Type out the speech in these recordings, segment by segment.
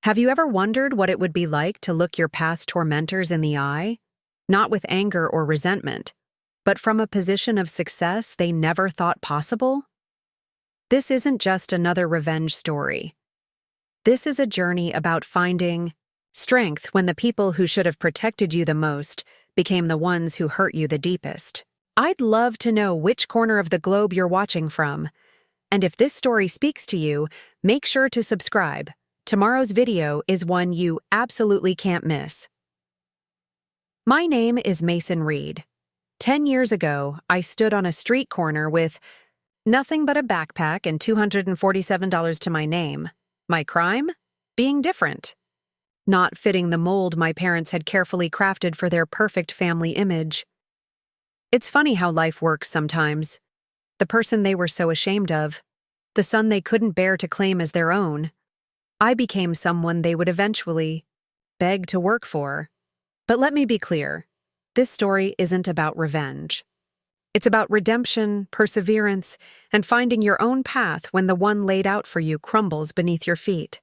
Have you ever wondered what it would be like to look your past tormentors in the eye? Not with anger or resentment, but from a position of success they never thought possible? This isn't just another revenge story. This is a journey about finding strength when the people who should have protected you the most became the ones who hurt you the deepest. I'd love to know which corner of the globe you're watching from. And if this story speaks to you, make sure to subscribe. Tomorrow's video is one you absolutely can't miss. My name is Mason Reed. 10 years ago, I stood on a street corner with nothing but a backpack and $247 to my name. My crime? Being different. Not fitting the mold my parents had carefully crafted for their perfect family image. It's funny how life works sometimes. The person they were so ashamed of, the son they couldn't bear to claim as their own, I became someone they would eventually beg to work for. But let me be clear, this story isn't about revenge. It's about redemption, perseverance, and finding your own path when the one laid out for you crumbles beneath your feet.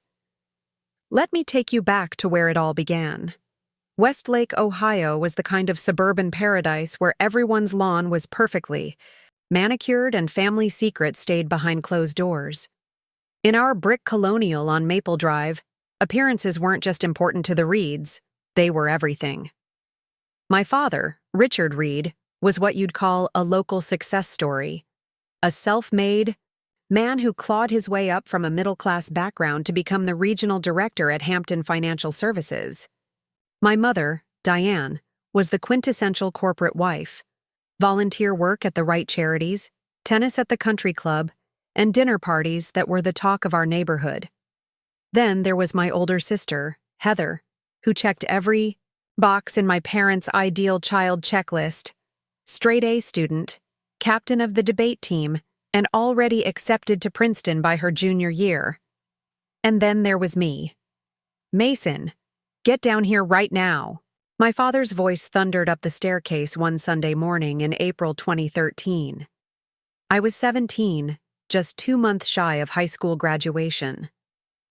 Let me take you back to where it all began. Westlake, Ohio was the kind of suburban paradise where everyone's lawn was perfectly manicured and family secrets stayed behind closed doors. In our brick colonial on Maple Drive, appearances weren't just important to the Reeds, they were everything. My father, Richard Reed, was what you'd call a local success story. A self-made man who clawed his way up from a middle-class background to become the regional director at Hampton Financial Services. My mother, Diane, was the quintessential corporate wife. Volunteer work at the right charities, tennis at the country club, and dinner parties that were the talk of our neighborhood. Then there was my older sister, Heather, who checked every box in my parents' ideal child checklist. Straight A student, captain of the debate team, and already accepted to Princeton by her junior year. And then there was me. Mason, get down here right now. My father's voice thundered up the staircase one Sunday morning in April 2013. I was 17, just 2 months shy of high school graduation.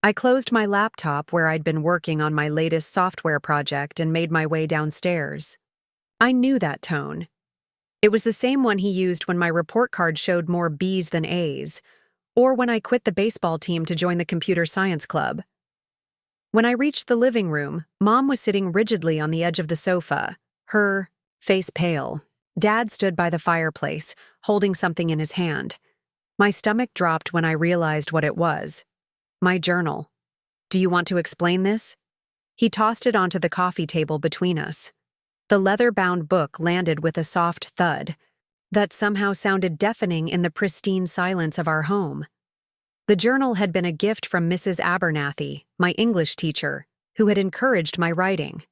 I closed my laptop where I'd been working on my latest software project and made my way downstairs. I knew that tone. It was the same one he used when my report card showed more B's than A's, or when I quit the baseball team to join the computer science club. When I reached the living room, Mom was sitting rigidly on the edge of the sofa, her face pale. Dad stood by the fireplace, holding something in his hand. My stomach dropped when I realized what it was. My journal. Do you want to explain this? He tossed it onto the coffee table between us. The leather-bound book landed with a soft thud that somehow sounded deafening in the pristine silence of our home. The journal had been a gift from Mrs. Abernathy, my English teacher, who had encouraged my writing.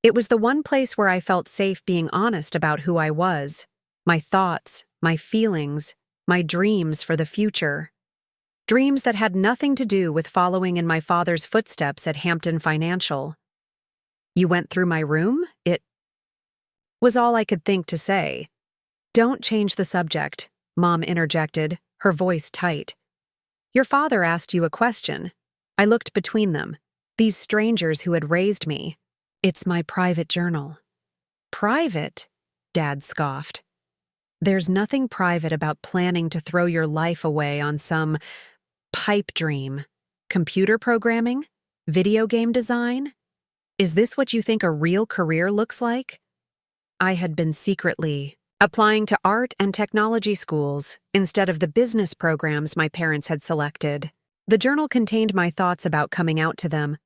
It was the one place where I felt safe being honest about who I was, my thoughts, my feelings, my dreams for the future. Dreams that had nothing to do with following in my father's footsteps at Hampton Financial. You went through my room? It was all I could think to say. Don't change the subject, Mom interjected, her voice tight. Your father asked you a question. I looked between them, these strangers who had raised me. It's my private journal. Private? Dad scoffed. There's nothing private about planning to throw your life away on some pipe dream. Computer programming? Video game design? Is this what you think a real career looks like? I had been secretly applying to art and technology schools instead of the business programs my parents had selected. The journal contained my thoughts about coming out to them.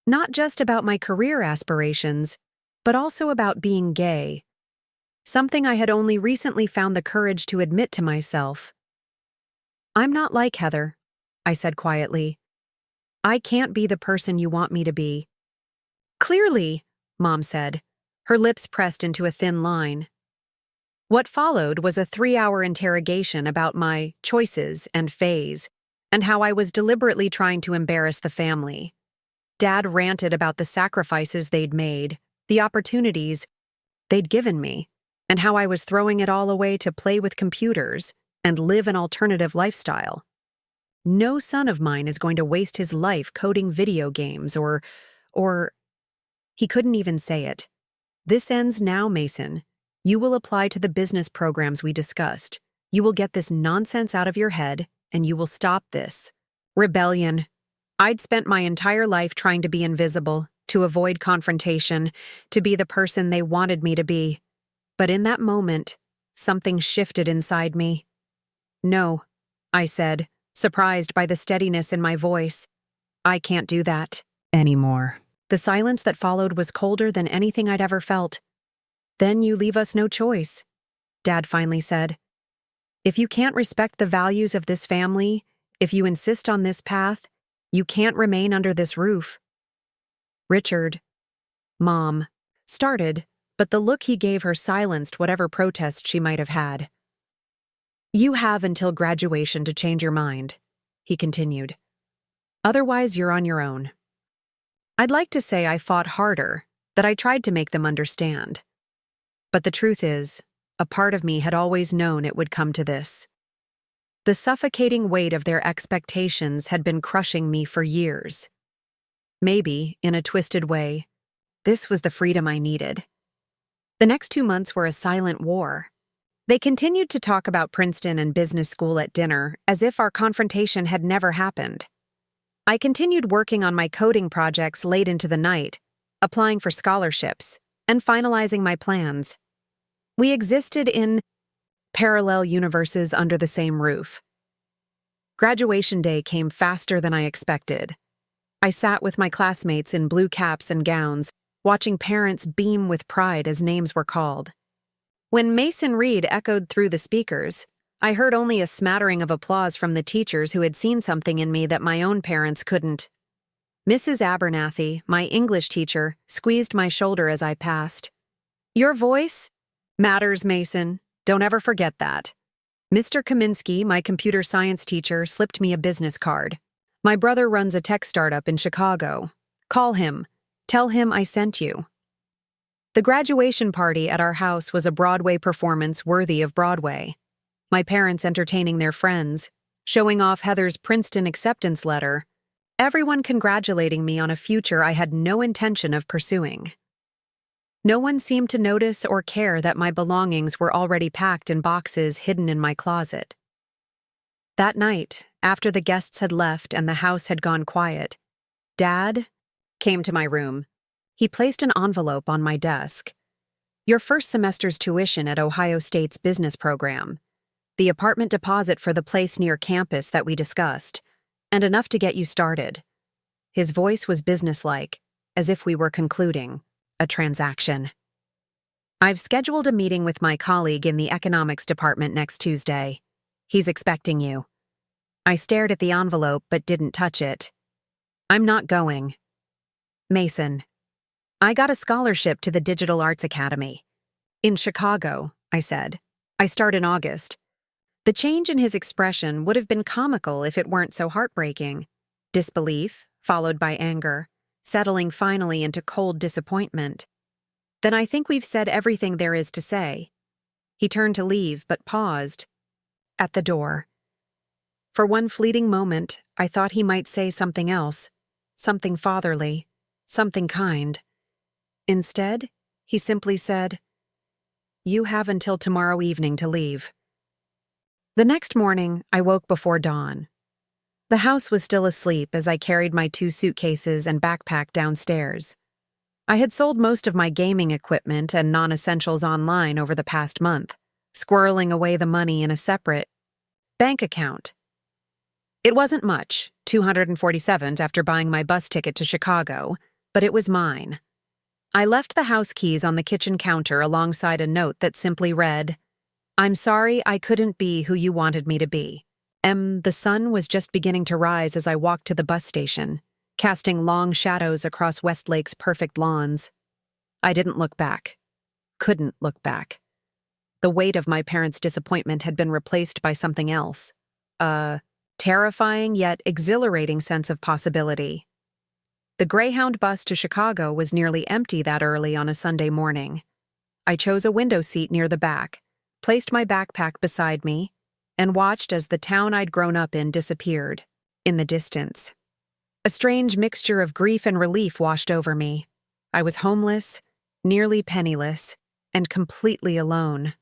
Not just about my career aspirations, but also about being gay. Something I had only recently found the courage to admit to myself. I'm not like Heather, I said quietly. I can't be the person you want me to be. Clearly, Mom said, her lips pressed into a thin line. What followed was a 3-hour interrogation about my choices and phase, and how I was deliberately trying to embarrass the family. Dad ranted about the sacrifices they'd made, the opportunities they'd given me, and how I was throwing it all away to play with computers and live an alternative lifestyle. No son of mine is going to waste his life coding video games or, he couldn't even say it. This ends now, Mason. You will apply to the business programs we discussed. You will get this nonsense out of your head, and you will stop this. Rebellion. I'd spent my entire life trying to be invisible, to avoid confrontation, to be the person they wanted me to be. But in that moment, something shifted inside me. No, I said, surprised by the steadiness in my voice. I can't do that anymore. The silence that followed was colder than anything I'd ever felt. Then you leave us no choice, Dad finally said. If you can't respect the values of this family, if you insist on this path, you can't remain under this roof. Richard, Mom, started, but the look he gave her silenced whatever protest she might have had. You have until graduation to change your mind, he continued. Otherwise, you're on your own. I'd like to say I fought harder, that I tried to make them understand. But the truth is, a part of me had always known it would come to this. The suffocating weight of their expectations had been crushing me for years. Maybe, in a twisted way, this was the freedom I needed. The next 2 months were a silent war. They continued to talk about Princeton and business school at dinner as if our confrontation had never happened. I continued working on my coding projects late into the night, applying for scholarships, and finalizing my plans. We existed in parallel universes under the same roof. Graduation day came faster than I expected. I sat with my classmates in blue caps and gowns, watching parents beam with pride as names were called. When Mason Reed echoed through the speakers, I heard only a smattering of applause from the teachers who had seen something in me that my own parents couldn't. Mrs. Abernathy, my English teacher, squeezed my shoulder as I passed. Your voice matters, Mason. Don't ever forget that. Mr. Kaminsky, my computer science teacher, slipped me a business card. My brother runs a tech startup in Chicago. Call him. Tell him I sent you. The graduation party at our house was a Broadway performance worthy of Broadway. My parents entertaining their friends, showing off Heather's Princeton acceptance letter, everyone congratulating me on a future I had no intention of pursuing. No one seemed to notice or care that my belongings were already packed in boxes hidden in my closet. That night, after the guests had left and the house had gone quiet, Dad came to my room. He placed an envelope on my desk. Your first semester's tuition at Ohio State's business program, the apartment deposit for the place near campus that we discussed, and enough to get you started. His voice was businesslike, as if we were concluding a transaction. I've scheduled a meeting with my colleague in the economics department next Tuesday. He's expecting you. I stared at the envelope but didn't touch it. I'm not going. Mason. I got a scholarship to the Digital Arts Academy. In Chicago, I said. I start in August. The change in his expression would have been comical if it weren't so heartbreaking. Disbelief, followed by anger, settling finally into cold disappointment. Then I think we've said everything there is to say. He turned to leave, but paused. At the door. For one fleeting moment, I thought he might say something else. Something fatherly. Something kind. Instead, he simply said, You have until tomorrow evening to leave. The next morning, I woke before dawn. The house was still asleep as I carried my 2 suitcases and backpack downstairs. I had sold most of my gaming equipment and non-essentials online over the past month, squirreling away the money in a separate bank account. It wasn't much, $247 after buying my bus ticket to Chicago, but it was mine. I left the house keys on the kitchen counter alongside a note that simply read, I'm sorry I couldn't be who you wanted me to be. The sun was just beginning to rise as I walked to the bus station, casting long shadows across Westlake's perfect lawns. I didn't look back. Couldn't look back. The weight of my parents' disappointment had been replaced by something else. A terrifying yet exhilarating sense of possibility. The Greyhound bus to Chicago was nearly empty that early on a Sunday morning. I chose a window seat near the back, placed my backpack beside me, and watched as the town I'd grown up in disappeared, in the distance. A strange mixture of grief and relief washed over me. I was homeless, nearly penniless, and completely alone.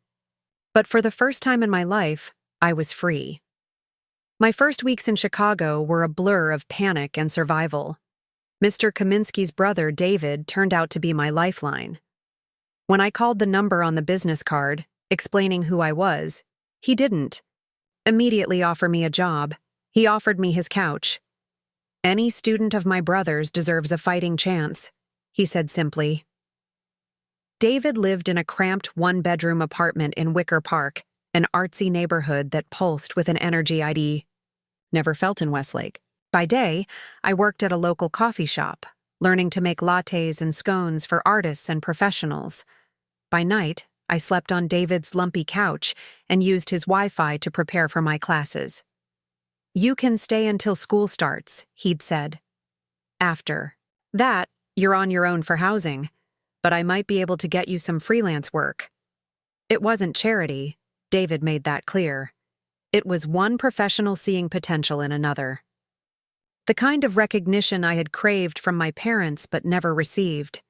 But for the first time in my life, I was free. My first weeks in Chicago were a blur of panic and survival. Mr. Kaminsky's brother, David, turned out to be my lifeline. When I called the number on the business card, explaining who I was, he didn't immediately offer me a job. He offered me his couch. "Any student of my brother's deserves a fighting chance," he said simply. David lived in a cramped one-bedroom apartment in Wicker Park, an artsy neighborhood that pulsed with an energy I'd never felt in Westlake. By day, I worked at a local coffee shop, learning to make lattes and scones for artists and professionals. By night, I slept on David's lumpy couch and used his Wi-Fi to prepare for my classes. "You can stay until school starts," he'd said. "After that, you're on your own for housing, but I might be able to get you some freelance work." It wasn't charity, David made that clear. It was one professional seeing potential in another. The kind of recognition I had craved from my parents but never received.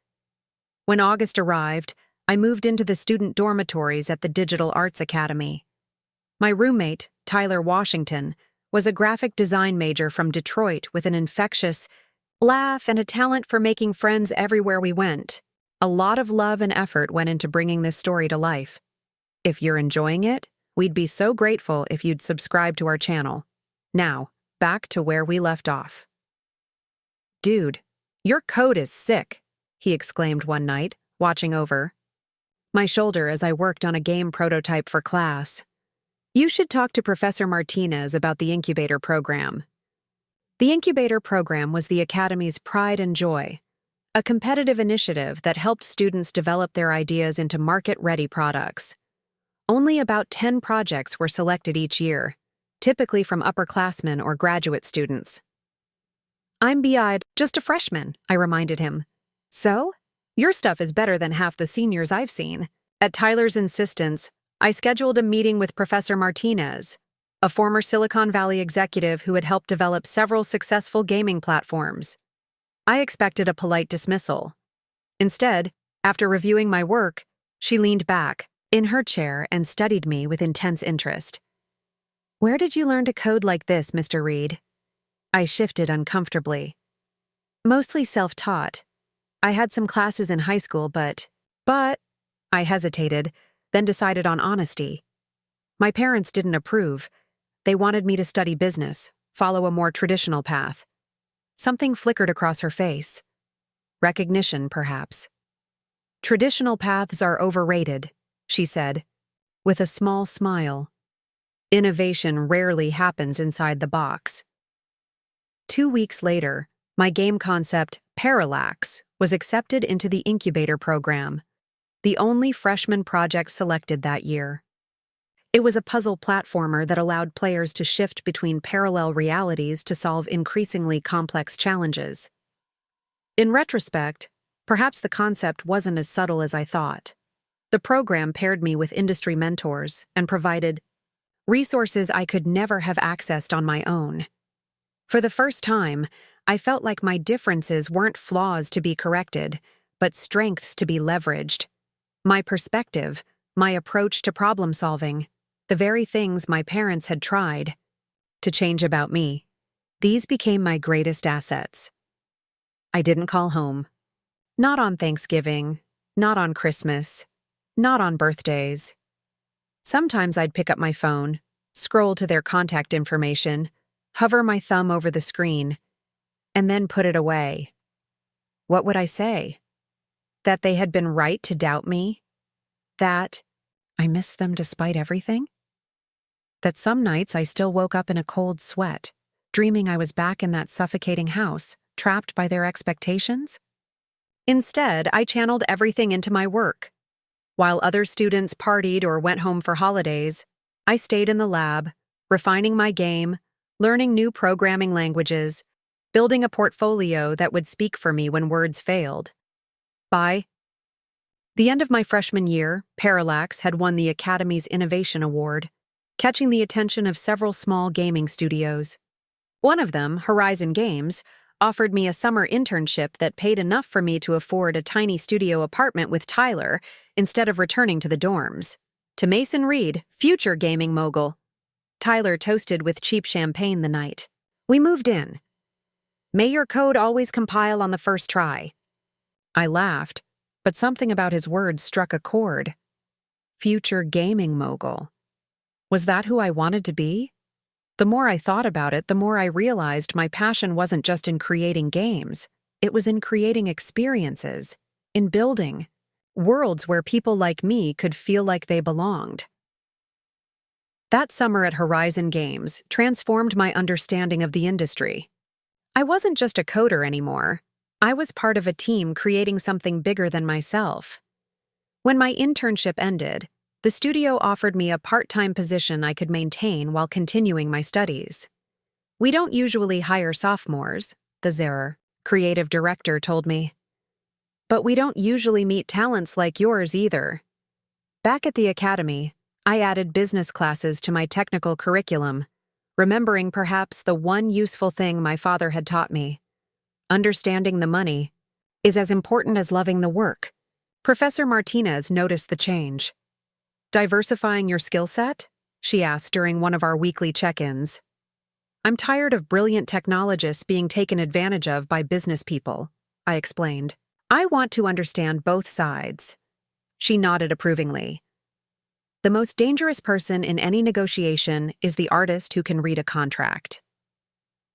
When August arrived, I moved into the student dormitories at the Digital Arts Academy. My roommate, Tyler Washington, was a graphic design major from Detroit with an infectious laugh and a talent for making friends everywhere we went. A lot of love and effort went into bringing this story to life. If you're enjoying it, we'd be so grateful if you'd subscribe to our channel. Now, back to where we left off. "Dude, your code is sick," he exclaimed one night, watching over my shoulder as I worked on a game prototype for class. "You should talk to Professor Martinez about the incubator program." The incubator program was the Academy's pride and joy, a competitive initiative that helped students develop their ideas into market-ready products. Only about 10 projects were selected each year, typically from upperclassmen or graduate students. "I'm just a freshman," I reminded him. "So? Your stuff is better than half the seniors I've seen." At Tyler's insistence, I scheduled a meeting with Professor Martinez, a former Silicon Valley executive who had helped develop several successful gaming platforms. I expected a polite dismissal. Instead, after reviewing my work, she leaned back in her chair and studied me with intense interest. "Where did you learn to code like this, Mr. Reed?" I shifted uncomfortably. "Mostly self-taught. I had some classes in high school, but, I hesitated, then decided on honesty. My parents didn't approve. They wanted me to study business, follow a more traditional path. Something flickered across her face. Recognition, perhaps. "Traditional paths are overrated," she said, with a small smile. "Innovation rarely happens inside the box." 2 weeks later, my game concept, Parallax, was accepted into the incubator program, the only freshman project selected that year. It was a puzzle platformer that allowed players to shift between parallel realities to solve increasingly complex challenges. In retrospect, perhaps the concept wasn't as subtle as I thought. The program paired me with industry mentors and provided resources I could never have accessed on my own. For the first time, I felt like my differences weren't flaws to be corrected, but strengths to be leveraged. My perspective, my approach to problem solving, the very things my parents had tried to change about me. These became my greatest assets. I didn't call home. Not on Thanksgiving, not on Christmas, not on birthdays. Sometimes I'd pick up my phone, scroll to their contact information, hover my thumb over the screen, and then put it away. What would I say? That they had been right to doubt me? That I missed them despite everything? That some nights I still woke up in a cold sweat, dreaming I was back in that suffocating house, trapped by their expectations? Instead, I channeled everything into my work. While other students partied or went home for holidays, I stayed in the lab, refining my game, learning new programming languages, building a portfolio that would speak for me when words failed. By the end of my freshman year, Parallax had won the Academy's Innovation Award, catching the attention of several small gaming studios. One of them, Horizon Games, offered me a summer internship that paid enough for me to afford a tiny studio apartment with Tyler instead of returning to the dorms. To Mason Reed, future gaming mogul. Tyler toasted with cheap champagne the night. We moved in. May your code always compile on the first try. I laughed, but something about his words struck a chord. Future gaming mogul. Was that who I wanted to be? The more I thought about it, the more I realized my passion wasn't just in creating games. It was in creating experiences, in building worlds where people like me could feel like they belonged. That summer at Horizon Games transformed my understanding of the industry. I wasn't just a coder anymore. I was part of a team creating something bigger than myself. When my internship ended, the studio offered me a part-time position I could maintain while continuing my studies. We don't usually hire sophomores, the Zehrer creative director told me. But we don't usually meet talents like yours either. Back at the academy, I added business classes to my technical curriculum, remembering perhaps the one useful thing my father had taught me. Understanding the money is as important as loving the work. Professor Martinez noticed the change. Diversifying your skill set? She asked during one of our weekly check-ins. I'm tired of brilliant technologists being taken advantage of by business people, I explained. I want to understand both sides. She nodded approvingly. The most dangerous person in any negotiation is the artist who can read a contract.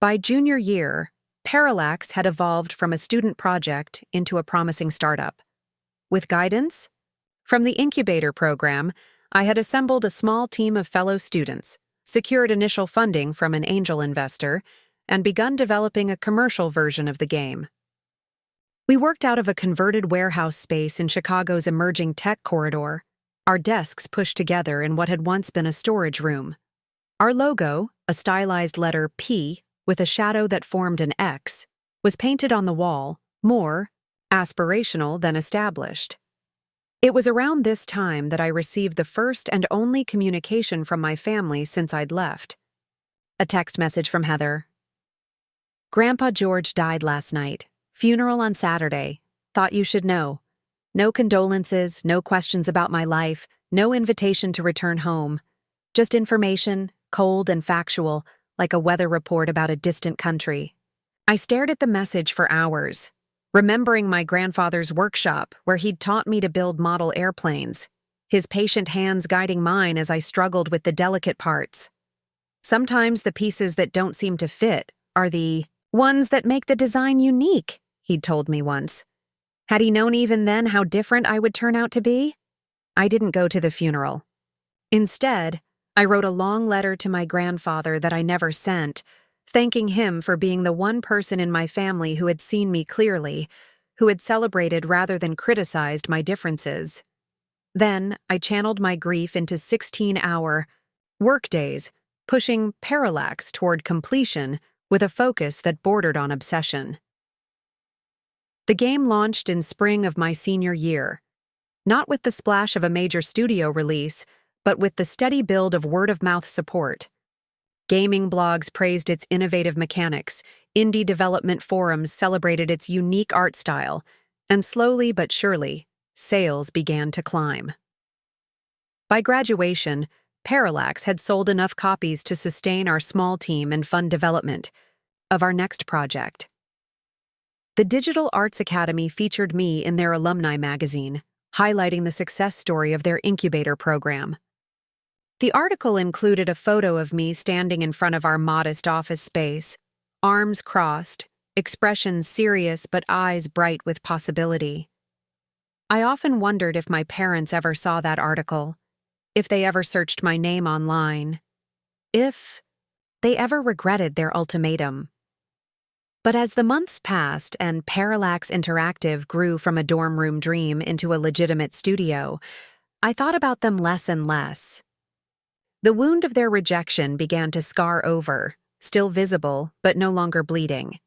By junior year, Parallax had evolved from a student project into a promising startup. With guidance from the incubator program, I had assembled a small team of fellow students, secured initial funding from an angel investor, and begun developing a commercial version of the game. We worked out of a converted warehouse space in Chicago's emerging tech corridor, our desks pushed together in what had once been a storage room. Our logo, a stylized letter P with a shadow that formed an X, was painted on the wall, more aspirational than established. It was around this time that I received the first and only communication from my family since I'd left. A text message from Heather. Grandpa George died last night. Funeral on Saturday. Thought you should know. No condolences, no questions about my life, no invitation to return home. Just information, cold and factual, like a weather report about a distant country. I stared at the message for hours, remembering my grandfather's workshop where he'd taught me to build model airplanes, his patient hands guiding mine as I struggled with the delicate parts. Sometimes the pieces that don't seem to fit are the ones that make the design unique, he'd told me once. Had he known even then how different I would turn out to be? I didn't go to the funeral. Instead, I wrote a long letter to my grandfather that I never sent, thanking him for being the one person in my family who had seen me clearly, who had celebrated rather than criticized my differences. Then, I channeled my grief into 16-hour workdays, pushing Parallax toward completion with a focus that bordered on obsession. The game launched in spring of my senior year, not with the splash of a major studio release, but with the steady build of word-of-mouth support. Gaming blogs praised its innovative mechanics, indie development forums celebrated its unique art style, and slowly but surely, sales began to climb. By graduation, Parallax had sold enough copies to sustain our small team and fund development of our next project. The Digital Arts Academy featured me in their alumni magazine, highlighting the success story of their incubator program. The article included a photo of me standing in front of our modest office space, arms crossed, expressions serious but eyes bright with possibility. I often wondered if my parents ever saw that article, if they ever searched my name online, if they ever regretted their ultimatum. But as the months passed and Parallax Interactive grew from a dorm room dream into a legitimate studio, I thought about them less and less. The wound of their rejection began to scar over, still visible but no longer bleeding.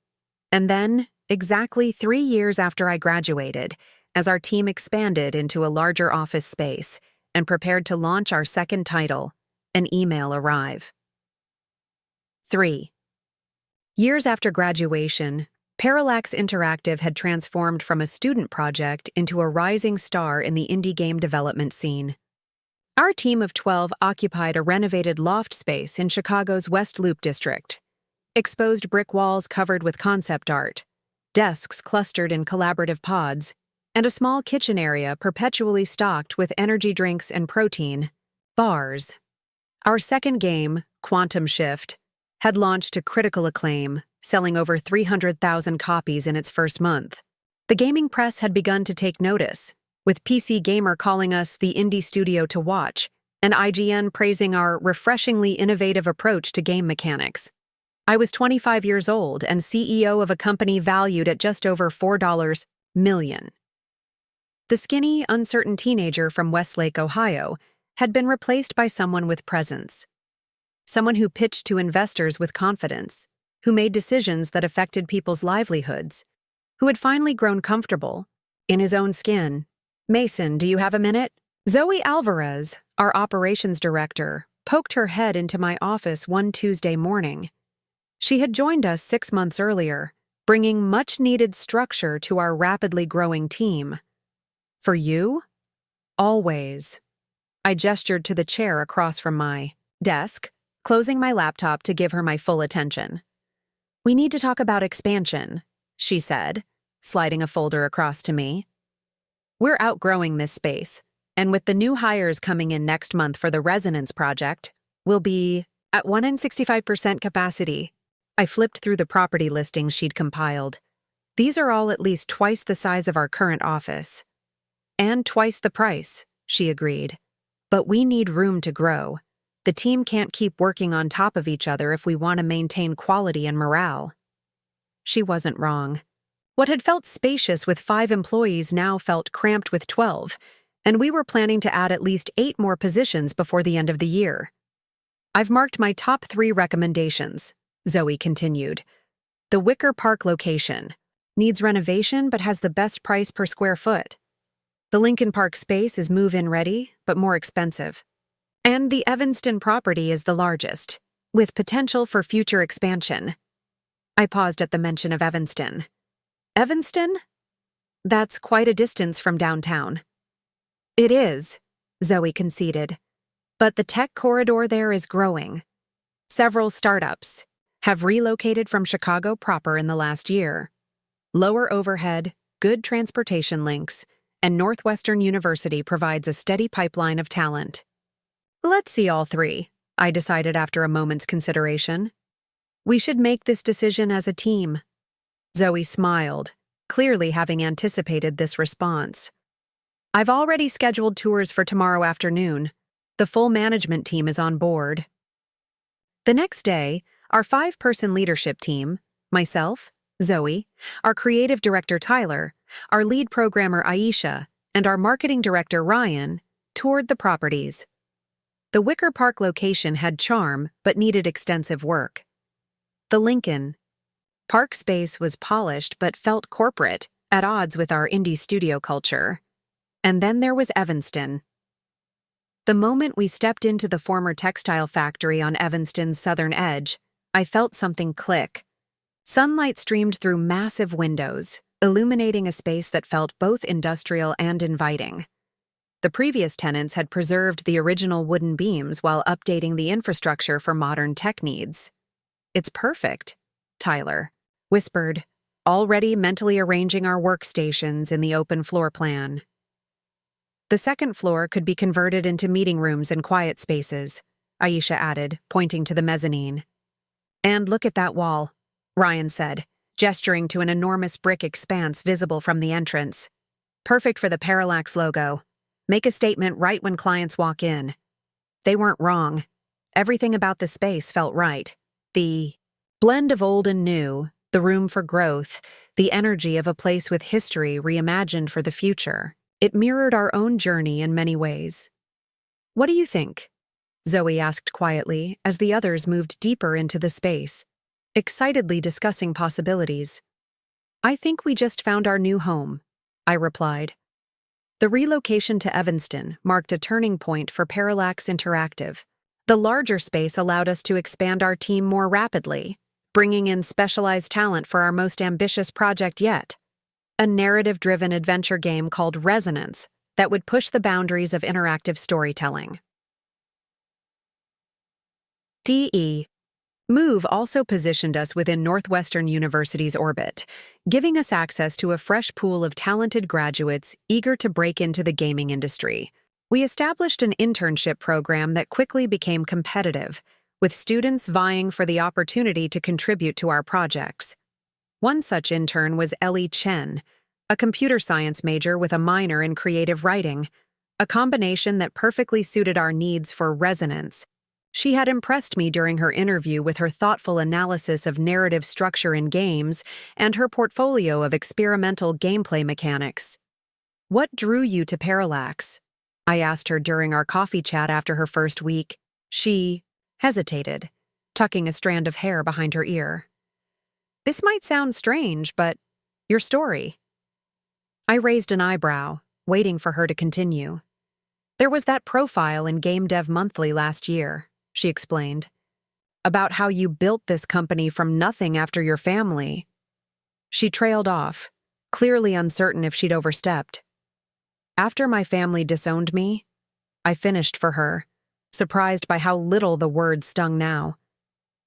And then, exactly 3 years after I graduated, as our team expanded into a larger office space and prepared to launch our second title, an email arrived. 3. Years after graduation, Parallax Interactive had transformed from a student project into a rising star in the indie game development scene. Our team of 12 occupied a renovated loft space in Chicago's West Loop district. Exposed brick walls covered with concept art, desks clustered in collaborative pods, and a small kitchen area perpetually stocked with energy drinks and protein bars. Our second game, Quantum Shift, had launched to critical acclaim, selling over 300,000 copies in its first month. The gaming press had begun to take notice, with PC Gamer calling us the indie studio to watch, and IGN praising our refreshingly innovative approach to game mechanics. I was 25 years old and CEO of a company valued at just over $4 million. The skinny, uncertain teenager from Westlake, Ohio, had been replaced by someone with presence. Someone who pitched to investors with confidence, who made decisions that affected people's livelihoods, who had finally grown comfortable in his own skin. "Mason, do you have a minute?" Zoe Alvarez, our operations director, poked her head into my office one Tuesday morning. She had joined us 6 months earlier, bringing much-needed structure to our rapidly growing team. "For you?" "Always." I gestured to the chair across from my desk, closing my laptop to give her my full attention. "We need to talk about expansion," she said, sliding a folder across to me. "We're outgrowing this space, and with the new hires coming in next month for the Resonance project, we'll be at 165% capacity." I flipped through the property listings she'd compiled. "These are all at least twice the size of our current office." "And twice the price," she agreed. "But we need room to grow. The team can't keep working on top of each other if we want to maintain quality and morale." She wasn't wrong. What had felt spacious with 5 employees now felt cramped with 12, and we were planning to add at least 8 more positions before the end of the year. "I've marked my top 3 recommendations," Zoe continued. "The Wicker Park location. Needs renovation but has the best price per square foot. The Lincoln Park space is move-in ready, but more expensive. And the Evanston property is the largest, with potential for future expansion." I paused at the mention of Evanston. "Evanston? That's quite a distance from downtown." "It is," Zoe conceded. "But the tech corridor there is growing. Several startups have relocated from Chicago proper in the last year. Lower overhead, good transportation links, and Northwestern University provides a steady pipeline of talent." "Let's see all 3, I decided after a moment's consideration. "We should make this decision as a team." Zoe smiled, clearly having anticipated this response. "I've already scheduled tours for tomorrow afternoon. The full management team is on board." The next day, our 5-person leadership team, myself, Zoe, our creative director Tyler, our lead programmer Aisha, and our marketing director Ryan, toured the properties. The Wicker Park location had charm but needed extensive work. The Lincoln Park space was polished but felt corporate, at odds with our indie studio culture. And then there was Evanston. The moment we stepped into the former textile factory on Evanston's southern edge, I felt something click. Sunlight streamed through massive windows, illuminating a space that felt both industrial and inviting. The previous tenants had preserved the original wooden beams while updating the infrastructure for modern tech needs. "It's perfect," Tyler whispered, already mentally arranging our workstations in the open floor plan. "The second floor could be converted into meeting rooms and quiet spaces," Aisha added, pointing to the mezzanine. "And look at that wall," Ryan said, gesturing to an enormous brick expanse visible from the entrance. "Perfect for the Parallax logo. Make a statement right when clients walk in." They weren't wrong. Everything about the space felt right. The blend of old and new, the room for growth, the energy of a place with history reimagined for the future. It mirrored our own journey in many ways. "What do you think?" Zoe asked quietly as the others moved deeper into the space, excitedly discussing possibilities. "I think we just found our new home," I replied. The relocation to Evanston marked a turning point for Parallax Interactive. The larger space allowed us to expand our team more rapidly, bringing in specialized talent for our most ambitious project yet, a narrative-driven adventure game called Resonance that would push the boundaries of interactive storytelling. DE. Move also positioned us within Northwestern University's orbit, giving us access to a fresh pool of talented graduates eager to break into the gaming industry. We established an internship program that quickly became competitive, with students vying for the opportunity to contribute to our projects. One such intern was Ellie Chen, a computer science major with a minor in creative writing, a combination that perfectly suited our needs for resonance. She had impressed me during her interview with her thoughtful analysis of narrative structure in games and her portfolio of experimental gameplay mechanics. "What drew you to Parallax?" I asked her during our coffee chat after her first week. She hesitated, tucking a strand of hair behind her ear. "This might sound strange, but your story." I raised an eyebrow, waiting for her to continue. "There was that profile in Game Dev Monthly last year," she explained, "about how you built this company from nothing after your family." She trailed off, clearly uncertain if she'd overstepped. After my family disowned me, I finished for her, surprised by how little the words stung now.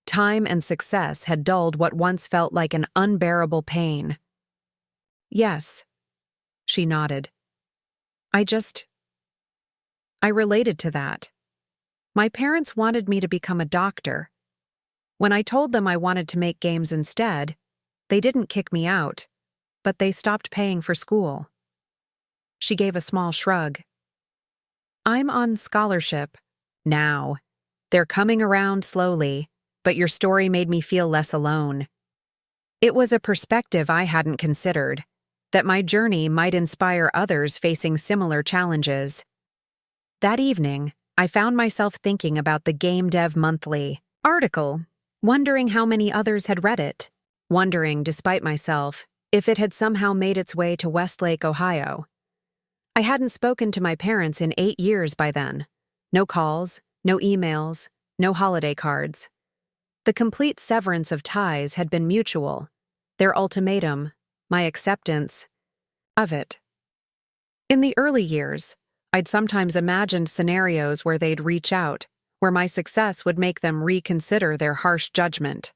Time and success had dulled what once felt like an unbearable pain. "Yes," she nodded. I related to that. My parents wanted me to become a doctor. When I told them I wanted to make games instead, they didn't kick me out, but they stopped paying for school. She gave a small shrug. "I'm on scholarship now. They're coming around slowly, but your story made me feel less alone." It was a perspective I hadn't considered, that my journey might inspire others facing similar challenges. That evening, I found myself thinking about the Game Dev Monthly article, wondering how many others had read it, wondering, despite myself, if it had somehow made its way to Westlake, Ohio. I hadn't spoken to my parents in 8 years by then. No calls, no emails, no holiday cards. The complete severance of ties had been mutual, their ultimatum, my acceptance of it. In the early years, I'd sometimes imagined scenarios where they'd reach out, where my success would make them reconsider their harsh judgment.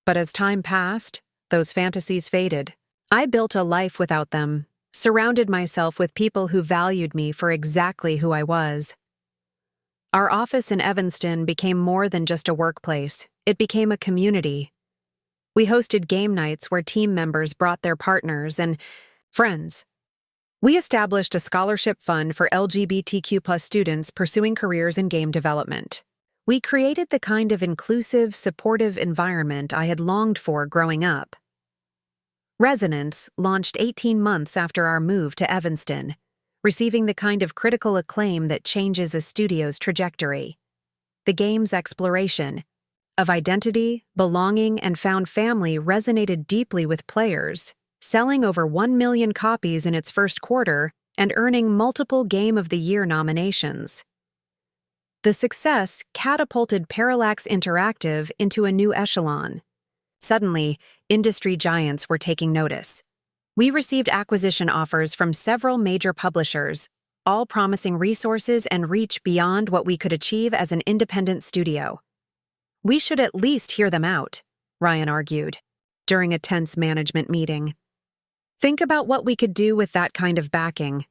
But as time passed, those fantasies faded. I built a life without them, surrounded myself with people who valued me for exactly who I was. Our office in Evanston became more than just a workplace. It became a community. We hosted game nights where team members brought their partners and friends. We established a scholarship fund for LGBTQ+ students pursuing careers in game development. We created the kind of inclusive, supportive environment I had longed for growing up. Resonance launched 18 months after our move to Evanston, receiving the kind of critical acclaim that changes a studio's trajectory. The game's exploration of identity, belonging, and found family resonated deeply with players, selling over 1 million copies in its first quarter and earning multiple Game of the Year nominations. The success catapulted Parallax Interactive into a new echelon. Suddenly, industry giants were taking notice. We received acquisition offers from several major publishers, all promising resources and reach beyond what we could achieve as an independent studio. "We should at least hear them out," Ryan argued, during a tense management meeting. "Think about what we could do with that kind of backing."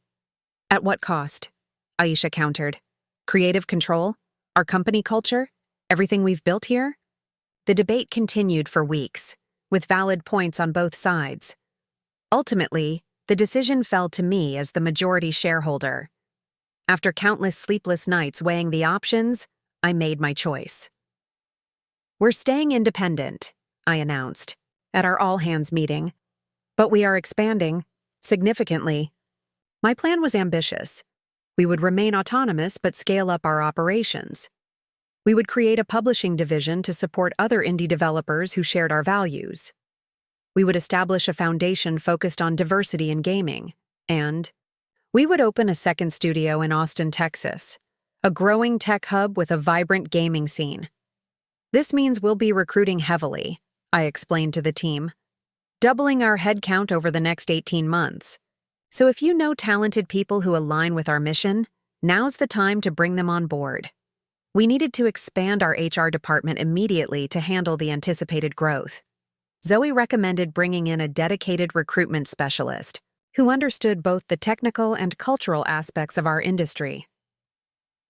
"At what cost?" Aisha countered. "Creative control? Our company culture? Everything we've built here?" The debate continued for weeks, with valid points on both sides. Ultimately, the decision fell to me as the majority shareholder. After countless sleepless nights weighing the options, I made my choice. "We're staying independent," I announced, at our all-hands meeting. "But we are expanding, significantly." My plan was ambitious. We would remain autonomous but scale up our operations. We would create a publishing division to support other indie developers who shared our values. We would establish a foundation focused on diversity in gaming, and we would open a second studio in Austin, Texas, a growing tech hub with a vibrant gaming scene. This means we'll be recruiting heavily, I explained to the team, doubling our headcount over the next 18 months. So if you know talented people who align with our mission, now's the time to bring them on board. We needed to expand our HR department immediately to handle the anticipated growth. Zoe recommended bringing in a dedicated recruitment specialist who understood both the technical and cultural aspects of our industry.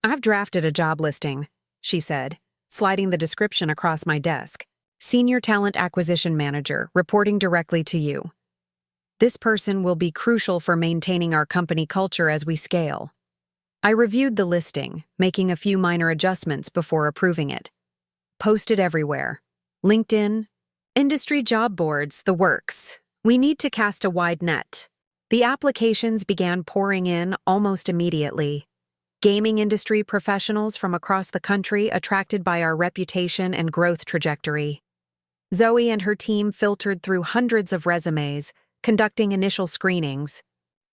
I've drafted a job listing, she said, sliding the description across my desk. Senior Talent Acquisition Manager, reporting directly to you. This person will be crucial for maintaining our company culture as we scale. I reviewed the listing, making a few minor adjustments before approving it. Posted everywhere. LinkedIn, industry job boards, the works. We need to cast a wide net. The applications began pouring in almost immediately. Gaming industry professionals from across the country attracted by our reputation and growth trajectory. Zoe and her team filtered through hundreds of resumes, conducting initial screenings,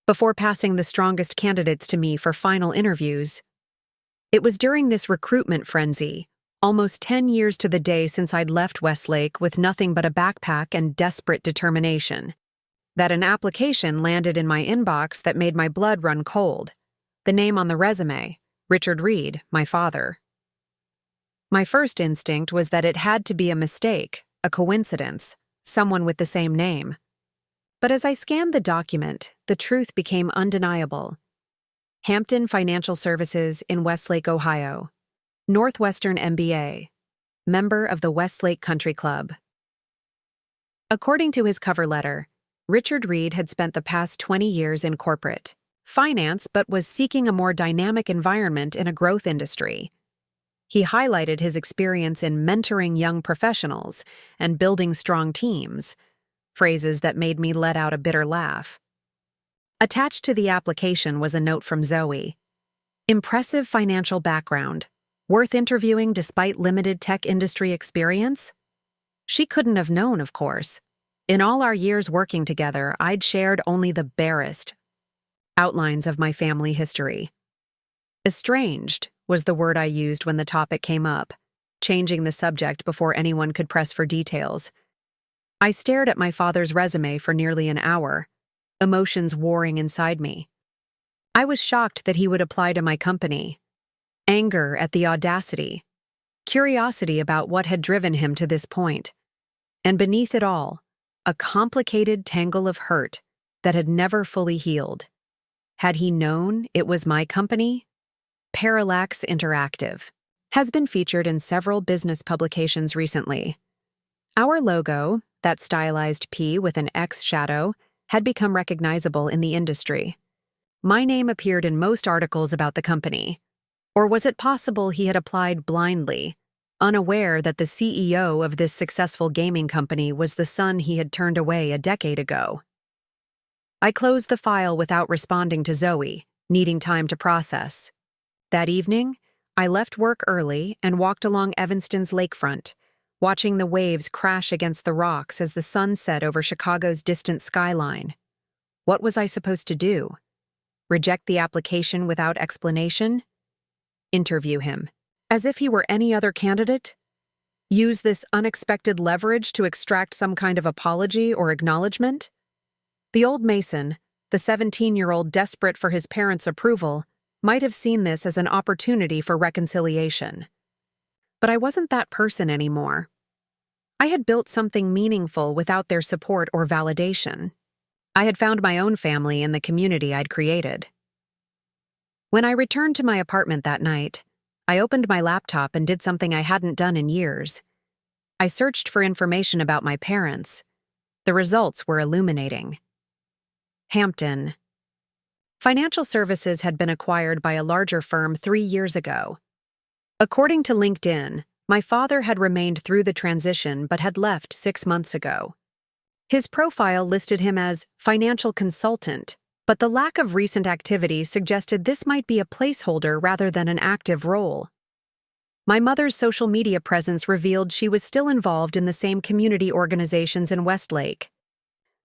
before passing the strongest candidates to me for final interviews. It was during this recruitment frenzy, almost 10 years to the day since I'd left Westlake with nothing but a backpack and desperate determination, that an application landed in my inbox that made my blood run cold. The name on the resume, Richard Reed, my father. My first instinct was that it had to be a mistake, a coincidence, someone with the same name. But as I scanned the document, the truth became undeniable. Hampton Financial Services in Westlake, Ohio. Northwestern MBA. Member of the Westlake Country Club. According to his cover letter, Richard Reed had spent the past 20 years in corporate finance but was seeking a more dynamic environment in a growth industry. He highlighted his experience in mentoring young professionals and building strong teams, phrases that made me let out a bitter laugh. Attached to the application was a note from Zoe. Impressive financial background, worth interviewing despite limited tech industry experience? She couldn't have known, of course. In all our years working together, I'd shared only the barest outlines of my family history. Estranged was the word I used when the topic came up, changing the subject before anyone could press for details. I stared at my father's resume for nearly an hour, emotions warring inside me. I was shocked that he would apply to my company. Anger at the audacity, curiosity about what had driven him to this point, and beneath it all, a complicated tangle of hurt that had never fully healed. Had he known it was my company? Parallax Interactive has been featured in several business publications recently. Our logo, that stylized P with an X shadow, had become recognizable in the industry. My name appeared in most articles about the company. Or was it possible he had applied blindly, unaware that the CEO of this successful gaming company was the son he had turned away a decade ago? I closed the file without responding to Zoe, needing time to process. That evening, I left work early and walked along Evanston's lakefront, watching the waves crash against the rocks as the sun set over Chicago's distant skyline. What was I supposed to do? Reject the application without explanation? Interview him, as if he were any other candidate? Use this unexpected leverage to extract some kind of apology or acknowledgement? The old Mason, the 17-year-old desperate for his parents' approval, might have seen this as an opportunity for reconciliation. But I wasn't that person anymore. I had built something meaningful without their support or validation. I had found my own family in the community I'd created. When I returned to my apartment that night, I opened my laptop and did something I hadn't done in years. I searched for information about my parents. The results were illuminating. Hampton. Financial services had been acquired by a larger firm 3 years ago. According to LinkedIn, my father had remained through the transition but had left 6 months ago. His profile listed him as financial consultant, but the lack of recent activity suggested this might be a placeholder rather than an active role. My mother's social media presence revealed she was still involved in the same community organizations in Westlake.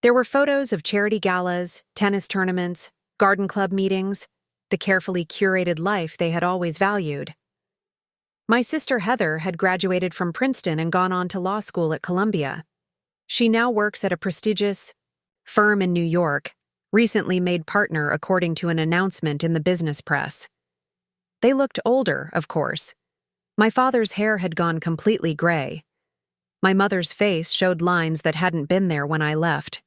There were photos of charity galas, tennis tournaments, garden club meetings, the carefully curated life they had always valued. My sister Heather had graduated from Princeton and gone on to law school at Columbia. She now works at a prestigious firm in New York, recently made partner according to an announcement in the business press. They looked older, of course. My father's hair had gone completely gray. My mother's face showed lines that hadn't been there when I left.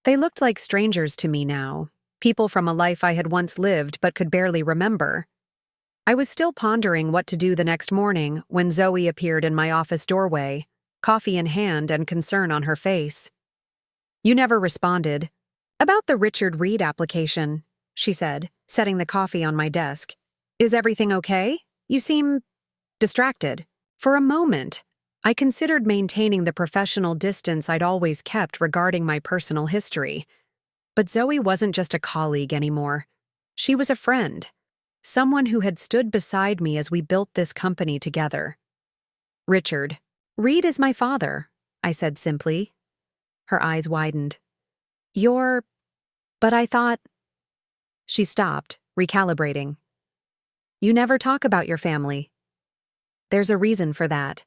They looked like strangers to me now, people from a life I had once lived but could barely remember. I was still pondering what to do the next morning when Zoe appeared in my office doorway, coffee in hand and concern on her face. "You never responded." "About the Richard Reed application," she said, setting the coffee on my desk. "Is everything okay? You seem distracted." For a moment, I considered maintaining the professional distance I'd always kept regarding my personal history. But Zoe wasn't just a colleague anymore. She was a friend. Someone who had stood beside me as we built this company together. "Richard Reed is my father," I said simply. Her eyes widened. But I thought—" She stopped, recalibrating. "You never talk about your family." "There's a reason for that."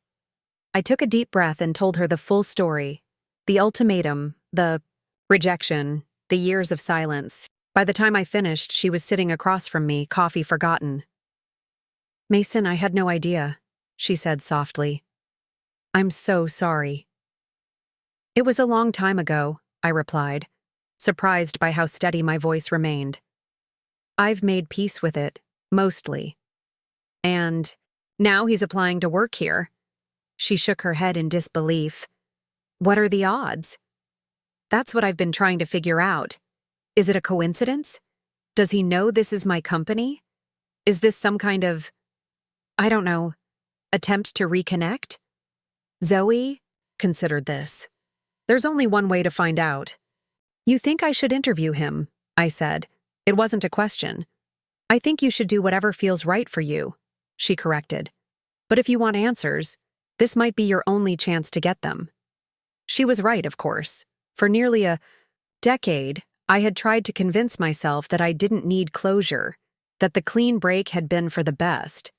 I took a deep breath and told her the full story. The ultimatum, the rejection, the years of silence. By the time I finished, she was sitting across from me, coffee forgotten. "Mason, I had no idea," she said softly. "I'm so sorry." "It was a long time ago," I replied, surprised by how steady my voice remained. "I've made peace with it, mostly. And now he's applying to work here." She shook her head in disbelief. "What are the odds?" "That's what I've been trying to figure out. Is it a coincidence? Does he know this is my company? Is this some kind of, I don't know, attempt to reconnect?" Zoe considered this. "There's only one way to find out." "You think I should interview him?" I said. It wasn't a question. "I think you should do whatever feels right for you," she corrected. "But if you want answers, this might be your only chance to get them." She was right, of course. For nearly a decade, I had tried to convince myself that I didn't need closure, that the clean break had been for the best.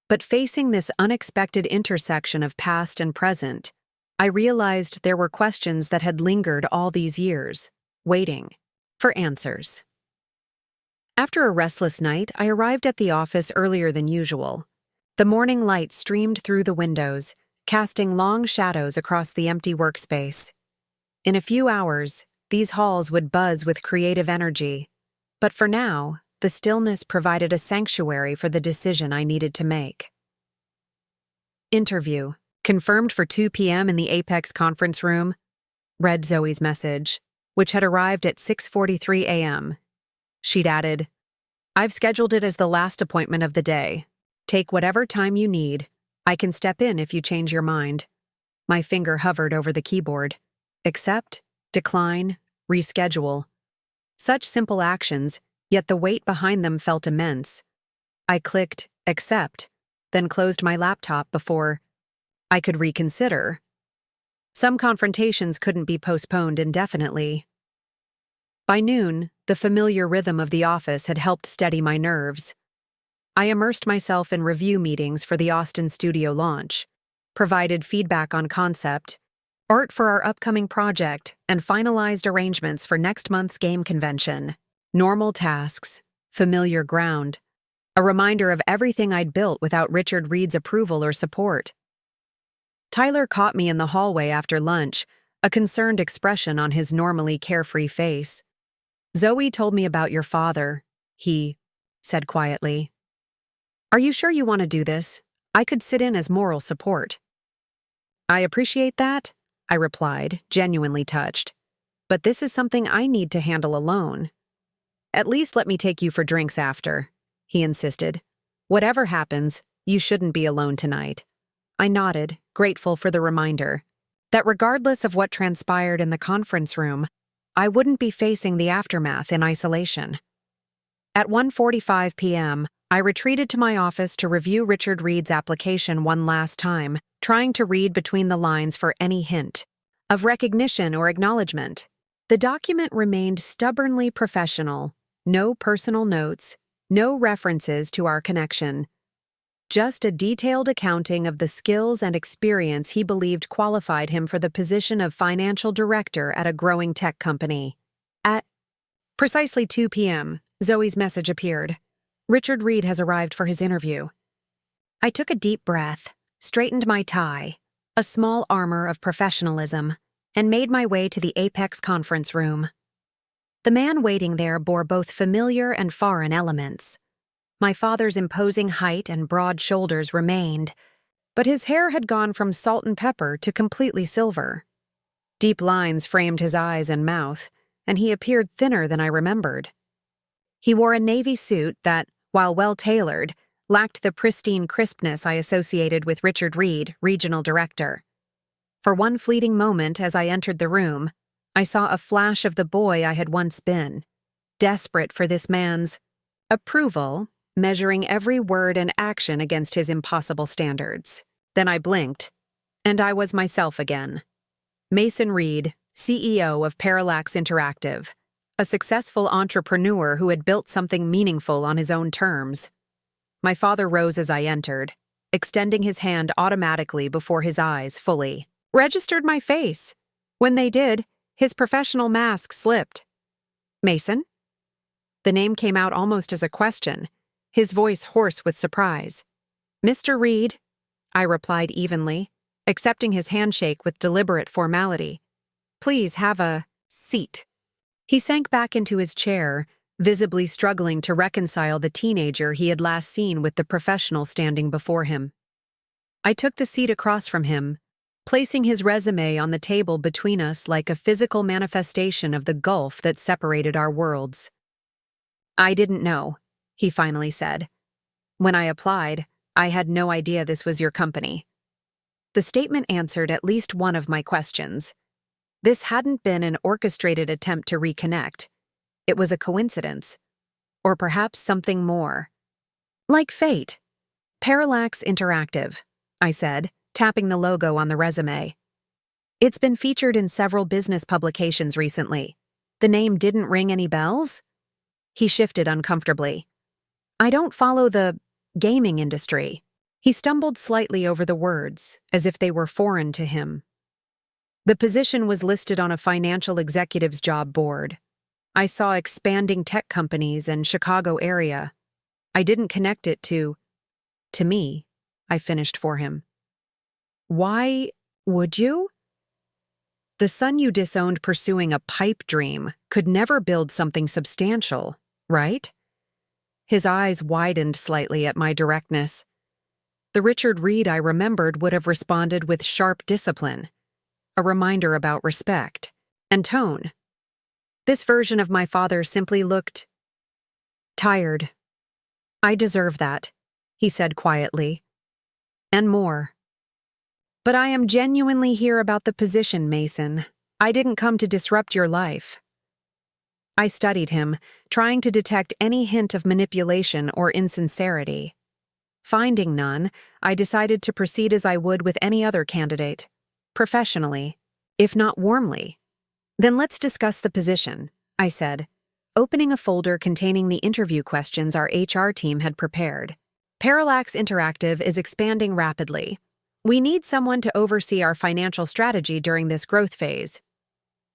But facing this unexpected intersection of past and present, I realized there were questions that had lingered all these years, waiting for answers. After a restless night, I arrived at the office earlier than usual. The morning light streamed through the windows, casting long shadows across the empty workspace. In a few hours, these halls would buzz with creative energy, but for now, the stillness provided a sanctuary for the decision I needed to make. "Interview, confirmed for 2 p.m. in the Apex conference room," read Zoe's message, which had arrived at 6:43 a.m. She'd added, "I've scheduled it as the last appointment of the day. Take whatever time you need. I can step in if you change your mind." My finger hovered over the keyboard. Accept, decline, reschedule. Such simple actions, yet the weight behind them felt immense. I clicked accept, then closed my laptop before I could reconsider. Some confrontations couldn't be postponed indefinitely. By noon, the familiar rhythm of the office had helped steady my nerves. I immersed myself in review meetings for the Austin studio launch, provided feedback on concept, art for our upcoming project, and finalized arrangements for next month's game convention. Normal tasks, familiar ground, a reminder of everything I'd built without Richard Reed's approval or support. Tyler caught me in the hallway after lunch, a concerned expression on his normally carefree face. "Zoe told me about your father," he said quietly. "Are you sure you want to do this? I could sit in as moral support." "I appreciate that," I replied, genuinely touched. "But this is something I need to handle alone." "At least let me take you for drinks after," he insisted. "Whatever happens, you shouldn't be alone tonight." I nodded, grateful for the reminder that regardless of what transpired in the conference room, I wouldn't be facing the aftermath in isolation. At 1:45 p.m., I retreated to my office to review Richard Reed's application one last time, trying to read between the lines for any hint of recognition or acknowledgement. The document remained stubbornly professional, no personal notes, no references to our connection. just a detailed accounting of the skills and experience he believed qualified him for the position of financial director at a growing tech company. At precisely 2 p.m., Zoe's message appeared. Richard Reed has arrived for his interview. I took a deep breath, straightened my tie, a small armor of professionalism, and made my way to the Apex conference room. The man waiting there bore both familiar and foreign elements. My father's imposing height and broad shoulders remained, but his hair had gone from salt and pepper to completely silver. Deep lines framed his eyes and mouth, and he appeared thinner than I remembered. He wore a navy suit that, while well-tailored, lacked the pristine crispness I associated with Richard Reed, regional director. For one fleeting moment as I entered the room, I saw a flash of the boy I had once been, desperate for this man's approval, measuring every word and action against his impossible standards. Then I blinked, and I was myself again. Mason Reed, CEO of Parallax Interactive, a successful entrepreneur who had built something meaningful on his own terms. My father rose as I entered, extending his hand automatically before his eyes fully registered my face. When they did, his professional mask slipped. Mason? The name came out almost as a question, his voice hoarse with surprise. Mr. Reed, I replied evenly, accepting his handshake with deliberate formality. Please have a seat. He sank back into his chair, visibly struggling to reconcile the teenager he had last seen with the professional standing before him. I took the seat across from him, placing his resume on the table between us like a physical manifestation of the gulf that separated our worlds. I didn't know, he finally said. When I applied, I had no idea this was your company. The statement answered at least one of my questions. This hadn't been an orchestrated attempt to reconnect. It was a coincidence. Or perhaps something more. Like fate. Parallax Interactive, I said, tapping the logo on the resume. It's been featured in several business publications recently. The name didn't ring any bells? He shifted uncomfortably. I don't follow the gaming industry. He stumbled slightly over the words, as if they were foreign to him. The position was listed on a financial executive's job board. I saw expanding tech companies in Chicago area. I didn't connect it to me, I finished for him. Why would you? The son you disowned pursuing a pipe dream could never build something substantial, right? His eyes widened slightly at my directness. The Richard Reed I remembered would have responded with sharp discipline, a reminder about respect and tone. This version of my father simply looked tired. I deserve that, he said quietly. And more. But I am genuinely here about the position, Mason. I didn't come to disrupt your life. I studied him, trying to detect any hint of manipulation or insincerity. Finding none, I decided to proceed as I would with any other candidate, professionally, if not warmly. Then let's discuss the position, I said, opening a folder containing the interview questions our HR team had prepared. Parallax Interactive is expanding rapidly. We need someone to oversee our financial strategy during this growth phase.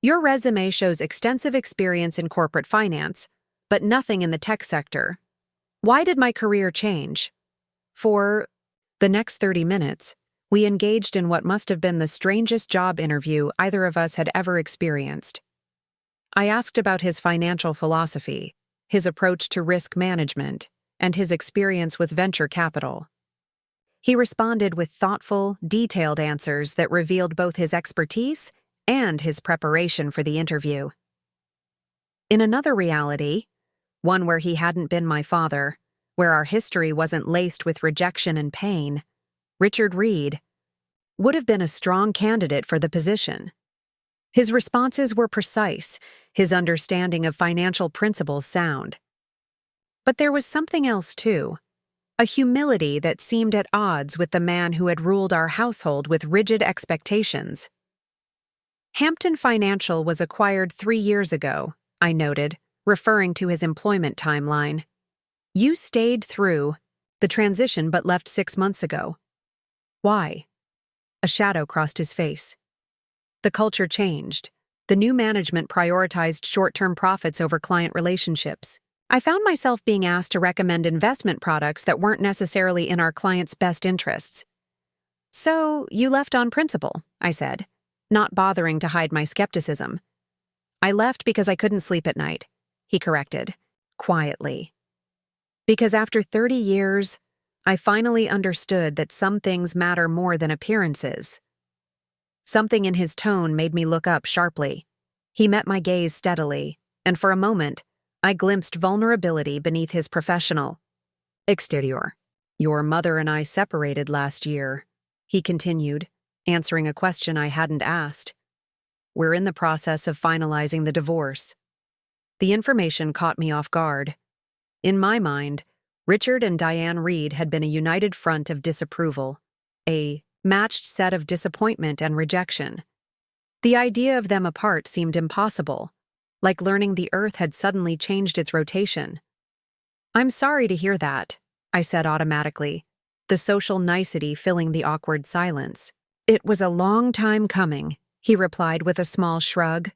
Your resume shows extensive experience in corporate finance, but nothing in the tech sector. Why did my career change? For the next 30 minutes, we engaged in what must have been the strangest job interview either of us had ever experienced. I asked about his financial philosophy, his approach to risk management, and his experience with venture capital. He responded with thoughtful, detailed answers that revealed both his expertise and his preparation for the interview. In another reality, one where he hadn't been my father, where our history wasn't laced with rejection and pain, Richard Reed would have been a strong candidate for the position. His responses were precise, his understanding of financial principles sound. But there was something else too. A humility that seemed at odds with the man who had ruled our household with rigid expectations. Hampton Financial was acquired 3 years ago, I noted, referring to his employment timeline. You stayed through The transition but left 6 months ago. Why? A shadow crossed his face. The culture changed. The new management prioritized short-term profits over client relationships. I found myself being asked to recommend investment products that weren't necessarily in our clients' best interests. So, you left on principle, I said, not bothering to hide my skepticism. I left because I couldn't sleep at night, he corrected, quietly. Because after 30 years, I finally understood that some things matter more than appearances. Something in his tone made me look up sharply. He met my gaze steadily, and for a moment, I glimpsed vulnerability beneath his professional exterior. Your mother and I separated last year, he continued, answering a question I hadn't asked. We're in the process of finalizing the divorce. The information caught me off guard. In my mind, Richard and Diane Reed had been a united front of disapproval, a matched set of disappointment and rejection. The idea of them apart seemed impossible, like learning the Earth had suddenly changed its rotation. I'm sorry to hear that, I said automatically, the social nicety filling the awkward silence. It was a long time coming, he replied with a small shrug.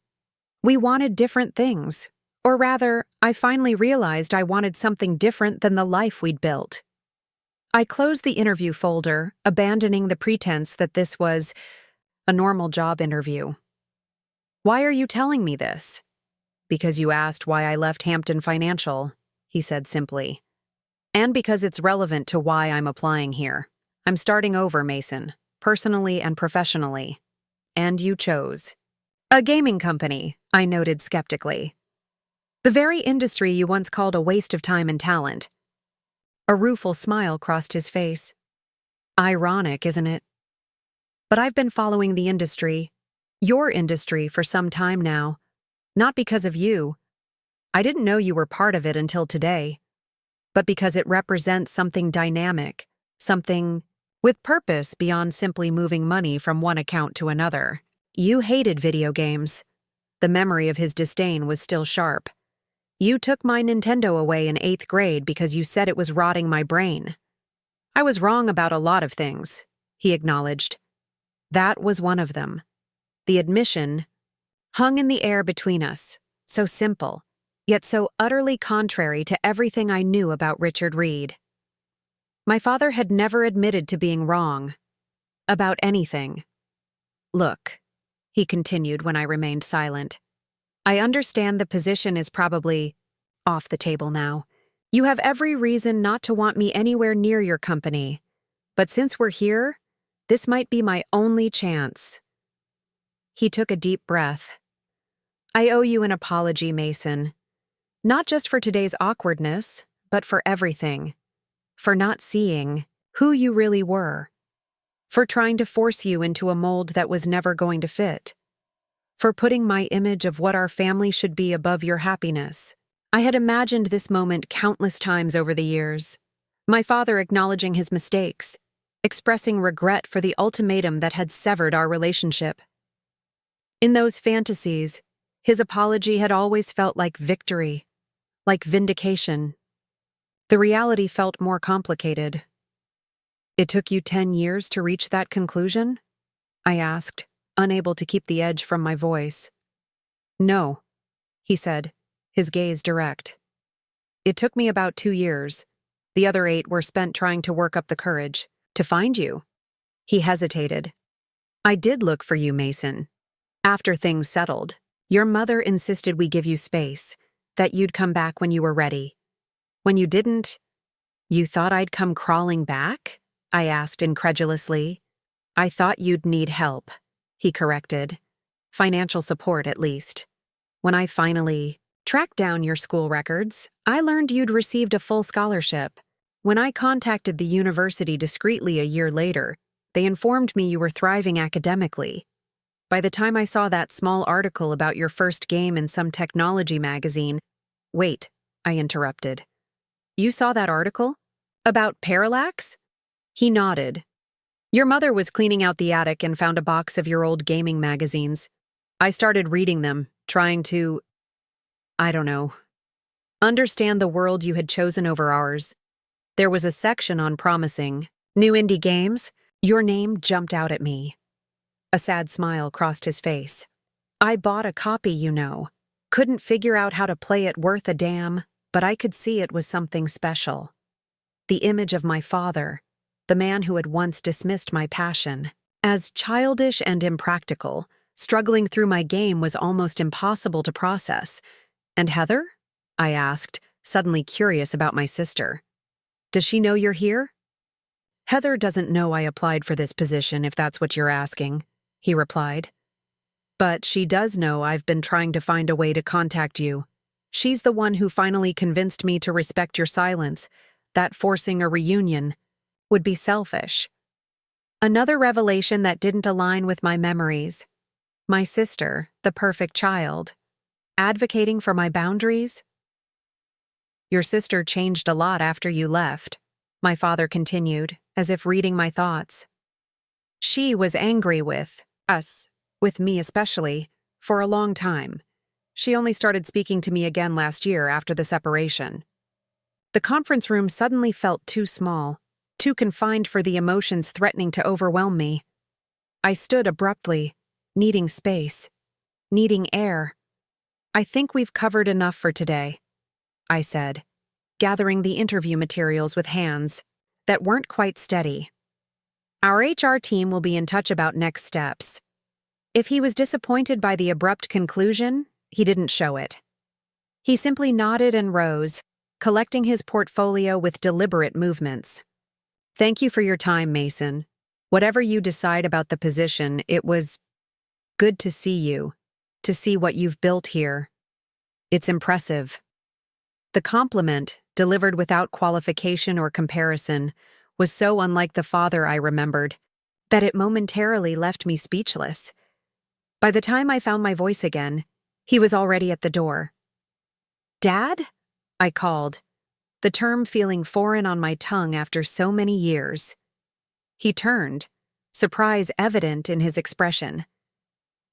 We wanted different things. Or rather, I finally realized I wanted something different than the life we'd built. I closed the interview folder, abandoning the pretense that this was a normal job interview. Why are you telling me this? Because you asked why I left Hampton Financial, he said simply. And because it's relevant to why I'm applying here. I'm starting over, Mason, personally and professionally. And you chose. A gaming company, I noted skeptically. The very industry you once called a waste of time and talent. A rueful smile crossed his face. Ironic, isn't it? But I've been following the industry, your industry, for some time now. Not because of you. I didn't know you were part of it until today. But because it represents something dynamic, something with purpose beyond simply moving money from one account to another. You hated video games. The memory of his disdain was still sharp. You took my Nintendo away in 8th grade because you said it was rotting my brain. I was wrong about a lot of things, he acknowledged. That was one of them. The admission hung in the air between us, so simple, yet so utterly contrary to everything I knew about Richard Reed. My father had never admitted to being wrong. About anything. Look, he continued when I remained silent. I understand the position is probably off the table now. You have every reason not to want me anywhere near your company. But since we're here, this might be my only chance. He took a deep breath. I owe you an apology, Mason. Not just for today's awkwardness, but for everything. For not seeing who you really were. For trying to force you into a mold that was never going to fit. For putting my image of what our family should be above your happiness. I had imagined this moment countless times over the years. My father acknowledging his mistakes, expressing regret for the ultimatum that had severed our relationship. In those fantasies, his apology had always felt like victory, like vindication. The reality felt more complicated. It took you 10 years to reach that conclusion? I asked, unable to keep the edge from my voice. No, he said, his gaze direct. It took me about 2 years. The other 8 were spent trying to work up the courage to find you. He hesitated. I did look for you, Mason. After things settled, your mother insisted we give you space, that you'd come back when you were ready. When you didn't, you thought I'd come crawling back? I asked incredulously. I thought you'd need help, he corrected. Financial support, at least. When I finally tracked down your school records, I learned you'd received a full scholarship. When I contacted the university discreetly a year later, they informed me you were thriving academically. By the time I saw that small article about your first game in some technology magazine— Wait, I interrupted. You saw that article? About Parallax? He nodded. Your mother was cleaning out the attic and found a box of your old gaming magazines. I started reading them, trying to, I don't know, understand the world you had chosen over ours. There was a section on promising new indie games. Your name jumped out at me. A sad smile crossed his face. I bought a copy, you know. Couldn't figure out how to play it worth a damn, but I could see it was something special. The image of my father, the man who had once dismissed my passion as childish and impractical, struggling through my game was almost impossible to process. And Heather? I asked, suddenly curious about my sister. Does she know you're here? Heather doesn't know I applied for this position, if that's what you're asking, he replied. But she does know I've been trying to find a way to contact you. She's the one who finally convinced me to respect your silence, that forcing a reunion would be selfish. Another revelation that didn't align with my memories. My sister, the perfect child, advocating for my boundaries. Your sister changed a lot after you left, my father continued, as if reading my thoughts. She was angry with us, with me especially, for a long time. She only started speaking to me again last year after the separation. The conference room suddenly felt too small, too confined for the emotions threatening to overwhelm me. I stood abruptly, needing space, needing air. I think we've covered enough for today, I said, gathering the interview materials with hands that weren't quite steady. Our HR team will be in touch about next steps. If he was disappointed by the abrupt conclusion, he didn't show it. He simply nodded and rose, collecting his portfolio with deliberate movements. Thank you for your time, Mason. Whatever you decide about the position, it was good to see you, to see what you've built here. It's impressive. The compliment, delivered without qualification or comparison, was so unlike the father I remembered that it momentarily left me speechless. By the time I found my voice again, he was already at the door. Dad? I called, the term feeling foreign on my tongue after so many years. He turned, surprise evident in his expression.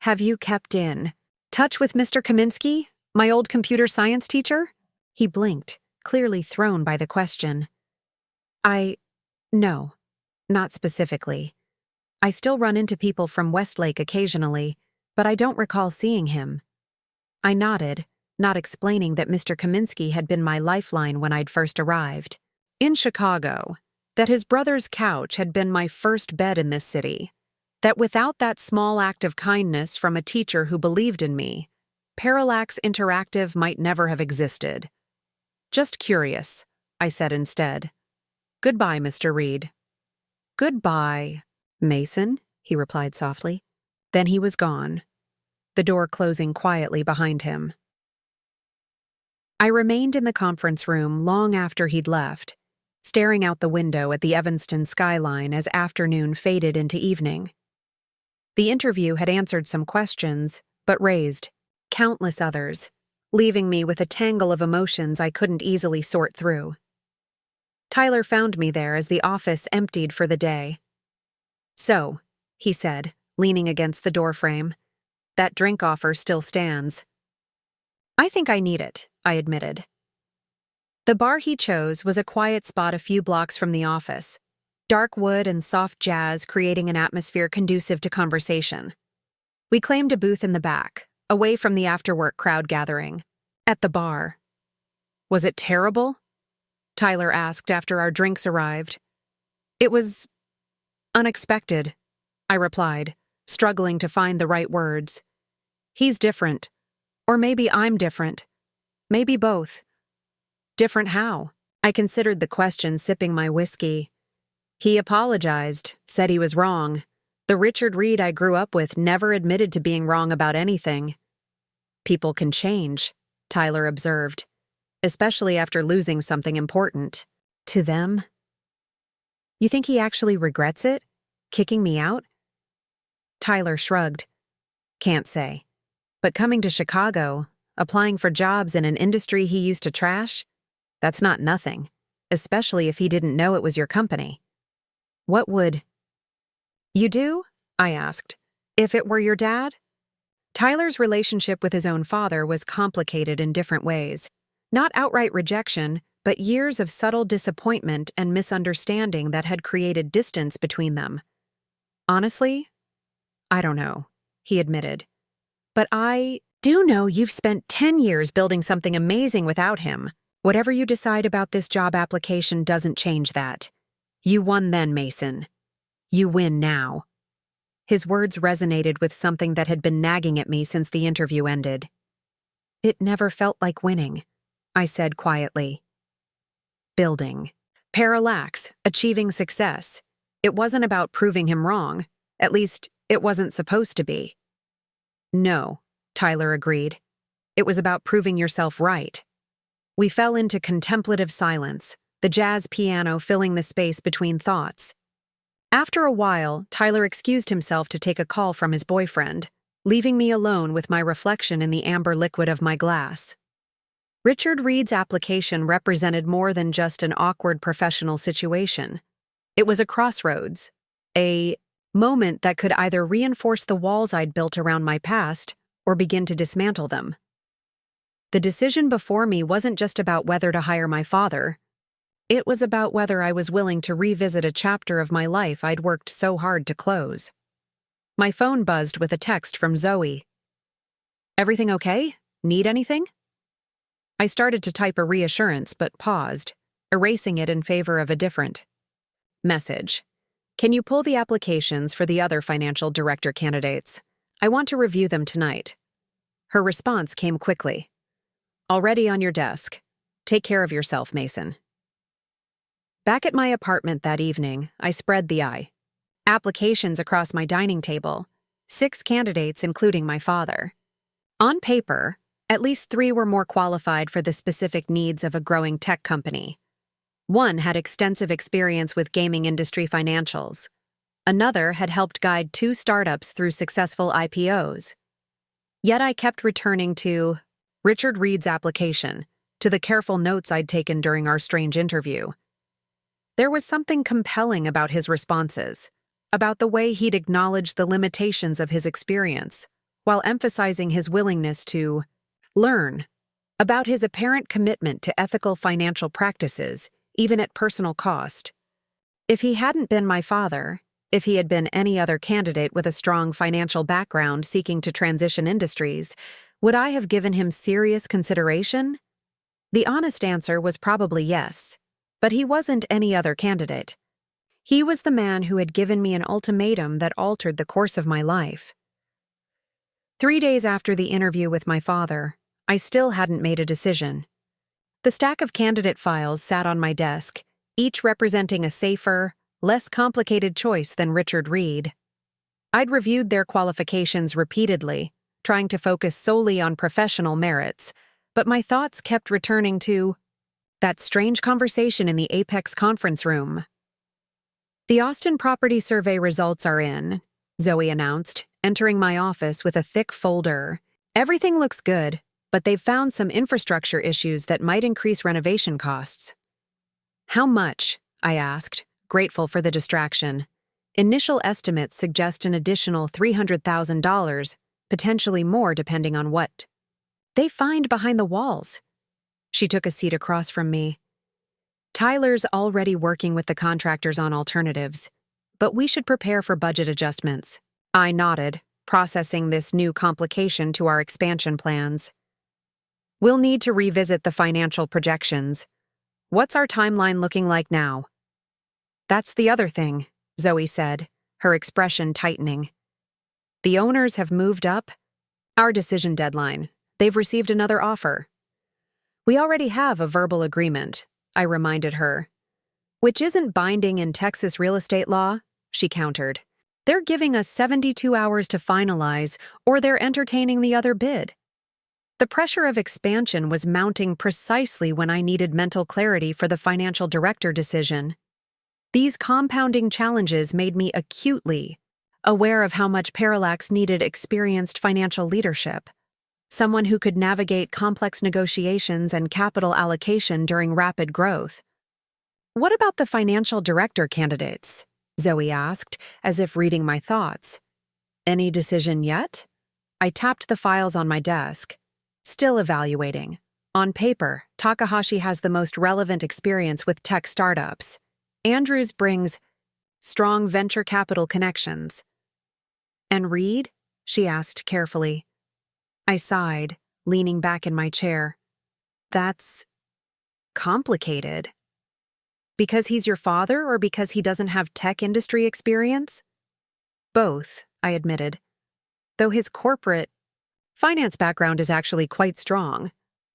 Have you kept in touch with Mr. Kaminsky, my old computer science teacher? He blinked, clearly thrown by the question. No, not specifically. I still run into people from Westlake occasionally, but I don't recall seeing him. I nodded, not explaining that Mr. Kaminsky had been my lifeline when I'd first arrived. In Chicago, that his brother's couch had been my first bed in this city, that without that small act of kindness from a teacher who believed in me, Parallax Interactive might never have existed. Just curious, I said instead. Goodbye, Mr. Reed. Goodbye, Mason, he replied softly. Then he was gone, the door closing quietly behind him. I remained in the conference room long after he'd left, staring out the window at the Evanston skyline as afternoon faded into evening. The interview had answered some questions, but raised countless others, leaving me with a tangle of emotions I couldn't easily sort through. Tyler found me there as the office emptied for the day. So, he said, leaning against the doorframe, that drink offer still stands. I think I need it, I admitted. The bar he chose was a quiet spot a few blocks from the office, dark wood and soft jazz creating an atmosphere conducive to conversation. We claimed a booth in the back, away from the after-work crowd gathering. At the bar. Was it terrible? Tyler asked after our drinks arrived. It was unexpected, I replied, struggling to find the right words. He's different. Or maybe I'm different. Maybe both. Different how? I considered the question, sipping my whiskey. He apologized, said he was wrong. The Richard Reed I grew up with never admitted to being wrong about anything. People can change, Tyler observed, especially after losing something important. To them? You think he actually regrets it? Kicking me out? Tyler shrugged. Can't say. But coming to Chicago, applying for jobs in an industry he used to trash, that's not nothing, especially if he didn't know it was your company. What would you do? I asked. If it were your dad? Tyler's relationship with his own father was complicated in different ways. Not outright rejection, but years of subtle disappointment and misunderstanding that had created distance between them. Honestly, I don't know, he admitted. But I do know you've spent 10 years building something amazing without him. Whatever you decide about this job application doesn't change that. You won then, Mason. You win now. His words resonated with something that had been nagging at me since the interview ended. It never felt like winning, I said quietly. Building. Parallax, achieving success. It wasn't about proving him wrong. At least, it wasn't supposed to be. No, Tyler agreed. It was about proving yourself right. We fell into contemplative silence, the jazz piano filling the space between thoughts. After a while, Tyler excused himself to take a call from his boyfriend, leaving me alone with my reflection in the amber liquid of my glass. Richard Reed's application represented more than just an awkward professional situation. It was a crossroads, a moment that could either reinforce the walls I'd built around my past or begin to dismantle them. The decision before me wasn't just about whether to hire my father. It was about whether I was willing to revisit a chapter of my life I'd worked so hard to close. My phone buzzed with a text from Zoe. "Everything okay? Need anything?" I started to type a reassurance but paused, erasing it in favor of a different message. "Can you pull the applications for the other financial director candidates? I want to review them tonight." Her response came quickly. "Already on your desk. Take care of yourself, Mason." Back at my apartment that evening, I spread the applications across my dining table, 6 candidates including my father. On paper, at least 3 were more qualified for the specific needs of a growing tech company. One had extensive experience with gaming industry financials. Another had helped guide 2 startups through successful IPOs. Yet I kept returning to Richard Reed's application, to the careful notes I'd taken during our strange interview. There was something compelling about his responses, about the way he'd acknowledged the limitations of his experience, while emphasizing his willingness to learn, about his apparent commitment to ethical financial practices, even at personal cost. If he hadn't been my father, if he had been any other candidate with a strong financial background seeking to transition industries, would I have given him serious consideration? The honest answer was probably yes. But he wasn't any other candidate. He was the man who had given me an ultimatum that altered the course of my life. 3 days after the interview with my father, I still hadn't made a decision. The stack of candidate files sat on my desk, each representing a safer, less complicated choice than Richard Reed. I'd reviewed their qualifications repeatedly, trying to focus solely on professional merits, but my thoughts kept returning to that strange conversation in the Apex conference room. "The Austin property survey results are in," Zoe announced, entering my office with a thick folder. "Everything looks good, but they've found some infrastructure issues that might increase renovation costs." "How much?" I asked, grateful for the distraction. Initial estimates suggest an additional $300,000, potentially more depending on what they find behind the walls. She took a seat across from me. "Tyler's already working with the contractors on alternatives, but we should prepare for budget adjustments." I nodded, processing this new complication to our expansion plans. "We'll need to revisit the financial projections. What's our timeline looking like now?" "That's the other thing," Zoe said, her expression tightening. "The owners have moved up our decision deadline. They've received another offer." "We already have a verbal agreement," I reminded her. "Which isn't binding in Texas real estate law," she countered. "They're giving us 72 hours to finalize, or they're entertaining the other bid." The pressure of expansion was mounting precisely when I needed mental clarity for the financial director decision. These compounding challenges made me acutely aware of how much Parallax needed experienced financial leadership. Someone who could navigate complex negotiations and capital allocation during rapid growth. "What about the financial director candidates?" Zoe asked, as if reading my thoughts. "Any decision yet?" I tapped the files on my desk. "Still evaluating. On paper, Takahashi has the most relevant experience with tech startups. Andrews brings strong venture capital connections. And Reed? She asked carefully. I sighed, leaning back in my chair. That's complicated. Because he's your father or because he doesn't have tech industry experience? Both, I admitted. Though his corporate finance background is actually quite strong.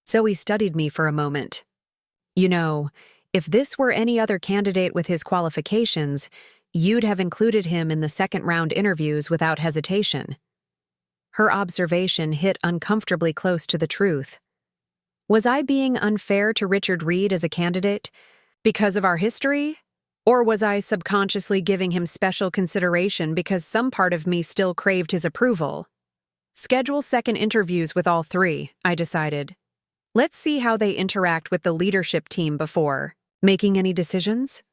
Zoe studied me for a moment. You know, if this were any other candidate with his qualifications, you'd have included him in the second-round interviews without hesitation. Her observation hit uncomfortably close to the truth. Was I being unfair to Richard Reed as a candidate because of our history? Or was I subconsciously giving him special consideration because some part of me still craved his approval? Schedule second interviews with all three, I decided. Let's see how they interact with the leadership team before making any decisions.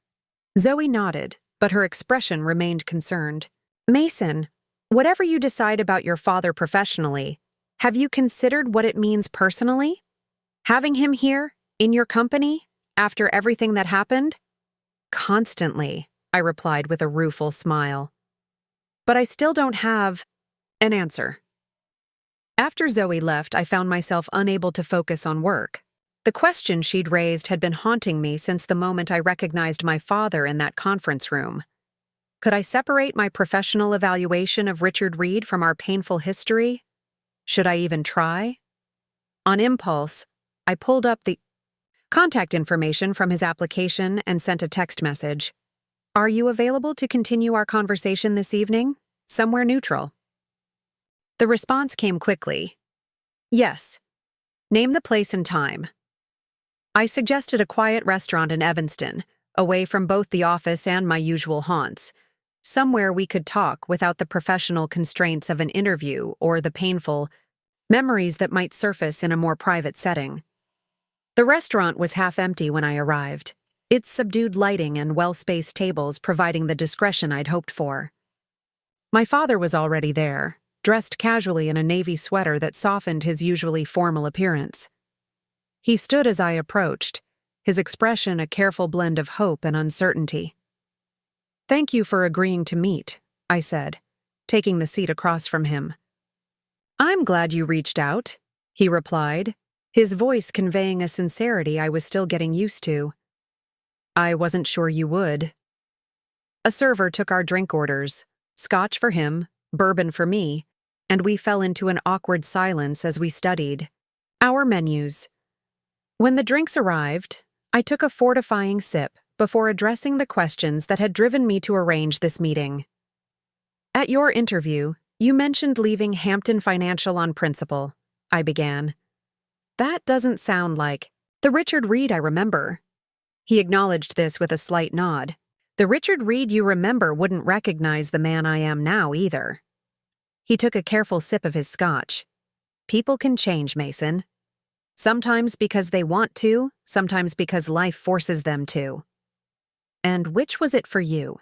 Zoe nodded, but her expression remained concerned. Mason, whatever you decide about your father professionally, have you considered what it means personally? Having him here, in your company, after everything that happened? Constantly, I replied with a rueful smile. But I still don't have an answer. After Zoe left, I found myself unable to focus on work. The question she'd raised had been haunting me since the moment I recognized my father in that conference room. Could I separate my professional evaluation of Richard Reed from our painful history? Should I even try? On impulse, I pulled up the contact information from his application and sent a text message. Are you available to continue our conversation this evening? Somewhere neutral. The response came quickly. Yes. Name the place and time. I suggested a quiet restaurant in Evanston, away from both the office and my usual haunts. Somewhere we could talk without the professional constraints of an interview or the painful memories that might surface in a more private setting. The restaurant was half empty when I arrived, its subdued lighting and well-spaced tables providing the discretion I'd hoped for. My father was already there, dressed casually in a navy sweater that softened his usually formal appearance. He stood as I approached, his expression a careful blend of hope and uncertainty. Thank you for agreeing to meet, I said, taking the seat across from him. I'm glad you reached out, he replied, his voice conveying a sincerity I was still getting used to. I wasn't sure you would. A server took our drink orders, scotch for him, bourbon for me, and we fell into an awkward silence as we studied our menus. When the drinks arrived, I took a fortifying sip before addressing the questions that had driven me to arrange this meeting. At your interview, you mentioned leaving Hampton Financial on principle, I began. That doesn't sound like the Richard Reed I remember. He acknowledged this with a slight nod. The Richard Reed you remember wouldn't recognize the man I am now either. He took a careful sip of his scotch. People can change, Mason. Sometimes because they want to, sometimes because life forces them to. And which was it for you?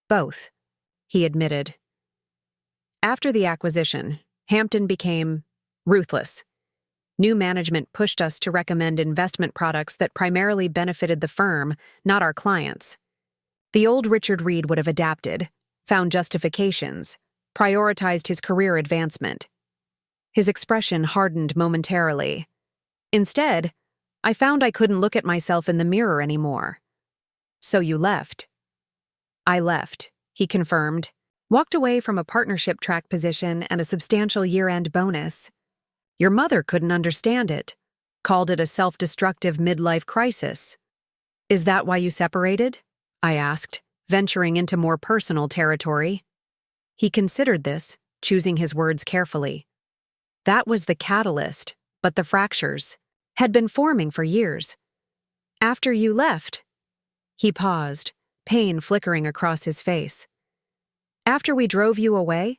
Both, he admitted. After the acquisition, Hampton became ruthless. New management pushed us to recommend investment products that primarily benefited the firm, not our clients. The old Richard Reed would have adapted, found justifications, prioritized his career advancement. His expression hardened momentarily. Instead, I found I couldn't look at myself in the mirror anymore. So you left. I left, he confirmed, walked away from a partnership track position and a substantial year-end bonus. Your mother couldn't understand it, called it a self-destructive midlife crisis. Is that why you separated? I asked, venturing into more personal territory. He considered this, choosing his words carefully. That was the catalyst, but the fractures had been forming for years. After you left, he paused, pain flickering across his face. After we drove you away,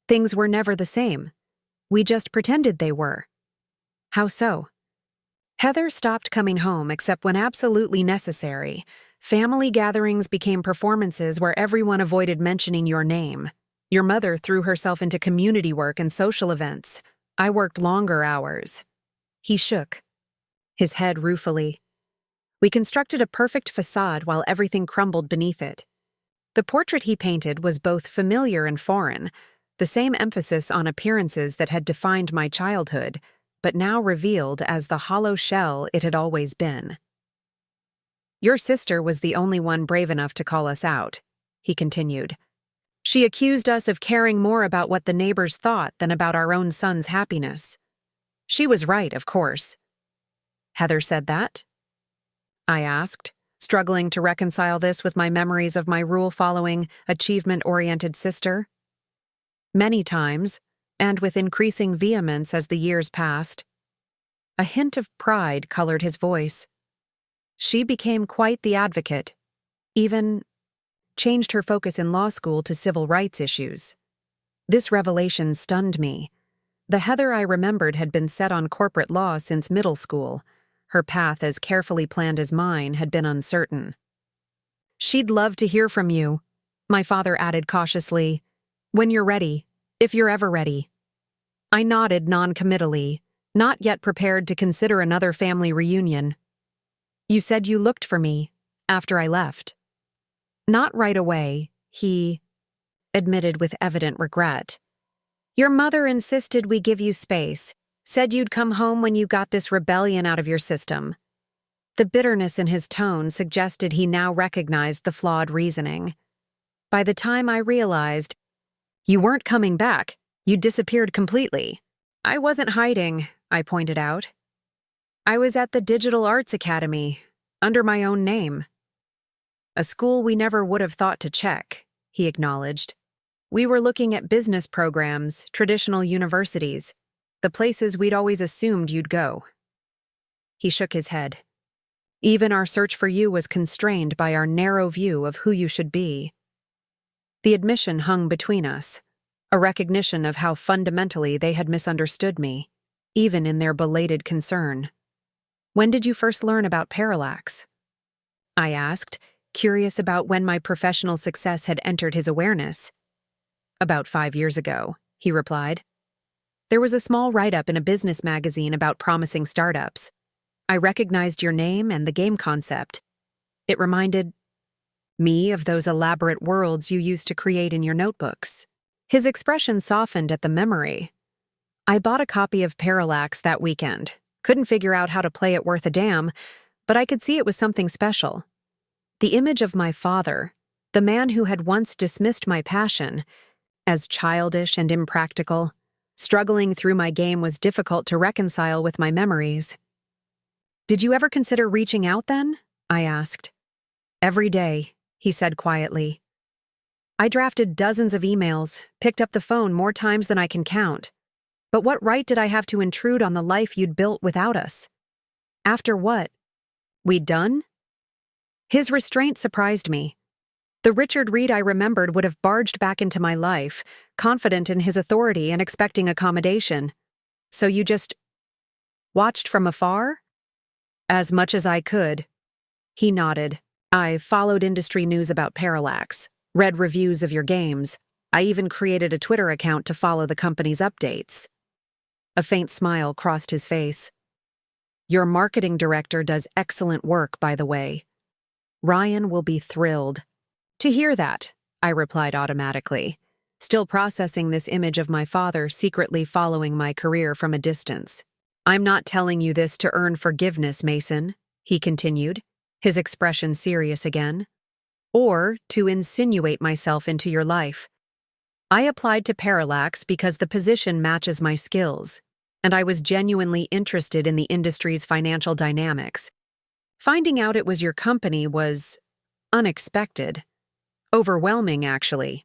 things were never the same. We just pretended they were. How so? Heather stopped coming home except when absolutely necessary. Family gatherings became performances where everyone avoided mentioning your name. Your mother threw herself into community work and social events. I worked longer hours. He shook, his head ruefully. We constructed a perfect facade while everything crumbled beneath it. The portrait he painted was both familiar and foreign, the same emphasis on appearances that had defined my childhood, but now revealed as the hollow shell it had always been. Your sister was the only one brave enough to call us out, he continued. She accused us of caring more about what the neighbors thought than about our own son's happiness. She was right, of course. Heather said that? I asked, struggling to reconcile this with my memories of my rule-following, achievement-oriented sister. Many times, and with increasing vehemence as the years passed. A hint of pride colored his voice. She became quite the advocate, even changed her focus in law school to civil rights issues. This revelation stunned me. The Heather I remembered had been set on corporate law since middle school. Her path, as carefully planned as mine, had been uncertain. She'd love to hear from you, my father added cautiously. When you're ready, if you're ever ready. I nodded non-committally, not yet prepared to consider another family reunion. You said you looked for me, after I left. Not right away, he admitted with evident regret. Your mother insisted we give you space, said you'd come home when you got this rebellion out of your system. The bitterness in his tone suggested he now recognized the flawed reasoning. By the time I realized, you weren't coming back, you disappeared completely. I wasn't hiding, I pointed out. I was at the Digital Arts Academy, under my own name. A school we never would have thought to check, he acknowledged. We were looking at business programs, traditional universities, the places we'd always assumed you'd go. He shook his head. Even our search for you was constrained by our narrow view of who you should be. The admission hung between us, a recognition of how fundamentally they had misunderstood me, even in their belated concern. When did you first learn about parallax? I asked, curious about when my professional success had entered his awareness. About 5 years ago, he replied. There was a small write-up in a business magazine about promising startups. I recognized your name and the game concept. It reminded me of those elaborate worlds you used to create in your notebooks. His expression softened at the memory. I bought a copy of Parallax that weekend. Couldn't figure out how to play it worth a damn, but I could see it was something special. The image of my father, the man who had once dismissed my passion as childish and impractical, struggling through my game was difficult to reconcile with my memories. Did you ever consider reaching out then? I asked. Every day, he said quietly. I drafted dozens of emails, picked up the phone more times than I can count. But what right did I have to intrude on the life you'd built without us? After what? We'd done? His restraint surprised me. The Richard Reed I remembered would have barged back into my life, confident in his authority and expecting accommodation. So you just watched from afar? As much as I could. He nodded. I followed industry news about Parallax, read reviews of your games. I even created a Twitter account to follow the company's updates. A faint smile crossed his face. Your marketing director does excellent work, by the way. Ryan will be thrilled. To hear that, I replied automatically, still processing this image of my father secretly following my career from a distance. I'm not telling you this to earn forgiveness, Mason, he continued, his expression serious again, or to insinuate myself into your life. I applied to Parallax because the position matches my skills, and I was genuinely interested in the industry's financial dynamics. Finding out it was your company was unexpected. Overwhelming, actually.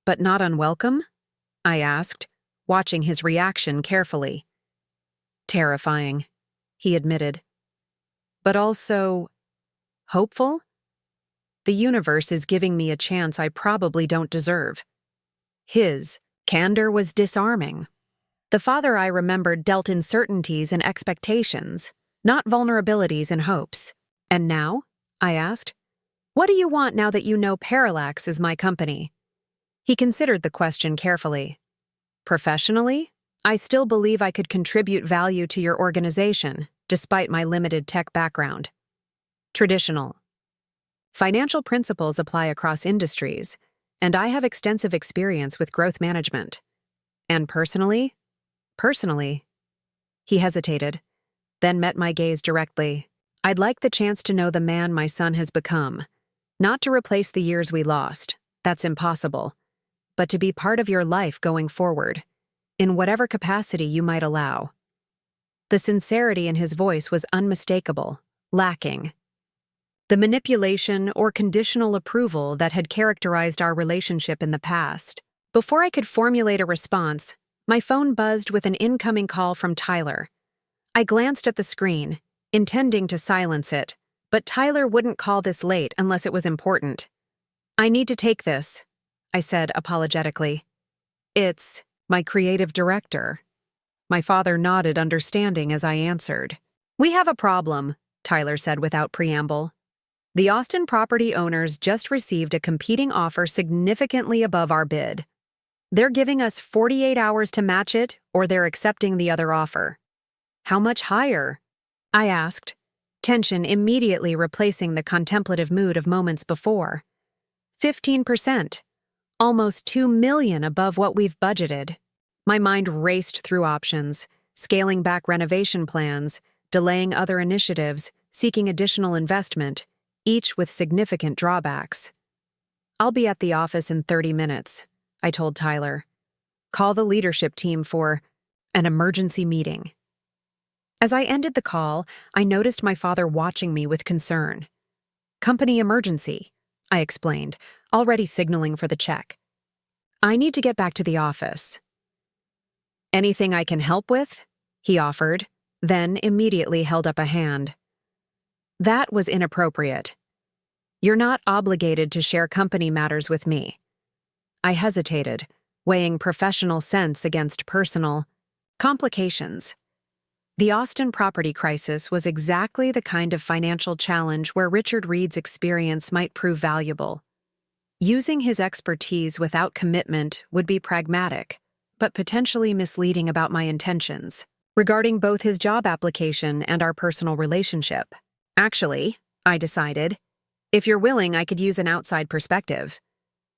But not unwelcome? I asked, watching his reaction carefully. Terrifying, he admitted. But also hopeful? The universe is giving me a chance I probably don't deserve. His candor was disarming. The father I remembered dealt in certainties and expectations, not vulnerabilities and hopes. And now? I asked. What do you want now that you know Parallax is my company? He considered the question carefully. Professionally, I still believe I could contribute value to your organization, despite my limited tech background. Traditional. Financial principles apply across industries, and I have extensive experience with growth management. And personally, he hesitated, then met my gaze directly. I'd like the chance to know the man my son has become, not to replace the years we lost. That's impossible. But to be part of your life going forward, in whatever capacity you might allow. The sincerity in his voice was unmistakable, lacking. The manipulation or conditional approval that had characterized our relationship in the past. Before I could formulate a response, my phone buzzed with an incoming call from Tyler. I glanced at the screen, intending to silence it, but Tyler wouldn't call this late unless it was important. I need to take this, I said apologetically. It's my creative director. My father nodded understanding as I answered. We have a problem, Tyler said without preamble. The Austin property owners just received a competing offer significantly above our bid. They're giving us 48 hours to match it, or they're accepting the other offer. How much higher? I asked, tension immediately replacing the contemplative mood of moments before. 15%. Almost $2 million above what we've budgeted. My mind raced through options, scaling back renovation plans, delaying other initiatives, seeking additional investment, each with significant drawbacks. I'll be at the office in 30 minutes, I told Tyler. Call the leadership team for an emergency meeting. As I ended the call, I noticed my father watching me with concern. Company emergency, I explained, already signaling for the check. I need to get back to the office. Anything I can help with? He offered, then immediately held up a hand. That was inappropriate. You're not obligated to share company matters with me. I hesitated, weighing professional sense against personal complications. The Austin property crisis was exactly the kind of financial challenge where Richard Reed's experience might prove valuable. Using his expertise without commitment would be pragmatic, but potentially misleading about my intentions, regarding both his job application and our personal relationship. Actually, I decided, if you're willing, I could use an outside perspective.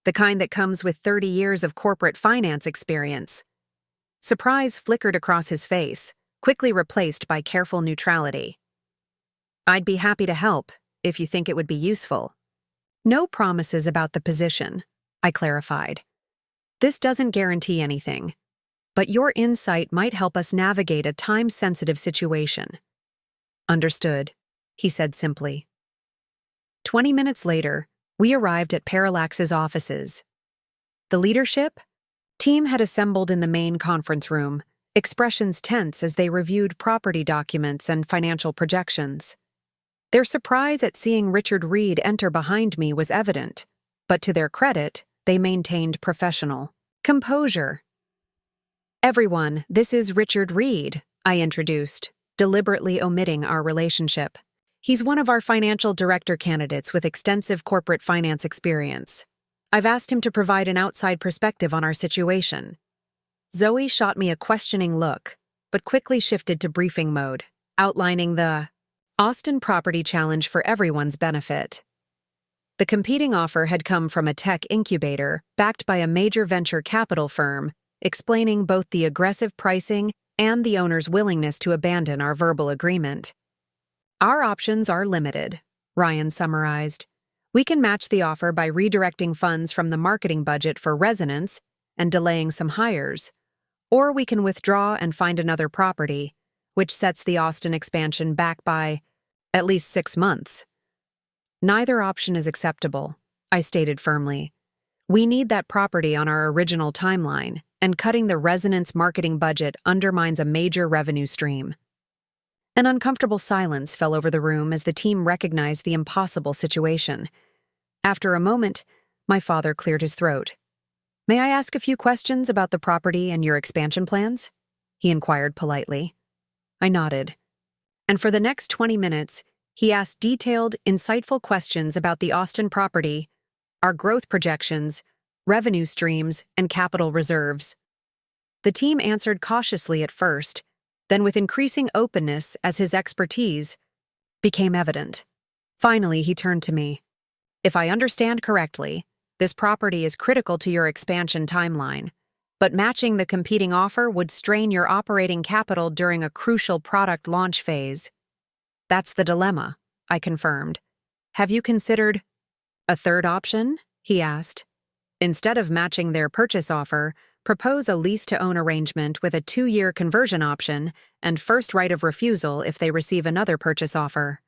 The kind that comes with 30 years of corporate finance experience. Surprise flickered across his face, quickly replaced by careful neutrality. I'd be happy to help, if you think it would be useful. No promises about the position, I clarified. This doesn't guarantee anything, but your insight might help us navigate a time-sensitive situation. Understood, he said simply. 20 minutes later, we arrived at Parallax's offices. The leadership team had assembled in the main conference room, expressions tense as they reviewed property documents and financial projections. Their surprise at seeing Richard Reed enter behind me was evident, but to their credit, they maintained professional composure. Everyone, this is Richard Reed, I introduced, deliberately omitting our relationship. He's one of our financial director candidates with extensive corporate finance experience. I've asked him to provide an outside perspective on our situation. Zoe shot me a questioning look, but quickly shifted to briefing mode, outlining the Austin property challenge for everyone's benefit. The competing offer had come from a tech incubator backed by a major venture capital firm, explaining both the aggressive pricing and the owner's willingness to abandon our verbal agreement. Our options are limited, Ryan summarized. We can match the offer by redirecting funds from the marketing budget for residents and delaying some hires, or we can withdraw and find another property, which sets the Austin expansion back by at least 6 months. Neither option is acceptable, I stated firmly. We need that property on our original timeline, and cutting the residents' marketing budget undermines a major revenue stream. An uncomfortable silence fell over the room as the team recognized the impossible situation. After a moment, my father cleared his throat. May I ask a few questions about the property and your expansion plans? He inquired politely. I nodded. And for the next 20 minutes, he asked detailed, insightful questions about the Austin property, our growth projections, revenue streams, and capital reserves. The team answered cautiously at first, then with increasing openness as his expertise became evident. Finally, he turned to me. If I understand correctly, this property is critical to your expansion timeline, but matching the competing offer would strain your operating capital during a crucial product launch phase. That's the dilemma, I confirmed. Have you considered a third option? He asked. Instead of matching their purchase offer, propose a lease-to-own arrangement with a 2-year conversion option and first right of refusal if they receive another purchase offer.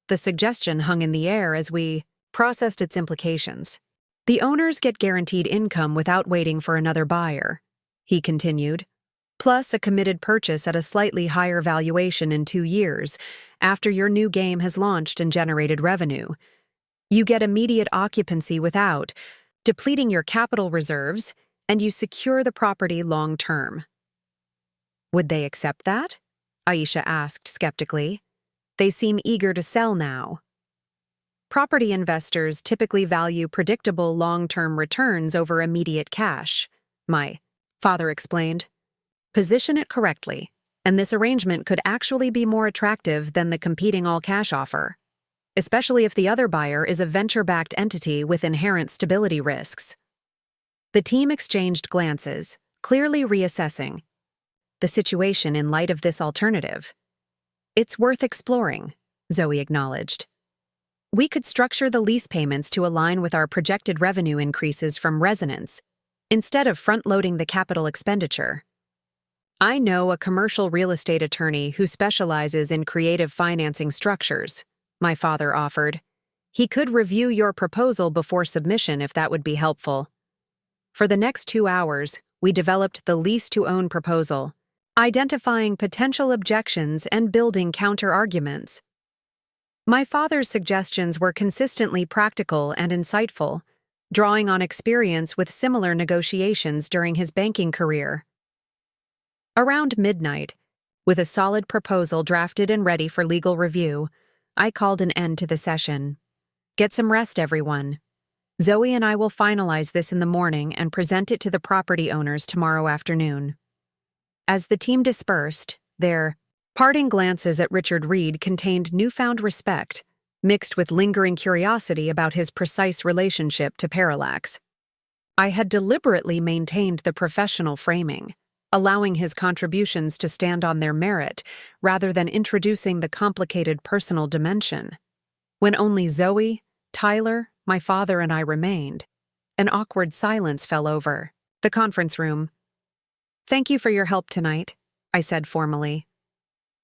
The suggestion hung in the air as we processed its implications. The owners get guaranteed income without waiting for another buyer, he continued, plus a committed purchase at a slightly higher valuation in 2 years after your new game has launched and generated revenue. You get immediate occupancy without depleting your capital reserves, and you secure the property long-term. Would they accept that? Aisha asked skeptically. They seem eager to sell now. Property investors typically value predictable long-term returns over immediate cash, my father explained. Position it correctly, and this arrangement could actually be more attractive than the competing all-cash offer, especially if the other buyer is a venture-backed entity with inherent stability risks. The team exchanged glances, clearly reassessing the situation in light of this alternative. It's worth exploring, Zoe acknowledged. We could structure the lease payments to align with our projected revenue increases from resonance, instead of front-loading the capital expenditure. I know a commercial real estate attorney who specializes in creative financing structures, my father offered. He could review your proposal before submission if that would be helpful. For the next 2 hours, we developed the lease-to-own proposal, identifying potential objections and building counter-arguments. My father's suggestions were consistently practical and insightful, drawing on experience with similar negotiations during his banking career. Around midnight, with a solid proposal drafted and ready for legal review, I called an end to the session. Get some rest, everyone. Zoe and I will finalize this in the morning and present it to the property owners tomorrow afternoon. As the team dispersed, their parting glances at Richard Reed contained newfound respect, mixed with lingering curiosity about his precise relationship to Parallax. I had deliberately maintained the professional framing, allowing his contributions to stand on their merit rather than introducing the complicated personal dimension. When only Zoe, Tyler, my father, and I remained, an awkward silence fell over the conference room. Thank you for your help tonight, I said formally.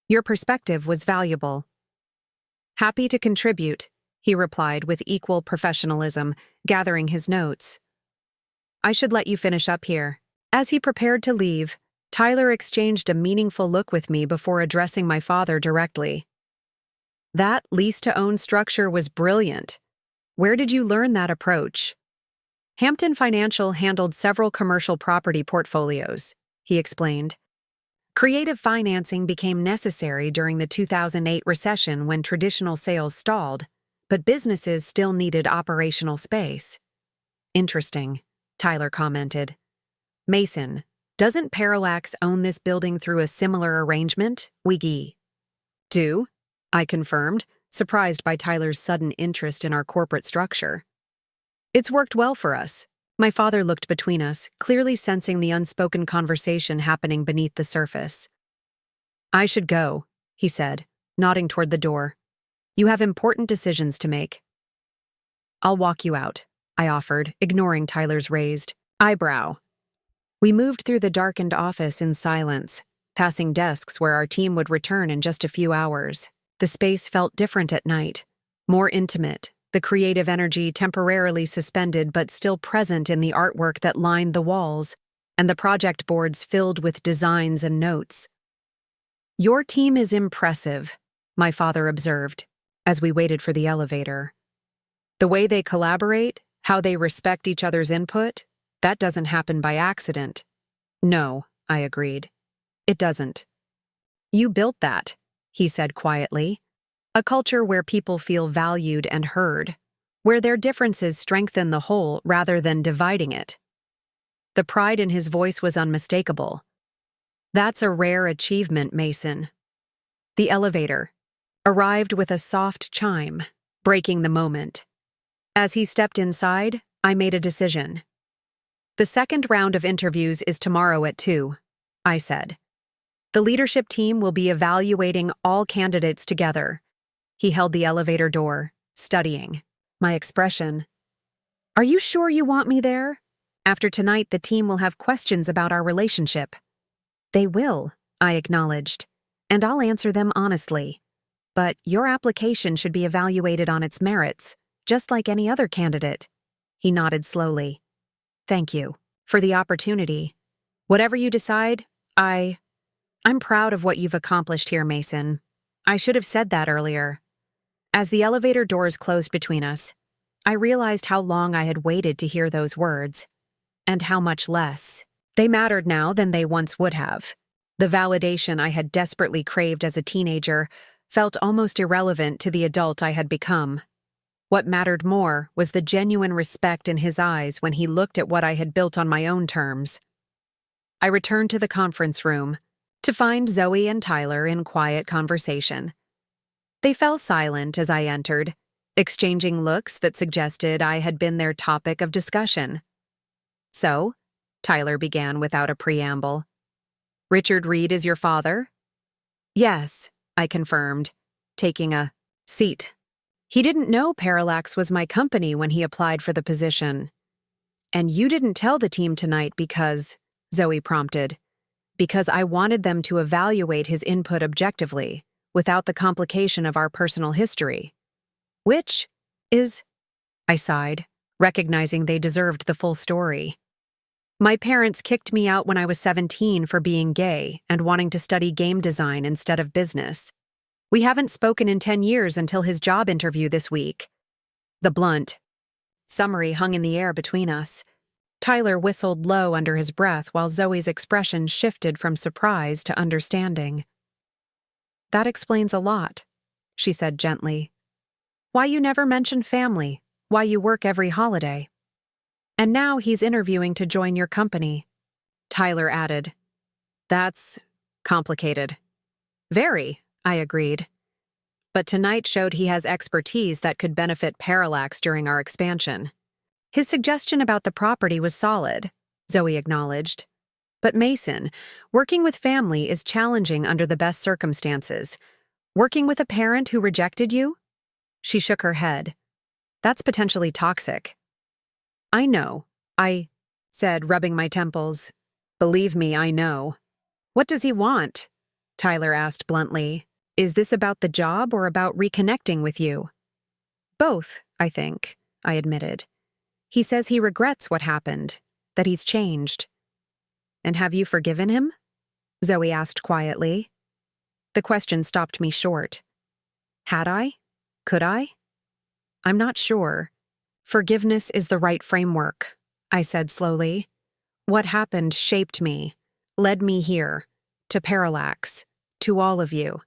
Your perspective was valuable. Happy to contribute, he replied with equal professionalism, gathering his notes. I should let you finish up here. As he prepared to leave, Tyler exchanged a meaningful look with me before addressing my father directly. That lease-to-own structure was brilliant. Where did you learn that approach? Hampton Financial handled several commercial property portfolios, he explained. Creative financing became necessary during the 2008 recession when traditional sales stalled, but businesses still needed operational space. Interesting, Tyler commented. Mason, doesn't Parallax own this building through a similar arrangement? We do, I confirmed, surprised by Tyler's sudden interest in our corporate structure. It's worked well for us. My father looked between us, clearly sensing the unspoken conversation happening beneath the surface. I should go, he said, nodding toward the door. You have important decisions to make. I'll walk you out, I offered, ignoring Tyler's raised eyebrow. We moved through the darkened office in silence, passing desks where our team would return in just a few hours. The space felt different at night, more intimate, the creative energy temporarily suspended but still present in the artwork that lined the walls, and the project boards filled with designs and notes. Your team is impressive, my father observed, as we waited for the elevator. The way they collaborate, how they respect each other's input, that doesn't happen by accident. No, I agreed. It doesn't. You built that, he said quietly. A culture where people feel valued and heard, where their differences strengthen the whole rather than dividing it. The pride in his voice was unmistakable. That's a rare achievement, Mason. The elevator arrived with a soft chime, breaking the moment. As he stepped inside, I made a decision. The second round of interviews is tomorrow at 2, I said. The leadership team will be evaluating all candidates together. He held the elevator door, studying my expression. Are you sure you want me there? After tonight, the team will have questions about our relationship. They will, I acknowledged, and I'll answer them honestly. But your application should be evaluated on its merits, just like any other candidate. He nodded slowly. Thank you for the opportunity. Whatever you decide, I'm proud of what you've accomplished here, Mason. I should have said that earlier. As the elevator doors closed between us, I realized how long I had waited to hear those words, and how much less they mattered now than they once would have. The validation I had desperately craved as a teenager felt almost irrelevant to the adult I had become. What mattered more was the genuine respect in his eyes when he looked at what I had built on my own terms. I returned to the conference room to find Zoe and Tyler in quiet conversation. They fell silent as I entered, exchanging looks that suggested I had been their topic of discussion. So, Tyler began without a preamble. Richard Reed is your father? Yes, I confirmed, taking a seat. He didn't know Parallax was my company when he applied for the position. And you didn't tell the team tonight because, Zoe prompted, because I wanted them to evaluate his input objectively, without the complication of our personal history. Which is, I sighed, recognizing they deserved the full story. My parents kicked me out when I was 17 for being gay and wanting to study game design instead of business. We haven't spoken in 10 years until his job interview this week. The blunt summary hung in the air between us. Tyler whistled low under his breath while Zoe's expression shifted from surprise to understanding. That explains a lot, she said gently. Why you never mention family, why you work every holiday. And now he's interviewing to join your company. Tyler added. That's complicated. Very, I agreed. But tonight showed he has expertise that could benefit Parallax during our expansion. His suggestion about the property was solid, Zoe acknowledged. But Mason, working with family is challenging under the best circumstances. Working with a parent who rejected you? She shook her head. That's potentially toxic. I know, I said, rubbing my temples. Believe me, I know. What does he want? Tyler asked bluntly. Is this about the job or about reconnecting with you? Both, I think, I admitted. He says he regrets what happened, that he's changed. And have you forgiven him? Zoe asked quietly. The question stopped me short. Had I? Could I? I'm not sure. Forgiveness is the right framework, I said slowly. What happened shaped me, led me here, to Parallax, to all of you.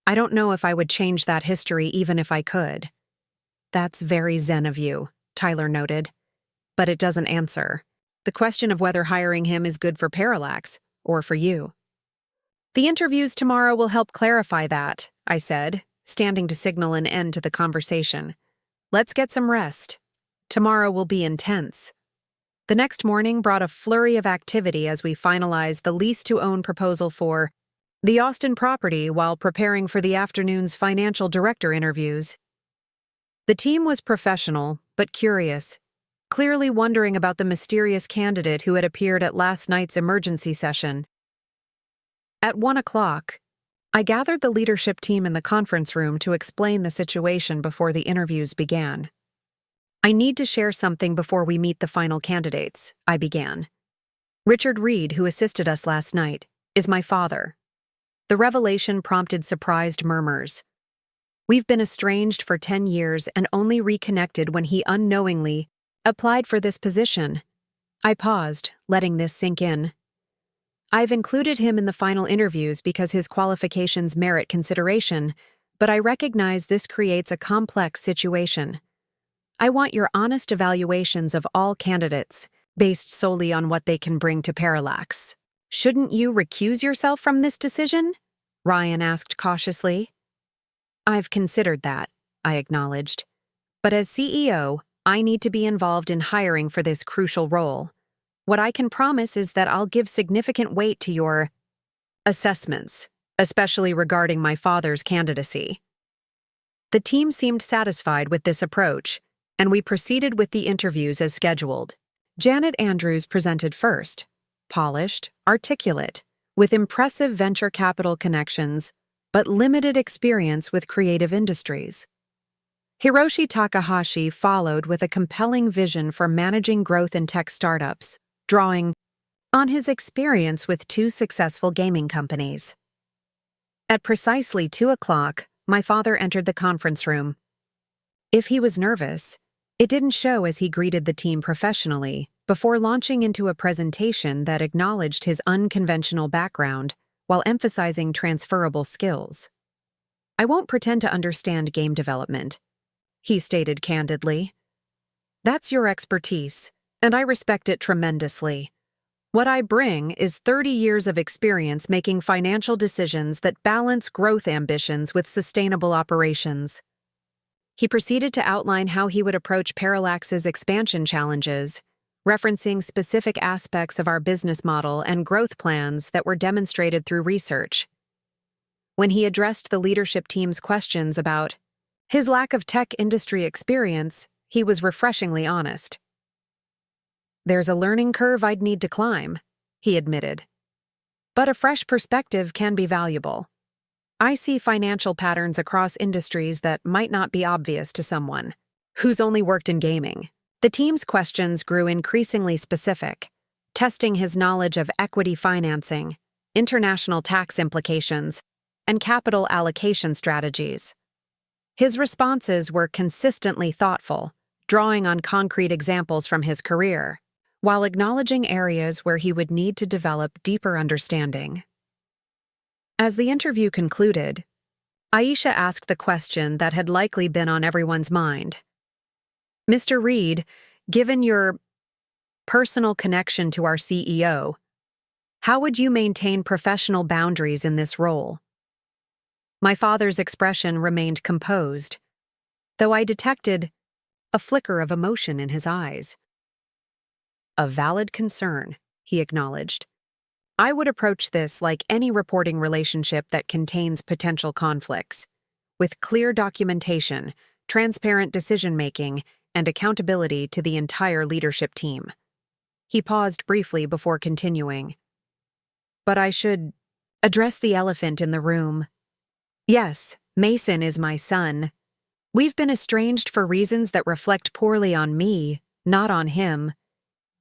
I don't know if I would change that history even if I could. That's very zen of you, Tyler noted. But it doesn't answer the question of whether hiring him is good for Parallax or for you. The interviews tomorrow will help clarify that, I said, standing to signal an end to the conversation. Let's get some rest. Tomorrow will be intense. The next morning brought a flurry of activity as we finalized the lease-to-own proposal for the Austin property while preparing for the afternoon's financial director interviews. The team was professional, but curious, clearly wondering about the mysterious candidate who had appeared at last night's emergency session. At 1 o'clock, I gathered the leadership team in the conference room to explain the situation before the interviews began. I need to share something before we meet the final candidates, I began. Richard Reed, who assisted us last night, is my father. The revelation prompted surprised murmurs. We've been estranged for 10 years and only reconnected when he unknowingly applied for this position. I paused, letting this sink in. I've included him in the final interviews because his qualifications merit consideration, but I recognize this creates a complex situation. I want your honest evaluations of all candidates, based solely on what they can bring to Parallax. Shouldn't you recuse yourself from this decision? Ryan asked cautiously. I've considered that, I acknowledged. But as CEO, I need to be involved in hiring for this crucial role. What I can promise is that I'll give significant weight to your assessments, especially regarding my father's candidacy. The team seemed satisfied with this approach, and we proceeded with the interviews as scheduled. Janet Andrews presented first, polished, articulate, with impressive venture capital connections, but limited experience with creative industries. Hiroshi Takahashi followed with a compelling vision for managing growth in tech startups, drawing on his experience with 2 successful gaming companies. At precisely 2:00, my father entered the conference room. If he was nervous, it didn't show as he greeted the team professionally before launching into a presentation that acknowledged his unconventional background while emphasizing transferable skills. I won't pretend to understand game development, he stated candidly. That's your expertise, and I respect it tremendously. What I bring is 30 years of experience making financial decisions that balance growth ambitions with sustainable operations. He proceeded to outline how he would approach Parallax's expansion challenges, referencing specific aspects of our business model and growth plans that were demonstrated through research. When he addressed the leadership team's questions about his lack of tech industry experience, he was refreshingly honest. There's a learning curve I'd need to climb, he admitted. But a fresh perspective can be valuable. I see financial patterns across industries that might not be obvious to someone who's only worked in gaming. The team's questions grew increasingly specific, testing his knowledge of equity financing, international tax implications, and capital allocation strategies. His responses were consistently thoughtful, drawing on concrete examples from his career, while acknowledging areas where he would need to develop deeper understanding. As the interview concluded, Aisha asked the question that had likely been on everyone's mind. Mr. Reed, given your personal connection to our CEO, how would you maintain professional boundaries in this role? My father's expression remained composed, though I detected a flicker of emotion in his eyes. A valid concern, he acknowledged. I would approach this like any reporting relationship that contains potential conflicts, with clear documentation, transparent decision-making, and accountability to the entire leadership team. He paused briefly before continuing. But I should address the elephant in the room. Yes, Mason is my son. We've been estranged for reasons that reflect poorly on me, not on him.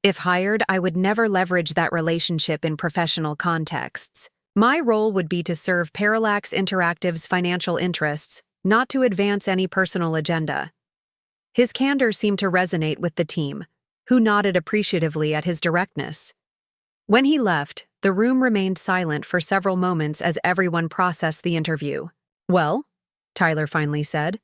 If hired, I would never leverage that relationship in professional contexts. My role would be to serve Parallax Interactive's financial interests, not to advance any personal agenda. His candor seemed to resonate with the team, who nodded appreciatively at his directness. When he left, the room remained silent for several moments as everyone processed the interview. Well, Tyler finally said.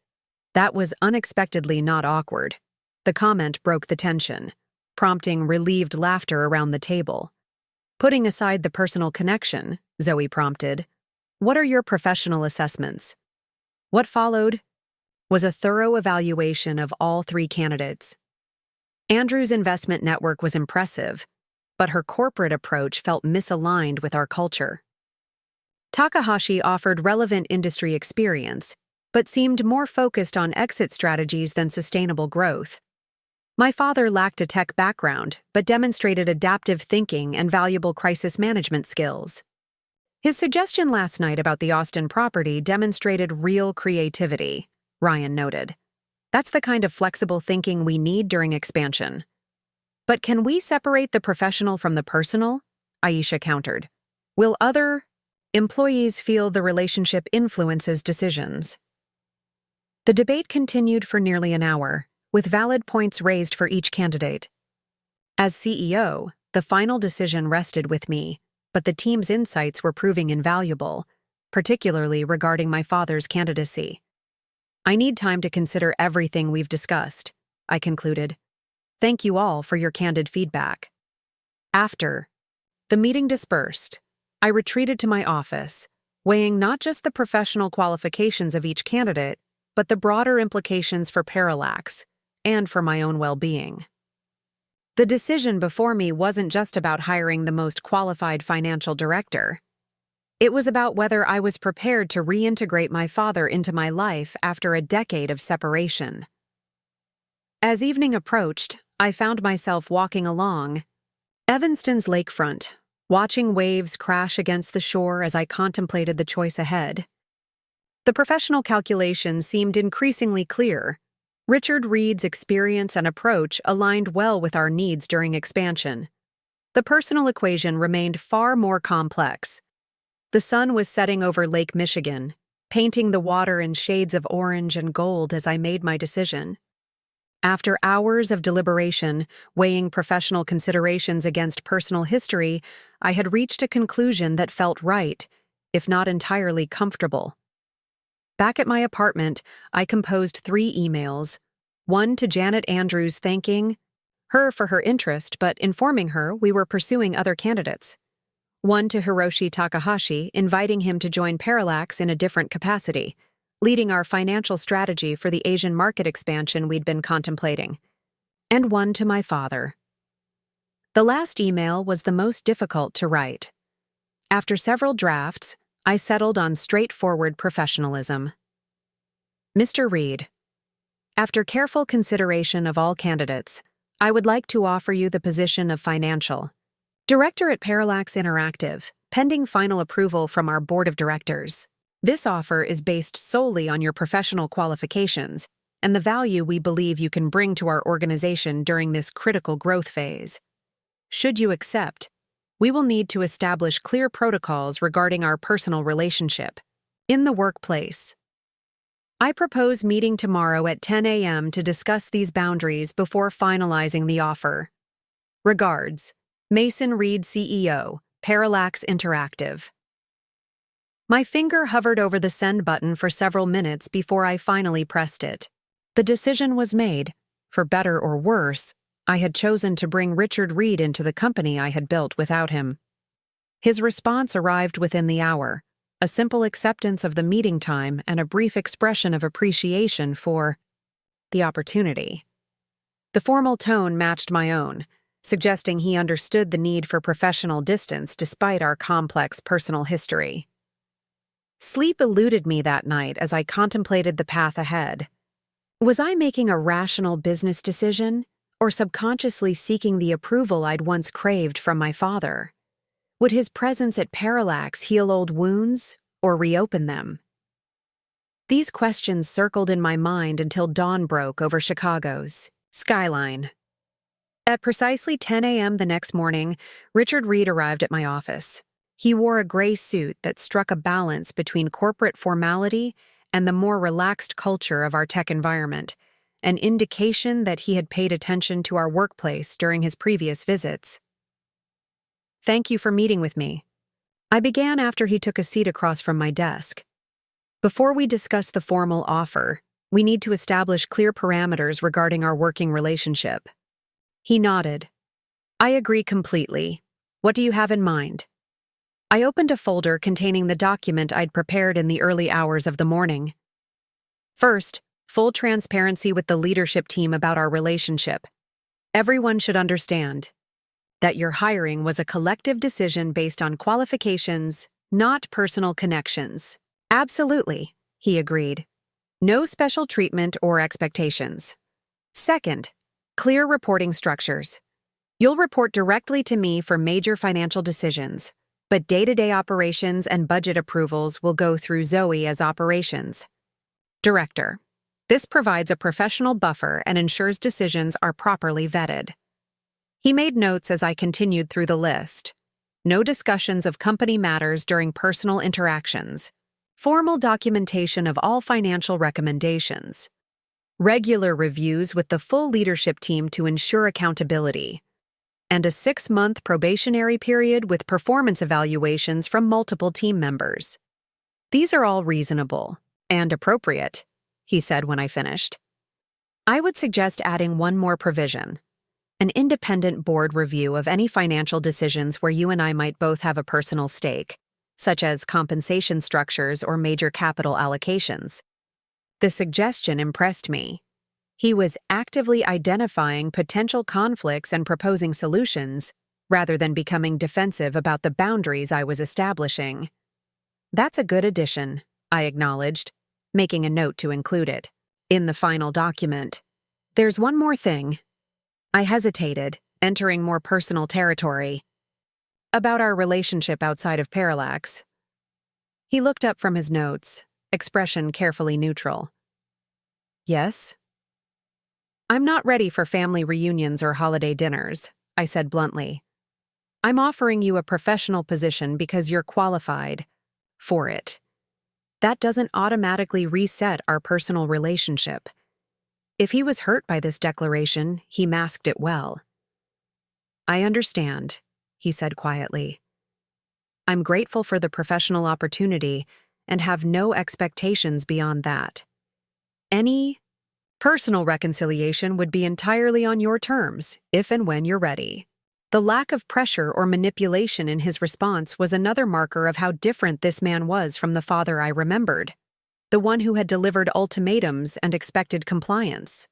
That was unexpectedly not awkward. The comment broke the tension, prompting relieved laughter around the table. Putting aside the personal connection, Zoe prompted, what are your professional assessments? What followed was a thorough evaluation of all 3 candidates. Andrew's investment network was impressive, but her corporate approach felt misaligned with our culture. Takahashi offered relevant industry experience, but seemed more focused on exit strategies than sustainable growth. My father lacked a tech background, but demonstrated adaptive thinking and valuable crisis management skills. His suggestion last night about the Austin property demonstrated real creativity, Ryan noted. That's the kind of flexible thinking we need during expansion. But can we separate the professional from the personal? Aisha countered. Will other employees feel the relationship influences decisions? The debate continued for nearly an hour, with valid points raised for each candidate. As CEO, the final decision rested with me, but the team's insights were proving invaluable, particularly regarding my father's candidacy. I need time to consider everything we've discussed, I concluded. Thank you all for your candid feedback. After, the The meeting dispersed. I retreated to my office, weighing not just the professional qualifications of each candidate, but the broader implications for Parallax and for my own well-being. The decision before me wasn't just about hiring the most qualified financial director. It was about whether I was prepared to reintegrate my father into my life after a decade of separation. As evening approached, I found myself walking along Evanston's lakefront, watching waves crash against the shore as I contemplated the choice ahead. The professional calculations seemed increasingly clear. Richard Reed's experience and approach aligned well with our needs during expansion. The personal equation remained far more complex. The sun was setting over Lake Michigan, painting the water in shades of orange and gold as I made my decision. After hours of deliberation, weighing professional considerations against personal history, I had reached a conclusion that felt right, if not entirely comfortable. Back at my apartment, I composed 3 emails, one to Janet Andrews thanking her for her interest but informing her we were pursuing other candidates, one to Hiroshi Takahashi inviting him to join Parallax in a different capacity, leading our financial strategy for the Asian market expansion we'd been contemplating, and one to my father. The last email was the most difficult to write. After several drafts, I settled on straightforward professionalism. Mr. Reed, after careful consideration of all candidates, I would like to offer you the position of financial director at Parallax Interactive, pending final approval from our board of directors. This offer is based solely on your professional qualifications and the value we believe you can bring to our organization during this critical growth phase. Should you accept, we will need to establish clear protocols regarding our personal relationship. In the workplace, I propose meeting tomorrow at 10 a.m. to discuss these boundaries before finalizing the offer. Regards, Mason Reed, CEO, Parallax Interactive. My finger hovered over the send button for several minutes before I finally pressed it. The decision was made. For better or worse, I had chosen to bring Richard Reed into the company I had built without him. His response arrived within the hour, a simple acceptance of the meeting time and a brief expression of appreciation for the opportunity. The formal tone matched my own, suggesting he understood the need for professional distance despite our complex personal history. Sleep eluded me that night as I contemplated the path ahead. Was I making a rational business decision, or subconsciously seeking the approval I'd once craved from my father? Would his presence at Parallax heal old wounds, or reopen them? These questions circled in my mind until dawn broke over Chicago's skyline. At precisely 10 a.m. the next morning, Richard Reed arrived at my office. He wore a gray suit that struck a balance between corporate formality and the more relaxed culture of our tech environment, an indication that he had paid attention to our workplace during his previous visits. Thank you for meeting with me. I began after he took a seat across from my desk. Before we discuss the formal offer, we need to establish clear parameters regarding our working relationship. He nodded. I agree completely. What do you have in mind? I opened a folder containing the document I'd prepared in the early hours of the morning. First, full transparency with the leadership team about our relationship. Everyone should understand that your hiring was a collective decision based on qualifications, not personal connections. Absolutely, he agreed. No special treatment or expectations. Second, clear reporting structures. You'll report directly to me for major financial decisions, but day-to-day operations and budget approvals will go through Zoe as operations director. This provides a professional buffer and ensures decisions are properly vetted. He made notes as I continued through the list. No discussions of company matters during personal interactions. Formal documentation of all financial recommendations. Regular reviews with the full leadership team to ensure accountability. And a 6-month probationary period with performance evaluations from multiple team members. These are all reasonable and appropriate, he said when I finished. I would suggest adding one more provision. An independent board review of any financial decisions where you and I might both have a personal stake, such as compensation structures or major capital allocations. The suggestion impressed me. He was actively identifying potential conflicts and proposing solutions, rather than becoming defensive about the boundaries I was establishing. That's a good addition, I acknowledged, making a note to include it in the final document. There's one more thing. I hesitated, entering more personal territory. About our relationship outside of Parallax. He looked up from his notes, expression carefully neutral. Yes? I'm not ready for family reunions or holiday dinners, I said bluntly. I'm offering you a professional position because you're qualified for it. That doesn't automatically reset our personal relationship. If he was hurt by this declaration, he masked it well. I understand, he said quietly. I'm grateful for the professional opportunity and have no expectations beyond that. Any personal reconciliation would be entirely on your terms, if and when you're ready. The lack of pressure or manipulation in his response was another marker of how different this man was from the father I remembered, the one who had delivered ultimatums and expected compliance.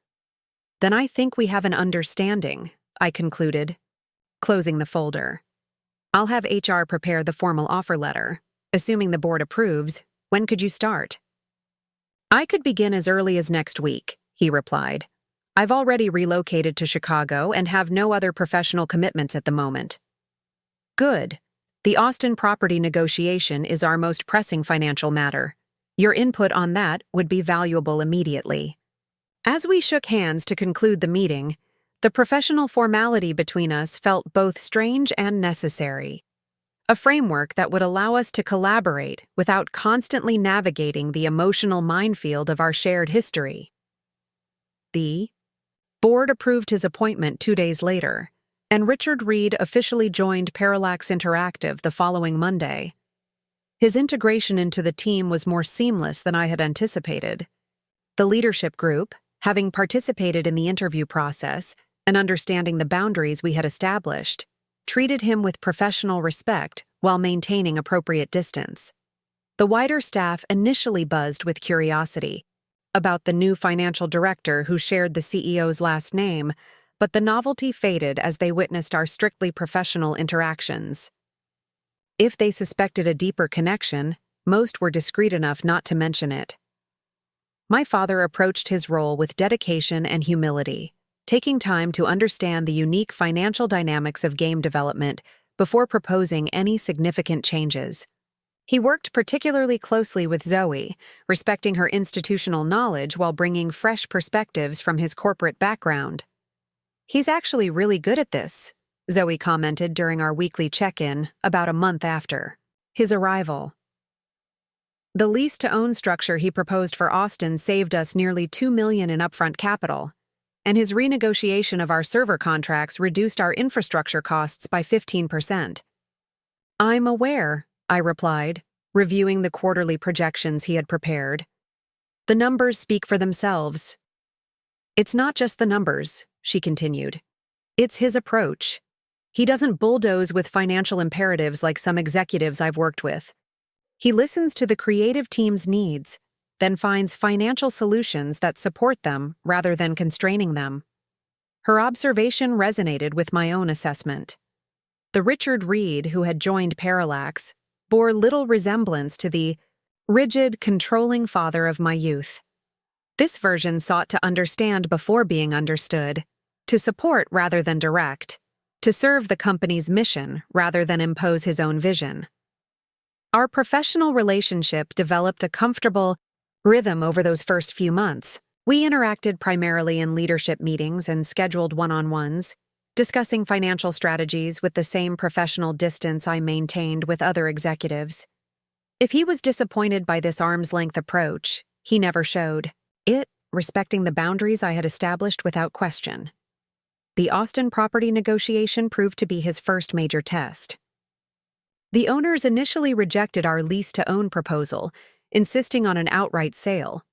Then I think we have an understanding, I concluded, closing the folder. I'll have HR prepare the formal offer letter. Assuming the board approves, when could you start? I could begin as early as next week, he replied. I've already relocated to Chicago and have no other professional commitments at the moment. Good. The Austin property negotiation is our most pressing financial matter. Your input on that would be valuable immediately. As we shook hands to conclude the meeting, the professional formality between us felt both strange and necessary. A framework that would allow us to collaborate without constantly navigating the emotional minefield of our shared history. The board approved his appointment 2 days later, and Richard Reed officially joined Parallax Interactive the following Monday. His integration into the team was more seamless than I had anticipated. The leadership group, having participated in the interview process and understanding the boundaries we had established, treated him with professional respect while maintaining appropriate distance. The wider staff initially buzzed with curiosity about the new financial director who shared the CEO's last name, but the novelty faded as they witnessed our strictly professional interactions. If they suspected a deeper connection, most were discreet enough not to mention it. My father approached his role with dedication and humility, taking time to understand the unique financial dynamics of game development before proposing any significant changes. He worked particularly closely with Zoe, respecting her institutional knowledge while bringing fresh perspectives from his corporate background. He's actually really good at this, Zoe commented during our weekly check-in about a month after his arrival. The lease-to-own structure he proposed for Austin saved us nearly $2 million in upfront capital, and his renegotiation of our server contracts reduced our infrastructure costs by 15%. I'm aware, I replied, reviewing the quarterly projections he had prepared. The numbers speak for themselves. It's not just the numbers, she continued. It's his approach. He doesn't bulldoze with financial imperatives like some executives I've worked with. He listens to the creative team's needs, then finds financial solutions that support them rather than constraining them. Her observation resonated with my own assessment. The Richard Reed who had joined Parallax bore little resemblance to the rigid, controlling father of my youth. This version sought to understand before being understood, to support rather than direct, to serve the company's mission rather than impose his own vision. Our professional relationship developed a comfortable rhythm over those first few months. We interacted primarily in leadership meetings and scheduled one-on-ones, discussing financial strategies with the same professional distance I maintained with other executives. If he was disappointed by this arm's-length approach, he never showed it, respecting the boundaries I had established without question. The Austin property negotiation proved to be his first major test. The owners initially rejected our lease-to-own proposal, insisting on an outright sale.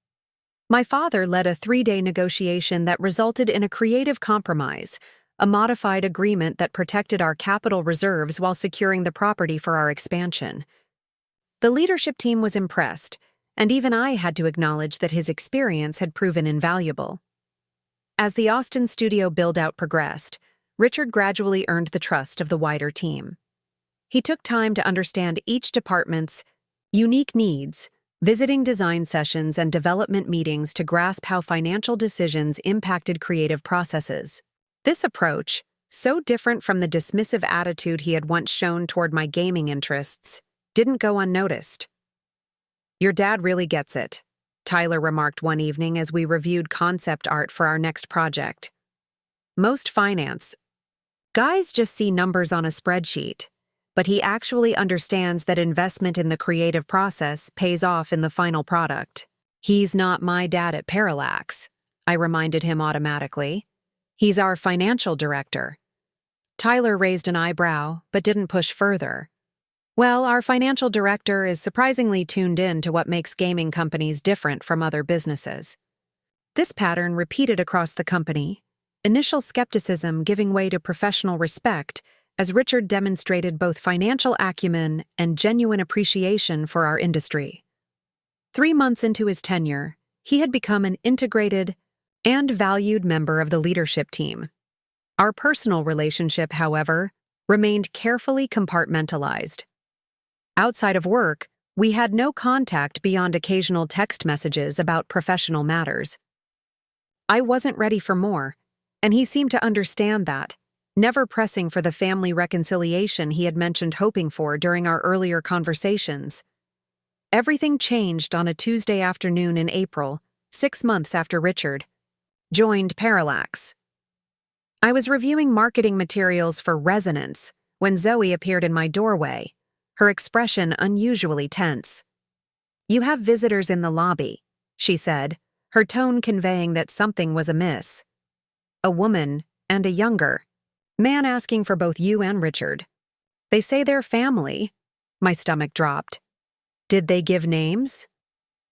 My father led a 3-day negotiation that resulted in a creative compromise, a modified agreement that protected our capital reserves while securing the property for our expansion. The leadership team was impressed, and even I had to acknowledge that his experience had proven invaluable. As the Austin studio build-out progressed, Richard gradually earned the trust of the wider team. He took time to understand each department's unique needs, visiting design sessions and development meetings to grasp how financial decisions impacted creative processes. This approach, so different from the dismissive attitude he had once shown toward my gaming interests, didn't go unnoticed. "Your dad really gets it," Tyler remarked one evening as we reviewed concept art for our next project. "Most finance guys just see numbers on a spreadsheet, but he actually understands that investment in the creative process pays off in the final product." "He's not my dad at Parallax," I reminded him automatically. "He's our financial director." Tyler raised an eyebrow, but didn't push further. "Well, our financial director is surprisingly tuned in to what makes gaming companies different from other businesses." This pattern repeated across the company, initial skepticism giving way to professional respect as Richard demonstrated both financial acumen and genuine appreciation for our industry. 3 months into his tenure, he had become an integrated and valued member of the leadership team. Our personal relationship, however, remained carefully compartmentalized. Outside of work, we had no contact beyond occasional text messages about professional matters. I wasn't ready for more, and he seemed to understand that, never pressing for the family reconciliation he had mentioned hoping for during our earlier conversations. Everything changed on a Tuesday afternoon in April, 6 months after Richard joined Parallax. I was reviewing marketing materials for Resonance when Zoe appeared in my doorway, her expression unusually tense. "You have visitors in the lobby," she said, her tone conveying that something was amiss. "A woman and a younger man asking for both you and Richard. They say they're family." My stomach dropped. "Did they give names?"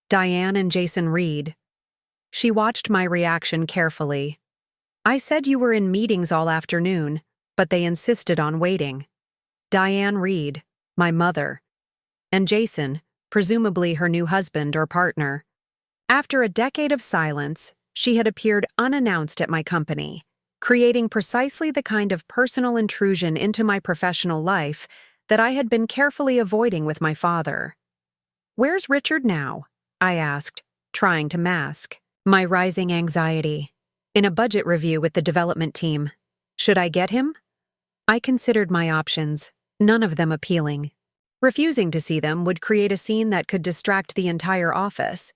"Diane and Jason Reed." She watched my reaction carefully. "I said you were in meetings all afternoon, but they insisted on waiting. Diane Reed, my mother, and Jason, presumably her new husband or partner." After a decade of silence, she had appeared unannounced at my company, creating precisely the kind of personal intrusion into my professional life that I had been carefully avoiding with my father. "Where's Richard now?" I asked, trying to mask my rising anxiety. "In a budget review with the development team. Should I get him?" I considered my options, none of them appealing. Refusing to see them would create a scene that could distract the entire office.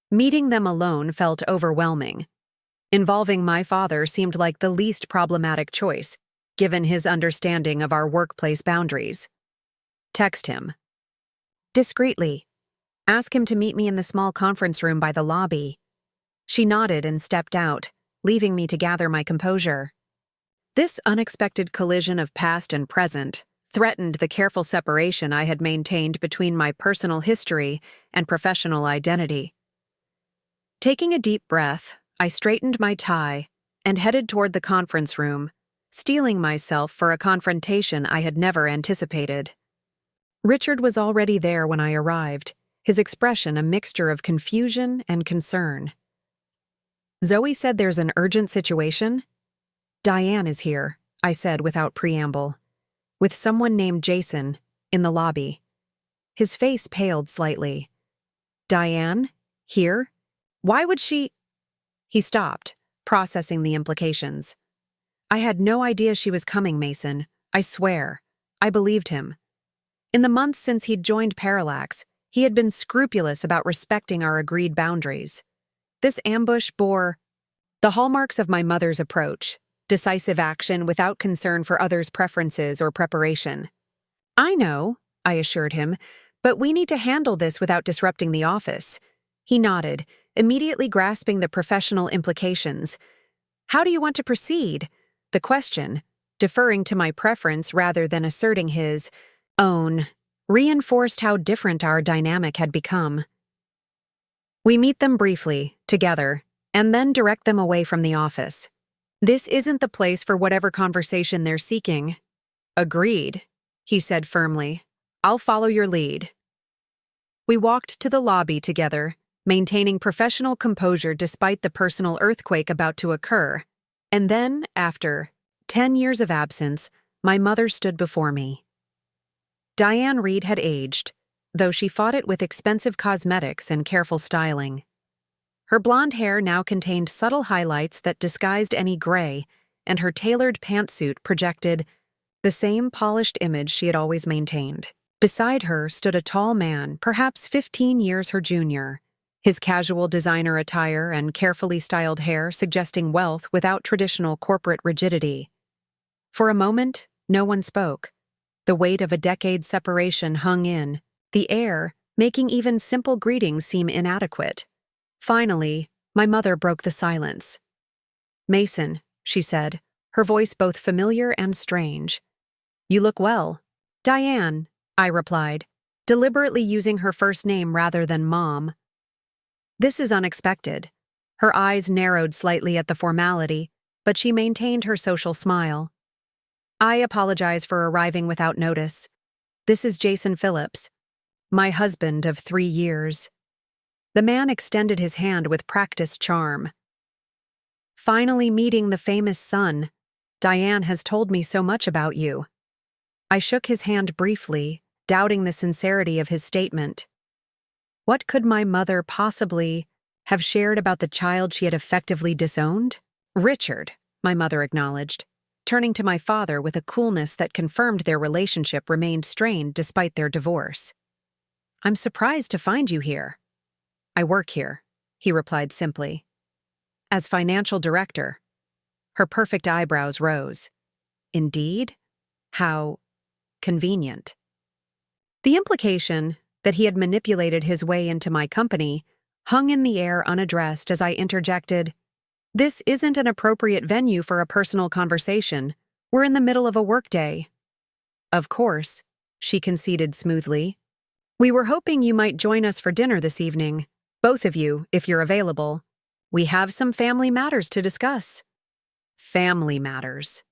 Meeting them alone felt overwhelming. Involving my father seemed like the least problematic choice, given his understanding of our workplace boundaries. "Text him. Discreetly. Ask him to meet me in the small conference room by the lobby." She nodded and stepped out, leaving me to gather my composure. This unexpected collision of past and present threatened the careful separation I had maintained between my personal history and professional identity. Taking a deep breath, I straightened my tie and headed toward the conference room, steeling myself for a confrontation I had never anticipated. Richard was already there when I arrived, his expression a mixture of confusion and concern. "Zoe said there's an urgent situation?" "Diane is here," I said without preamble. "With someone named Jason, in the lobby." His face paled slightly. "Diane? Here? Why would she—" He stopped, processing the implications. "I had no idea she was coming, Mason. I swear." I believed him. In the months since he'd joined Parallax, he had been scrupulous about respecting our agreed boundaries. This ambush bore the hallmarks of my mother's approach: decisive action without concern for others' preferences or preparation. "I know," I assured him, "but we need to handle this without disrupting the office." He nodded, immediately grasping the professional implications. "How do you want to proceed?" The question, deferring to my preference rather than asserting his own, reinforced how different our dynamic had become. "We meet them briefly, together, and then direct them away from the office." This isn't the place for whatever conversation they're seeking. Agreed, he said firmly. I'll follow your lead. We walked to the lobby together, maintaining professional composure despite the personal earthquake about to occur. And then, after 10 years of absence, my mother stood before me. Diane Reed had aged, though she fought it with expensive cosmetics and careful styling. Her blonde hair now contained subtle highlights that disguised any gray, and her tailored pantsuit projected the same polished image she had always maintained. Beside her stood a tall man, perhaps 15 years her junior, his casual designer attire and carefully styled hair suggesting wealth without traditional corporate rigidity. For a moment, no one spoke. The weight of a decade's separation hung in the air, making even simple greetings seem inadequate. Finally, my mother broke the silence. "Mason," she said, her voice both familiar and strange. "You look well." "Diane," I replied, deliberately using her first name rather than Mom. "This is unexpected." Her eyes narrowed slightly at the formality, but she maintained her social smile. "I apologize for arriving without notice. This is Jason Phillips, my husband of 3 years. The man extended his hand with practiced charm. "Finally meeting the famous son. Diane has told me so much about you." I shook his hand briefly, doubting the sincerity of his statement. What could my mother possibly have shared about the child she had effectively disowned? "Richard," my mother acknowledged, turning to my father with a coolness that confirmed their relationship remained strained despite their divorce. "I'm surprised to find you here." "I work here," he replied simply. "As financial director." Her perfect eyebrows rose. "Indeed? How convenient." The implication that he had manipulated his way into my company hung in the air unaddressed as I interjected, "This isn't an appropriate venue for a personal conversation. We're in the middle of a workday." "Of course," she conceded smoothly. "We were hoping you might join us for dinner this evening. Both of you, if you're available. We have some family matters to discuss." Family matters.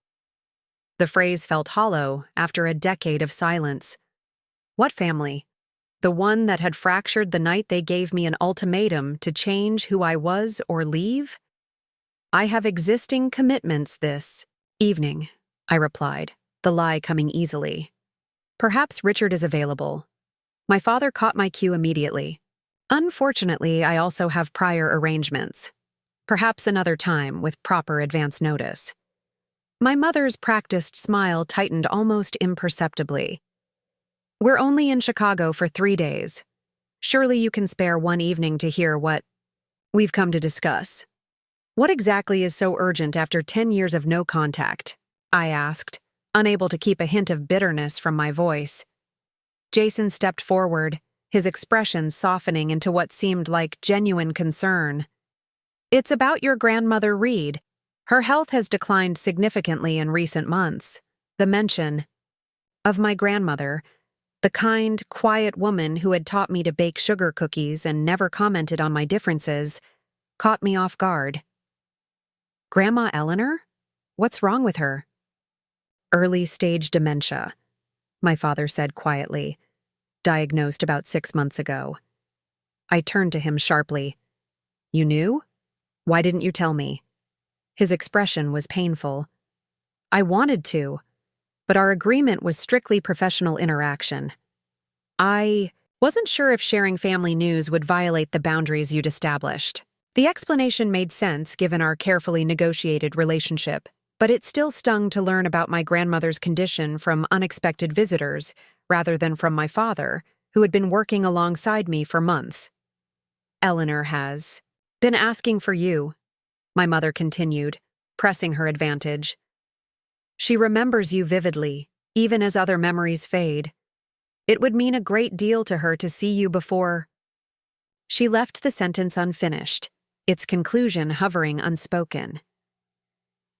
The phrase felt hollow after a decade of silence. What family? The one that had fractured the night they gave me an ultimatum to change who I was or leave? "I have existing commitments this evening," I replied, the lie coming easily. "Perhaps Richard is available." My father caught my cue immediately. "Unfortunately, I also have prior arrangements. Perhaps another time with proper advance notice." My mother's practiced smile tightened almost imperceptibly. "We're only in Chicago for 3 days. Surely you can spare one evening to hear what we've come to discuss." "What exactly is so urgent after 10 years of no contact?" I asked, unable to keep a hint of bitterness from my voice. Jason stepped forward, his expression softening into what seemed like genuine concern. "It's about your grandmother Reed. Her health has declined significantly in recent months." The mention of my grandmother, the kind, quiet woman who had taught me to bake sugar cookies and never commented on my differences, caught me off guard. "Grandma Eleanor? What's wrong with her?" "Early-stage dementia," my father said quietly, "diagnosed about 6 months ago." I turned to him sharply. "You knew? Why didn't you tell me?" His expression was painful. "I wanted to, but our agreement was strictly professional interaction. I wasn't sure if sharing family news would violate the boundaries you'd established." The explanation made sense given our carefully negotiated relationship, but it still stung to learn about my grandmother's condition from unexpected visitors rather than from my father, who had been working alongside me for months. "Eleanor has been asking for you," my mother continued, pressing her advantage. "She remembers you vividly, even as other memories fade. It would mean a great deal to her to see you before—" She left the sentence unfinished, its conclusion hovering unspoken.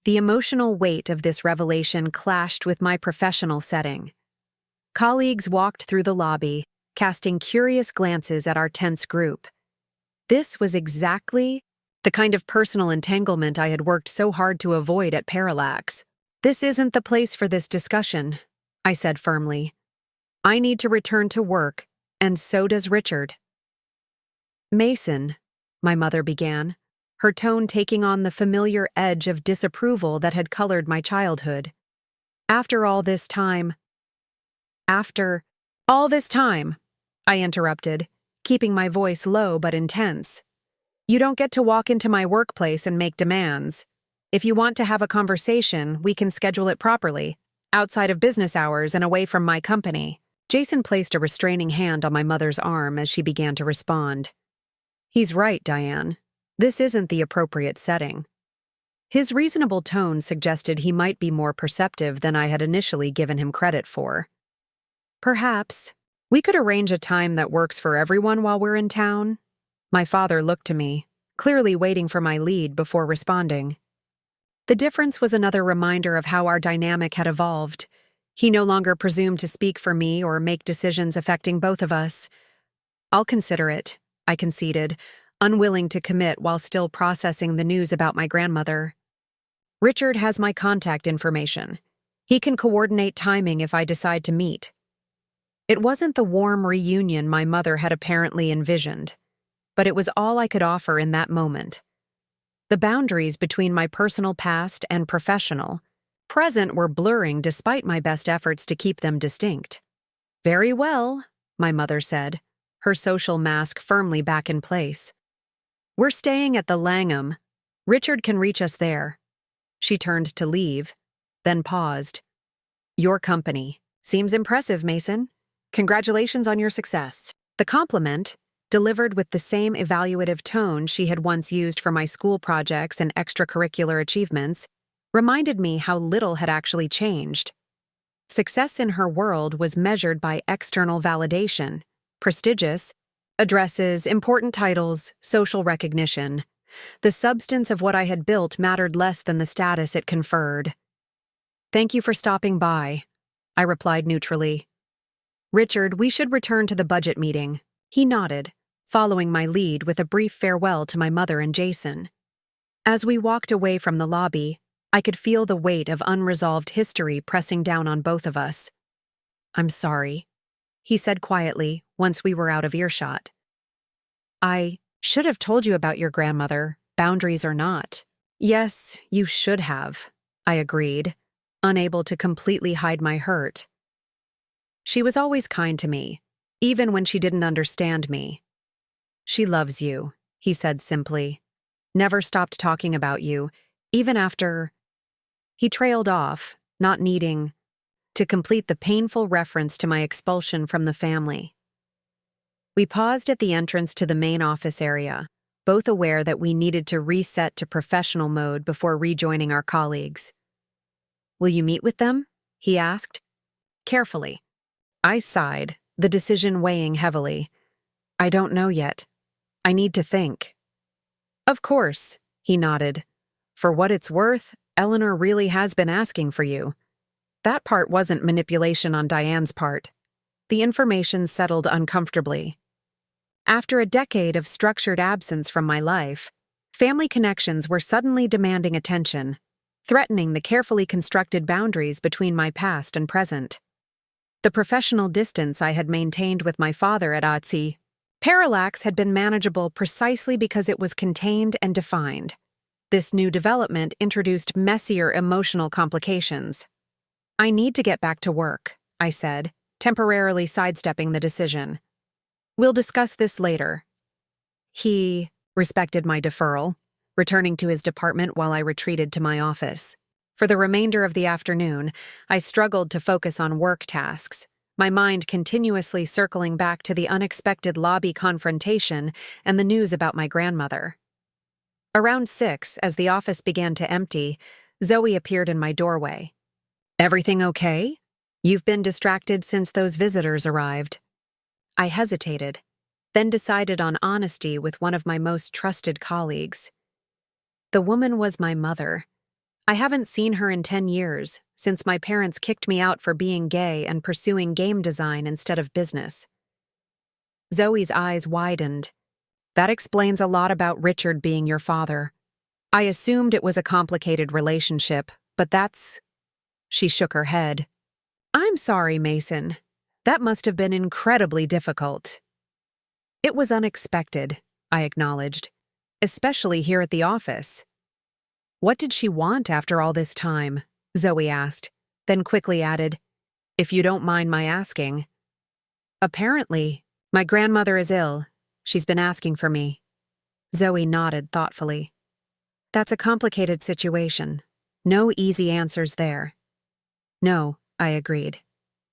The emotional weight of this revelation clashed with my professional setting. Colleagues walked through the lobby, casting curious glances at our tense group. This was exactly the kind of personal entanglement I had worked so hard to avoid at Parallax. "This isn't the place for this discussion," I said firmly. "I need to return to work, and so does Richard." "Mason," my mother began, her tone taking on the familiar edge of disapproval that had colored my childhood. After all this time, I interrupted, keeping my voice low but intense. "You don't get to walk into my workplace and make demands. If you want to have a conversation, we can schedule it properly, outside of business hours and away from my company." Jason placed a restraining hand on my mother's arm as she began to respond. "He's right, Diane. This isn't the appropriate setting." His reasonable tone suggested he might be more perceptive than I had initially given him credit for. "Perhaps. We could arrange a time that works for everyone while we're in town." My father looked to me, clearly waiting for my lead before responding. The difference was another reminder of how our dynamic had evolved. He no longer presumed to speak for me or make decisions affecting both of us. "I'll consider it," I conceded, unwilling to commit while still processing the news about my grandmother. "Richard has my contact information. He can coordinate timing if I decide to meet." It wasn't the warm reunion my mother had apparently envisioned, but it was all I could offer in that moment. The boundaries between my personal past and professional present were blurring despite my best efforts to keep them distinct. "Very well," my mother said, her social mask firmly back in place. "We're staying at the Langham. Richard can reach us there." She turned to leave, then paused. "Your company. Seems impressive, Mason. Congratulations on your success." The compliment, delivered with the same evaluative tone she had once used for my school projects and extracurricular achievements, reminded me how little had actually changed. Success in her world was measured by external validation, prestigious, addresses, important titles, social recognition. The substance of what I had built mattered less than the status it conferred. "Thank you for stopping by," I replied neutrally. "Richard, we should return to the budget meeting." He nodded, following my lead with a brief farewell to my mother and Jason. As we walked away from the lobby, I could feel the weight of unresolved history pressing down on both of us. "I'm sorry," he said quietly once we were out of earshot. "I should have told you about your grandmother, boundaries or not." "Yes, you should have," I agreed, unable to completely hide my hurt. "She was always kind to me, even when she didn't understand me." "She loves you," he said simply. "Never stopped talking about you, even after—" He trailed off, not needing to complete the painful reference to my expulsion from the family. We paused at the entrance to the main office area, both aware that we needed to reset to professional mode before rejoining our colleagues. "Will you meet with them?" he asked. Carefully. I sighed, the decision weighing heavily. "I don't know yet. I need to think." "Of course," he nodded. "For what it's worth, Eleanor really has been asking for you." That part wasn't manipulation on Diane's part. The information settled uncomfortably. After a decade of structured absence from my life, family connections were suddenly demanding attention, threatening the carefully constructed boundaries between my past and present. The professional distance I had maintained with my father at Otzi, Parallax had been manageable precisely because it was contained and defined. This new development introduced messier emotional complications. "I need to get back to work," I said, temporarily sidestepping the decision. "We'll discuss this later." He respected my deferral, returning to his department while I retreated to my office. For the remainder of the afternoon, I struggled to focus on work tasks, my mind continuously circling back to the unexpected lobby confrontation and the news about my grandmother. Around 6, as the office began to empty, Zoe appeared in my doorway. "Everything okay? You've been distracted since those visitors arrived." I hesitated, then decided on honesty with one of my most trusted colleagues. The woman was my mother. I haven't seen her in 10 years, since my parents kicked me out for being gay and pursuing game design instead of business. Zoe's eyes widened. That explains a lot about Richard being your father. I assumed it was a complicated relationship, but that's... She shook her head. I'm sorry, Mason. That must have been incredibly difficult. It was unexpected, I acknowledged, especially here at the office. What did she want after all this time? Zoe asked, then quickly added, if you don't mind my asking. Apparently, my grandmother is ill. She's been asking for me. Zoe nodded thoughtfully. That's a complicated situation. No easy answers there. No, I agreed.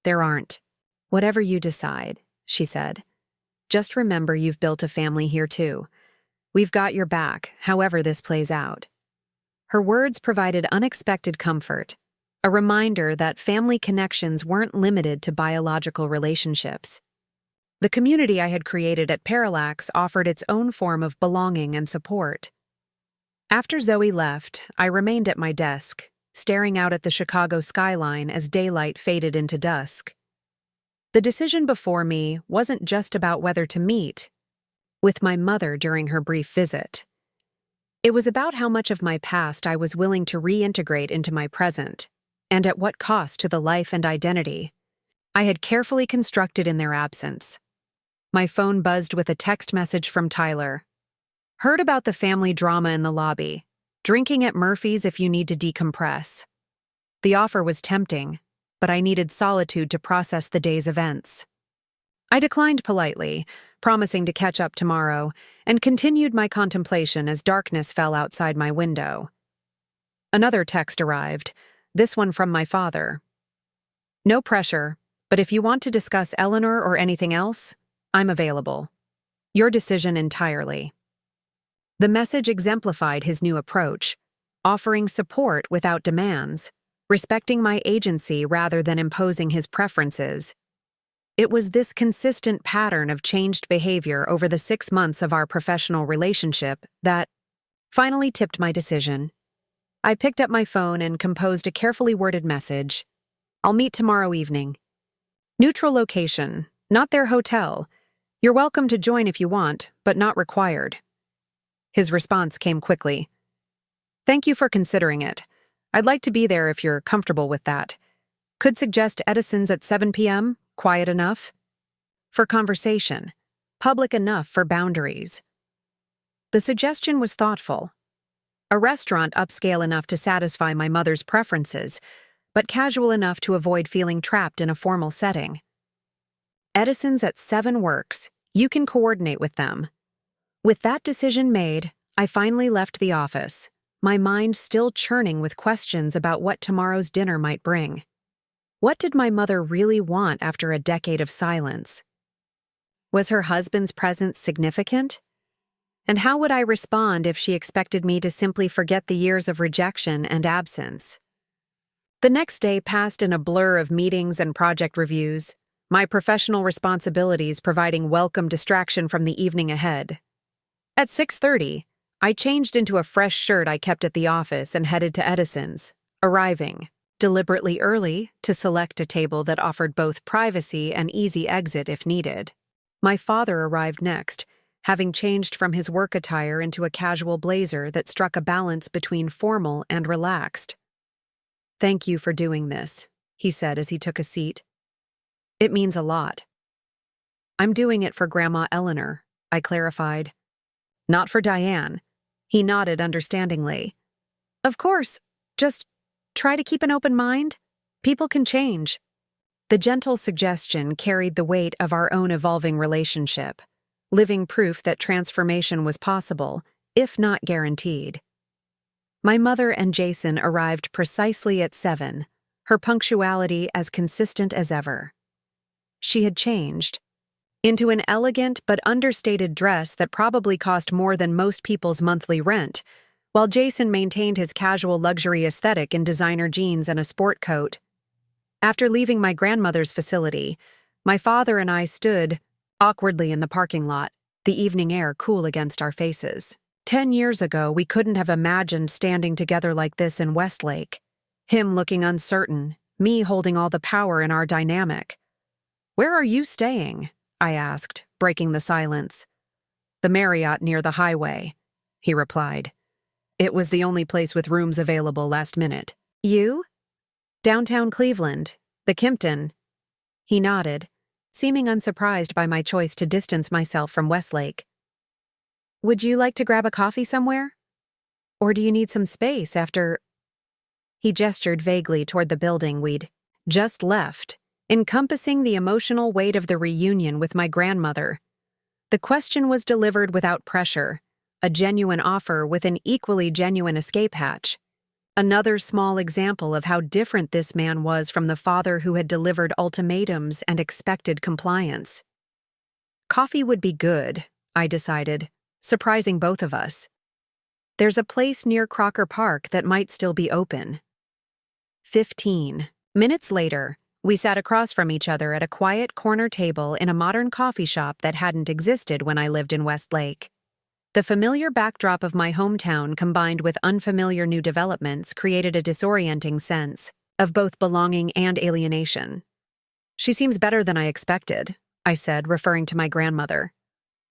There aren't. Whatever you decide, she said. Just remember you've built a family here too. We've got your back, however this plays out. Her words provided unexpected comfort, a reminder that family connections weren't limited to biological relationships. The community I had created at Parallax offered its own form of belonging and support. After Zoe left, I remained at my desk, staring out at the Chicago skyline as daylight faded into dusk. The decision before me wasn't just about whether to meet with my mother during her brief visit. It was about how much of my past I was willing to reintegrate into my present, and at what cost to the life and identity I had carefully constructed in their absence. My phone buzzed with a text message from Tyler. Heard about the family drama in the lobby. Drinking at Murphy's if you need to decompress. The offer was tempting, but I needed solitude to process the day's events. I declined politely, promising to catch up tomorrow, and continued my contemplation as darkness fell outside my window. Another text arrived, this one from my father. No pressure, but if you want to discuss Eleanor or anything else, I'm available. Your decision entirely. The message exemplified his new approach, offering support without demands, respecting my agency rather than imposing his preferences. It was this consistent pattern of changed behavior over the 6 months of our professional relationship that finally tipped my decision. I picked up my phone and composed a carefully worded message. I'll meet tomorrow evening. Neutral location, not their hotel. You're welcome to join if you want, but not required. His response came quickly. Thank you for considering it. I'd like to be there if you're comfortable with that. Could suggest Edison's at 7 p.m., quiet enough for conversation, public enough for boundaries. The suggestion was thoughtful. A restaurant upscale enough to satisfy my mother's preferences, but casual enough to avoid feeling trapped in a formal setting. Edison's at 7 works. You can coordinate with them. With that decision made, I finally left the office, my mind still churning with questions about what tomorrow's dinner might bring. What did my mother really want after a decade of silence? Was her husband's presence significant? And how would I respond if she expected me to simply forget the years of rejection and absence? The next day passed in a blur of meetings and project reviews, my professional responsibilities providing welcome distraction from the evening ahead. At 6:30, I changed into a fresh shirt I kept at the office and headed to Edison's, arriving deliberately early to select a table that offered both privacy and easy exit if needed. My father arrived next, having changed from his work attire into a casual blazer that struck a balance between formal and relaxed. Thank you for doing this, he said as he took a seat. It means a lot. I'm doing it for Grandma Eleanor, I clarified. Not for Diane. He nodded understandingly. Of course, just try to keep an open mind. People can change. The gentle suggestion carried the weight of our own evolving relationship, living proof that transformation was possible, if not guaranteed. My mother and Jason arrived precisely at 7, her punctuality as consistent as ever. She had changed into an elegant but understated dress that probably cost more than most people's monthly rent, while Jason maintained his casual luxury aesthetic in designer jeans and a sport coat. After leaving my grandmother's facility, my father and I stood awkwardly in the parking lot, the evening air cool against our faces. 10 years ago, we couldn't have imagined standing together like this in Westlake. Him looking uncertain, me holding all the power in our dynamic. Where are you staying? I asked, breaking the silence. "The Marriott near the highway," he replied. "It was the only place with rooms available last minute." "You?" "Downtown Cleveland, the Kimpton." He nodded, seeming unsurprised by my choice to distance myself from Westlake. "Would you like to grab a coffee somewhere? Or do you need some space after—" He gestured vaguely toward the building we'd just left, encompassing the emotional weight of the reunion with my grandmother. The question was delivered without pressure, a genuine offer with an equally genuine escape hatch. Another small example of how different this man was from the father who had delivered ultimatums and expected compliance. Coffee would be good, I decided, surprising both of us. There's a place near Crocker Park that might still be open. 15 minutes later, we sat across from each other at a quiet corner table in a modern coffee shop that hadn't existed when I lived in Westlake. The familiar backdrop of my hometown combined with unfamiliar new developments created a disorienting sense of both belonging and alienation. "She seems better than I expected," I said, referring to my grandmother.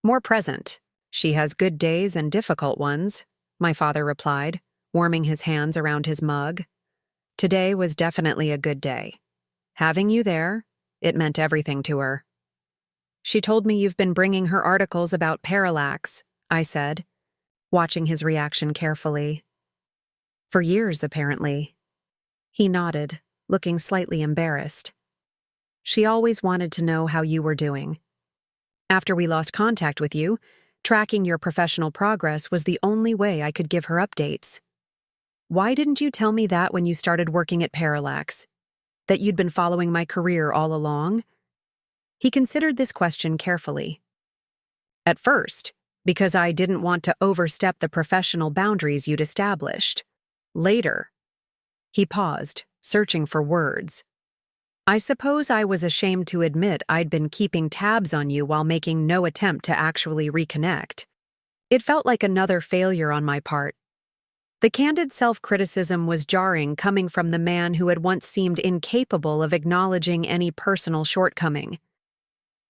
"More present. She has good days and difficult ones," my father replied, warming his hands around his mug. Today was definitely a good day. Having you there, it meant everything to her. "She told me you've been bringing her articles about parallax," I said, watching his reaction carefully. "For years, apparently." He nodded, looking slightly embarrassed. "She always wanted to know how you were doing. After we lost contact with you, tracking your professional progress was the only way I could give her updates." "Why didn't you tell me that when you started working at Parallax? That you'd been following my career all along?" He considered this question carefully. "At first, because I didn't want to overstep the professional boundaries you'd established. Later." He paused, searching for words. "I suppose I was ashamed to admit I'd been keeping tabs on you while making no attempt to actually reconnect. It felt like another failure on my part." The candid self-criticism was jarring coming from the man who had once seemed incapable of acknowledging any personal shortcoming.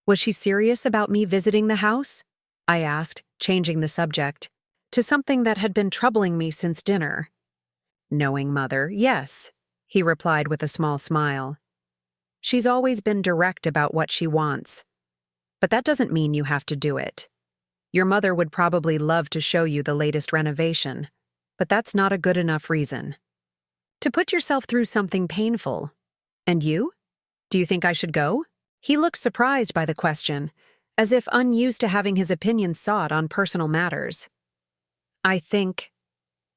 "Was she serious about me visiting the house?" I asked, changing the subject to something that had been troubling me since dinner. "Knowing mother, yes," he replied with a small smile. "She's always been direct about what she wants. But that doesn't mean you have to do it. Your mother would probably love to show you the latest renovation, but that's not a good enough reason to put yourself through something painful. And you? Do you think I should go?" He looked surprised by the question, as if unused to having his opinion sought on personal matters. "I think,"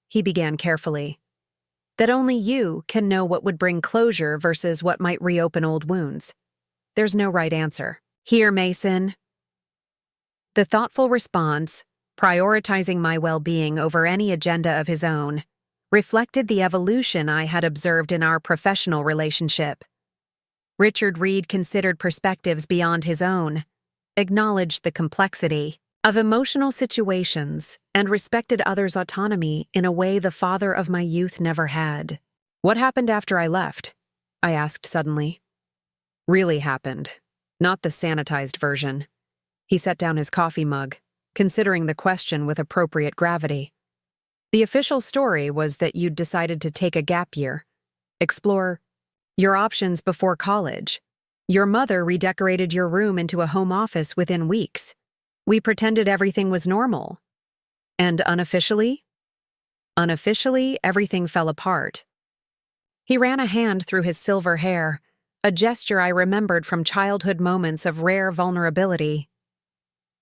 he began carefully, "that only you can know what would bring closure versus what might reopen old wounds. There's no right answer." "Here, Mason." The thoughtful response, prioritizing my well-being over any agenda of his own, reflected the evolution I had observed in our professional relationship. Richard Reed considered perspectives beyond his own, acknowledged the complexity of emotional situations, and respected others' autonomy in a way the father of my youth never had. "What happened after I left?" I asked suddenly. "Really happened, not the sanitized version." He set down his coffee mug, considering the question with appropriate gravity. "The official story was that you'd decided to take a gap year, explore your options before college. Your mother redecorated your room into a home office within weeks. We pretended everything was normal. And unofficially? Unofficially, everything fell apart." He ran a hand through his silver hair, a gesture I remembered from childhood moments of rare vulnerability.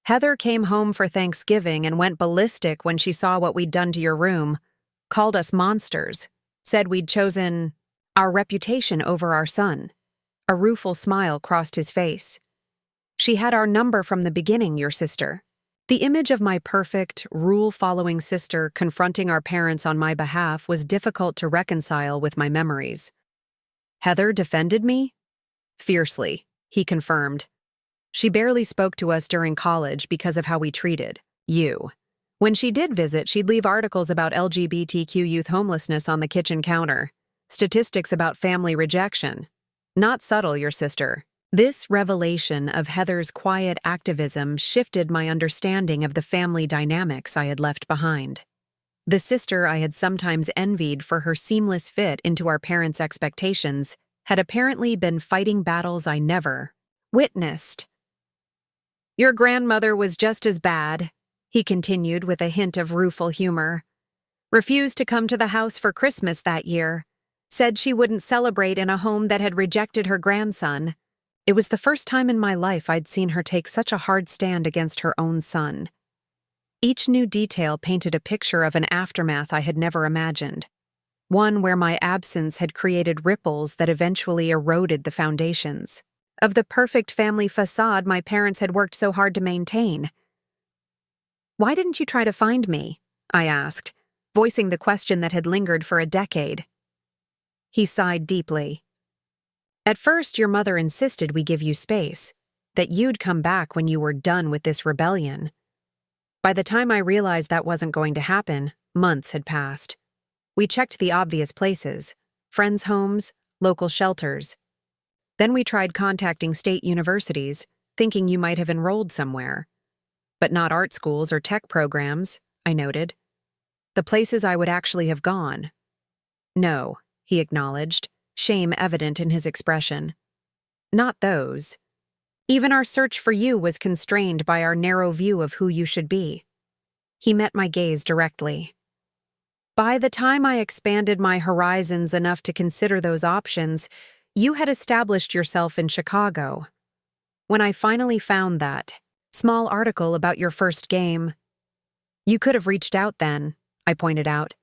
"Heather came home for Thanksgiving and went ballistic when she saw what we'd done to your room, called us monsters, said we'd chosen our reputation over our son." A rueful smile crossed his face. "She had our number from the beginning, your sister." The image of my perfect, rule-following sister confronting our parents on my behalf was difficult to reconcile with my memories. "Heather defended me?" "Fiercely," he confirmed. "She barely spoke to us during college because of how we treated you. When she did visit, she'd leave articles about LGBTQ youth homelessness on the kitchen counter, statistics about family rejection. Not subtle, your sister. This revelation of Heather's quiet activism shifted my understanding of the family dynamics I had left behind. The sister I had sometimes envied for her seamless fit into our parents' expectations had apparently been fighting battles I never witnessed. "Your grandmother was just as bad," he continued with a hint of rueful humor. "Refused to come to the house for Christmas that year. Said she wouldn't celebrate in a home that had rejected her grandson." It was the first time in my life I'd seen her take such a hard stand against her own son. Each new detail painted a picture of an aftermath I had never imagined, one where my absence had created ripples that eventually eroded the foundations of the perfect family facade my parents had worked so hard to maintain. "Why didn't you try to find me?" I asked, voicing the question that had lingered for a decade. He sighed deeply. "At first, your mother insisted we give you space, that you'd come back when you were done with this rebellion. By the time I realized that wasn't going to happen, months had passed. We checked the obvious places: friends' homes, local shelters. Then we tried contacting state universities, thinking you might have enrolled somewhere. But not art schools or tech programs," I noted. "The places I would actually have gone." "No," he acknowledged, shame evident in his expression. "Not those. Even our search for you was constrained by our narrow view of who you should be." He met my gaze directly. "By the time I expanded my horizons enough to consider those options, you had established yourself in Chicago. When I finally found that small article about your first game—" "You could have reached out then," I pointed out.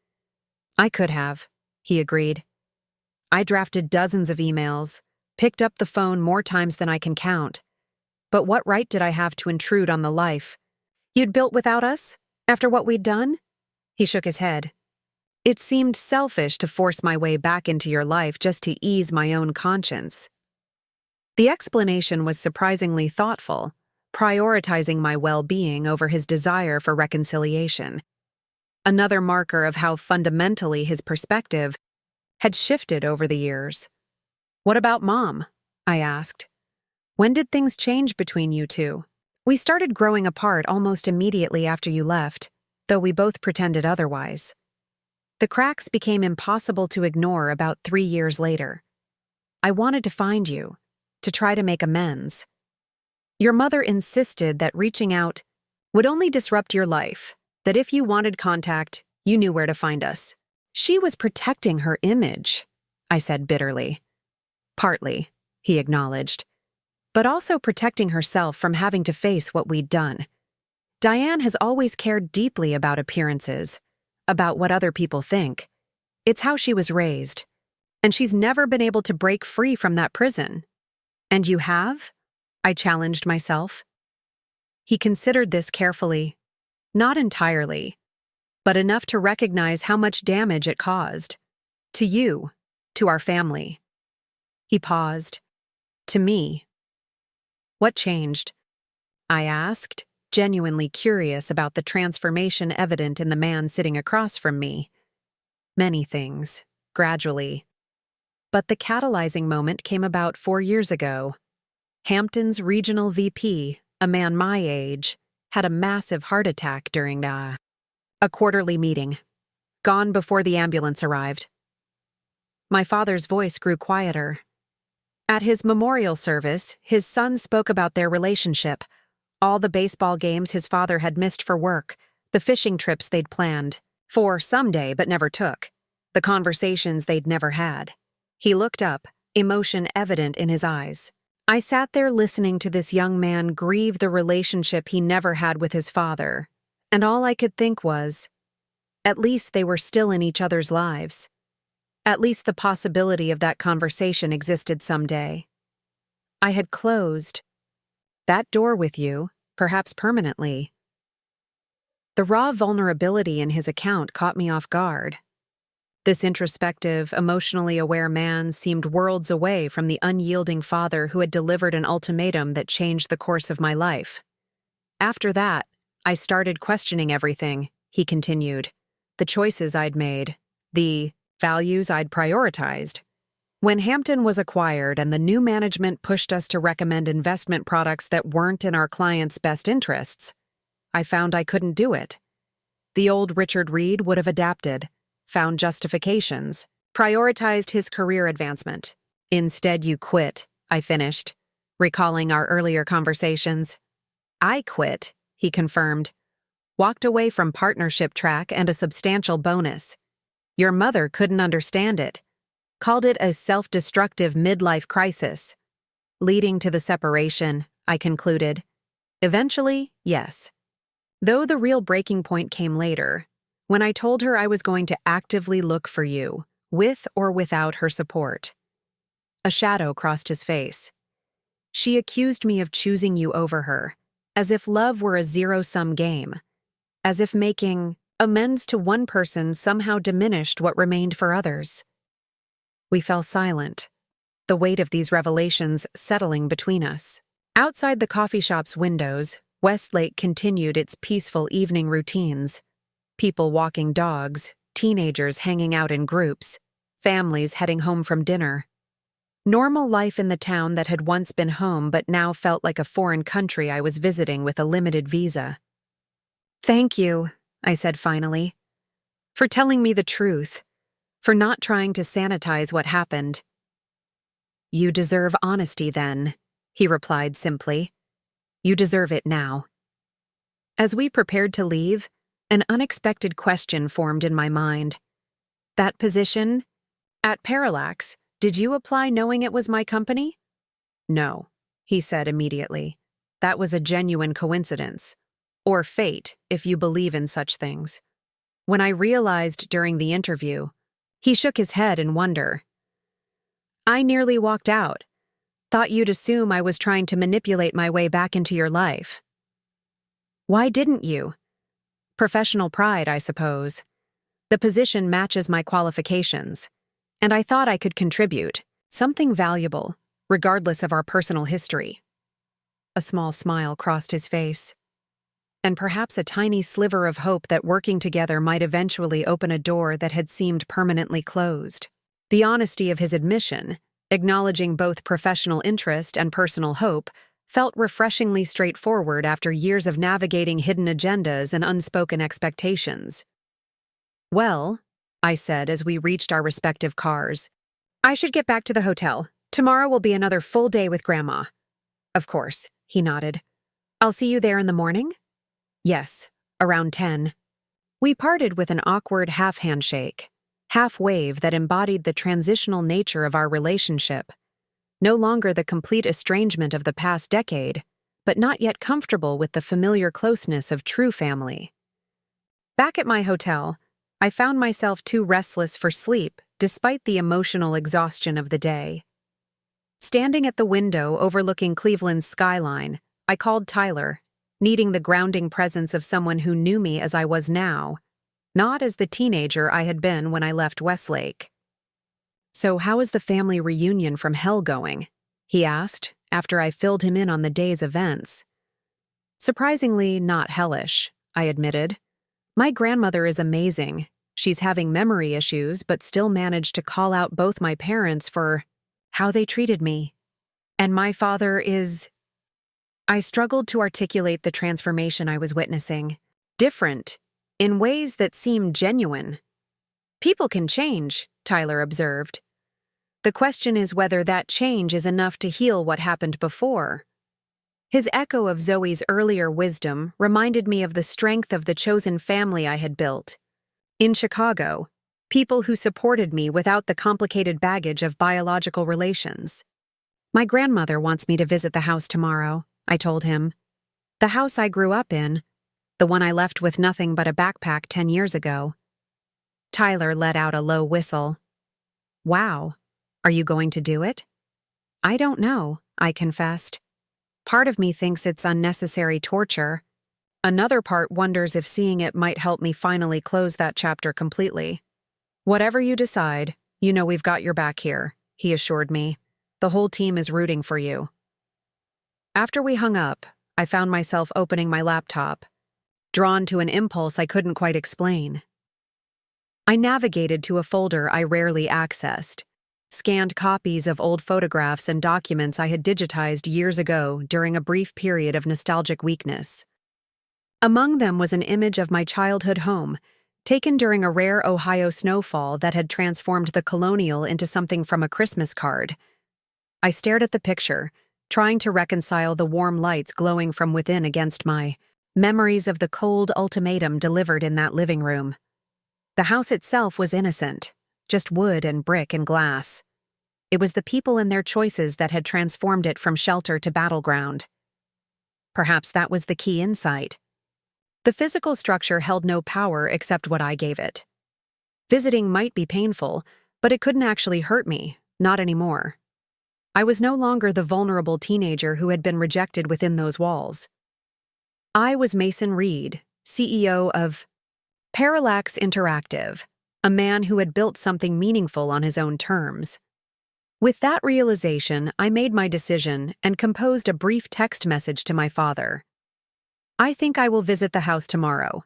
"I could have," he agreed. "I drafted dozens of emails, picked up the phone more times than I can count. But what right did I have to intrude on the life you'd built without us, after what we'd done?" He shook his head. "It seemed selfish to force my way back into your life just to ease my own conscience." The explanation was surprisingly thoughtful, prioritizing my well-being over his desire for reconciliation. Another marker of how fundamentally his perspective had shifted over the years. "What about Mom?" I asked. "When did things change between you two?" "We started growing apart almost immediately after you left, though we both pretended otherwise. The cracks became impossible to ignore about 3 years later. I wanted to find you, to try to make amends. Your mother insisted that reaching out would only disrupt your life, that if you wanted contact, you knew where to find us." "She was protecting her image," I said bitterly. "Partly," he acknowledged, "but also protecting herself from having to face what we'd done. Diane has always cared deeply about appearances, about what other people think. It's how she was raised, and she's never been able to break free from that prison." "And you have?" I challenged myself. He considered this carefully. "Not entirely, but enough to recognize how much damage it caused. To you, to our family." He paused. "To me." "What changed?" I asked, genuinely curious about the transformation evident in the man sitting across from me. "Many things, gradually. But the catalyzing moment came about 4 years ago. Hampton's regional VP, a man my age, had a massive heart attack during a quarterly meeting. Gone before the ambulance arrived." My father's voice grew quieter. At his memorial service, his son spoke about their relationship, all the baseball games his father had missed for work, the fishing trips they'd planned for someday but never took, the conversations they'd never had. He looked up, emotion evident in his eyes. I sat there listening to this young man grieve the relationship he never had with his father, and all I could think was, at least they were still in each other's lives. At least the possibility of that conversation existed someday. I had closed that door with you, perhaps permanently. The raw vulnerability in his account caught me off guard. This introspective, emotionally aware man seemed worlds away from the unyielding father who had delivered an ultimatum that changed the course of my life. After that, I started questioning everything, he continued. The choices I'd made, the values I'd prioritized. When Hampton was acquired and the new management pushed us to recommend investment products that weren't in our clients' best interests, I found I couldn't do it. The old Richard Reed would have adapted, found justifications, prioritized his career advancement. Instead, you quit, I finished, recalling our earlier conversations. I quit, he confirmed. Walked away from partnership track and a substantial bonus. Your mother couldn't understand it. Called it a self-destructive midlife crisis. Leading to the separation, I concluded. Eventually, yes. Though the real breaking point came later, when I told her I was going to actively look for you, with or without her support. A shadow crossed his face. She accused me of choosing you over her, as if love were a zero-sum game, as if making amends to one person somehow diminished what remained for others. We fell silent, the weight of these revelations settling between us. Outside the coffee shop's windows, Westlake continued its peaceful evening routines. People walking dogs, teenagers hanging out in groups, families heading home from dinner. Normal life in the town that had once been home but now felt like a foreign country I was visiting with a limited visa. Thank you, I said finally, for telling me the truth, for not trying to sanitize what happened. You deserve honesty then, he replied simply. You deserve it now. As we prepared to leave, an unexpected question formed in my mind. That position? At Parallax, did you apply knowing it was my company? No, he said immediately. That was a genuine coincidence. Or fate, if you believe in such things. When I realized during the interview, he shook his head in wonder. I nearly walked out. Thought you'd assume I was trying to manipulate my way back into your life. Why didn't you? Professional pride, I suppose. The position matches my qualifications, and I thought I could contribute, something valuable, regardless of our personal history. A small smile crossed his face, and perhaps a tiny sliver of hope that working together might eventually open a door that had seemed permanently closed. The honesty of his admission, acknowledging both professional interest and personal hope, felt refreshingly straightforward after years of navigating hidden agendas and unspoken expectations. Well, I said as we reached our respective cars, I should get back to the hotel. Tomorrow will be another full day with Grandma. Of course, he nodded. I'll see you there in the morning? Yes, around 10. We parted with an awkward half-handshake, half-wave that embodied the transitional nature of our relationship. No longer the complete estrangement of the past decade, but not yet comfortable with the familiar closeness of true family. Back at my hotel, I found myself too restless for sleep despite the emotional exhaustion of the day. Standing at the window overlooking Cleveland's skyline, I called Tyler, needing the grounding presence of someone who knew me as I was now, not as the teenager I had been when I left Westlake. So how is the family reunion from hell going? He asked, after I filled him in on the day's events. Surprisingly not hellish, I admitted. My grandmother is amazing. She's having memory issues, but still managed to call out both my parents for how they treated me. And my father is... I struggled to articulate the transformation I was witnessing. Different, in ways that seemed genuine. People can change, Tyler observed. The question is whether that change is enough to heal what happened before. His echo of Zoe's earlier wisdom reminded me of the strength of the chosen family I had built. In Chicago, people who supported me without the complicated baggage of biological relations. My grandmother wants me to visit the house tomorrow, I told him. The house I grew up in, the one I left with nothing but a backpack 10 years ago. Tyler let out a low whistle. Wow, are you going to do it? I don't know, I confessed. Part of me thinks it's unnecessary torture. Another part wonders if seeing it might help me finally close that chapter completely. Whatever you decide, you know we've got your back here, he assured me. The whole team is rooting for you. After we hung up, I found myself opening my laptop, drawn to an impulse I couldn't quite explain. I navigated to a folder I rarely accessed, scanned copies of old photographs and documents I had digitized years ago during a brief period of nostalgic weakness. Among them was an image of my childhood home, taken during a rare Ohio snowfall that had transformed the Colonial into something from a Christmas card. I stared at the picture, trying to reconcile the warm lights glowing from within against my memories of the cold ultimatum delivered in that living room. The house itself was innocent, just wood and brick and glass. It was the people and their choices that had transformed it from shelter to battleground. Perhaps that was the key insight. The physical structure held no power except what I gave it. Visiting might be painful, but it couldn't actually hurt me, not anymore. I was no longer the vulnerable teenager who had been rejected within those walls. I was Mason Reed, CEO of Parallax Interactive, a man who had built something meaningful on his own terms. With that realization, I made my decision and composed a brief text message to my father. "I think I will visit the house tomorrow.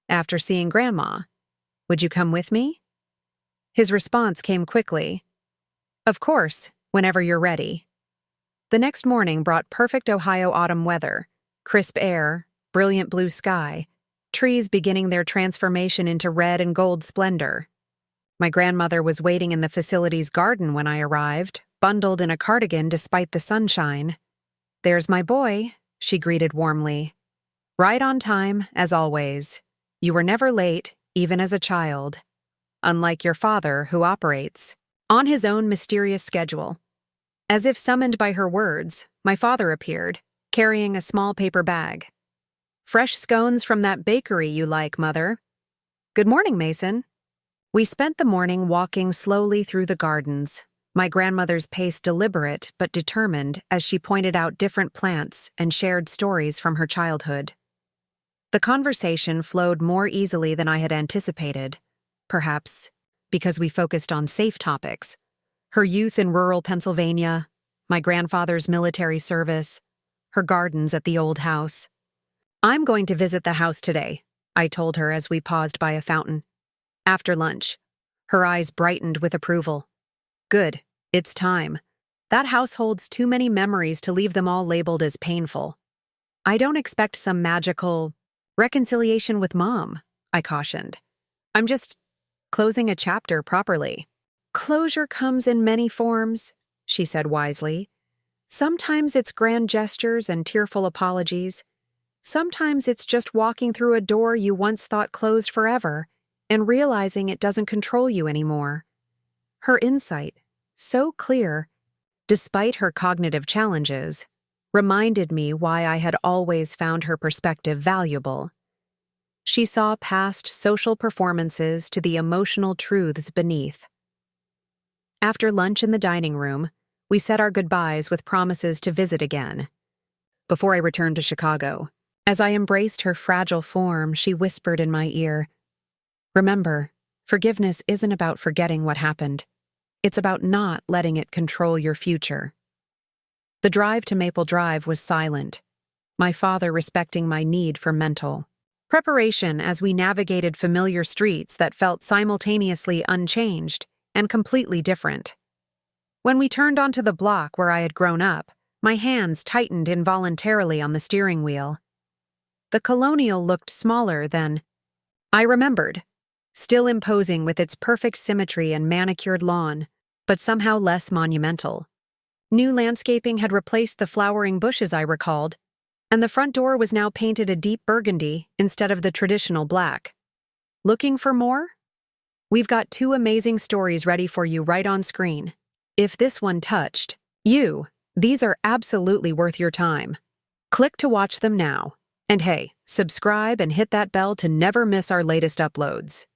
After seeing Grandma, would you come with me?" His response came quickly. "Of course, whenever you're ready." The next morning brought perfect Ohio autumn weather, crisp air, brilliant blue sky, trees beginning their transformation into red and gold splendor. My grandmother was waiting in the facility's garden when I arrived, bundled in a cardigan despite the sunshine. "There's my boy," she greeted warmly. "Right on time, as always. You were never late, even as a child. Unlike your father, who operates on his own mysterious schedule." As if summoned by her words, my father appeared, carrying a small paper bag. "Fresh scones from that bakery you like, Mother." "Good morning, Mason." We spent the morning walking slowly through the gardens, my grandmother's pace deliberate but determined as she pointed out different plants and shared stories from her childhood. The conversation flowed more easily than I had anticipated, perhaps because we focused on safe topics: her youth in rural Pennsylvania, my grandfather's military service, her gardens at the old house. "I'm going to visit the house today," I told her as we paused by a fountain. After lunch, her eyes brightened with approval. "Good, it's time. That house holds too many memories to leave them all labeled as painful." "I don't expect some magical reconciliation with Mom," I cautioned. "I'm just closing a chapter properly." "Closure comes in many forms," she said wisely. "Sometimes it's grand gestures and tearful apologies. Sometimes it's just walking through a door you once thought closed forever and realizing it doesn't control you anymore." Her insight, so clear, despite her cognitive challenges, reminded me why I had always found her perspective valuable. She saw past social performances to the emotional truths beneath. After lunch in the dining room, we said our goodbyes with promises to visit again. Before I returned to Chicago, as I embraced her fragile form, she whispered in my ear, "Remember, forgiveness isn't about forgetting what happened. It's about not letting it control your future." The drive to Maple Drive was silent, my father respecting my need for mental preparation as we navigated familiar streets that felt simultaneously unchanged and completely different. When we turned onto the block where I had grown up, my hands tightened involuntarily on the steering wheel. The Colonial looked smaller than I remembered, still imposing with its perfect symmetry and manicured lawn, but somehow less monumental. New landscaping had replaced the flowering bushes I recalled, and the front door was now painted a deep burgundy instead of the traditional black. Looking for more? We've got 2 amazing stories ready for you right on screen. If this one touched you, these are absolutely worth your time. Click to watch them now. And hey, subscribe and hit that bell to never miss our latest uploads.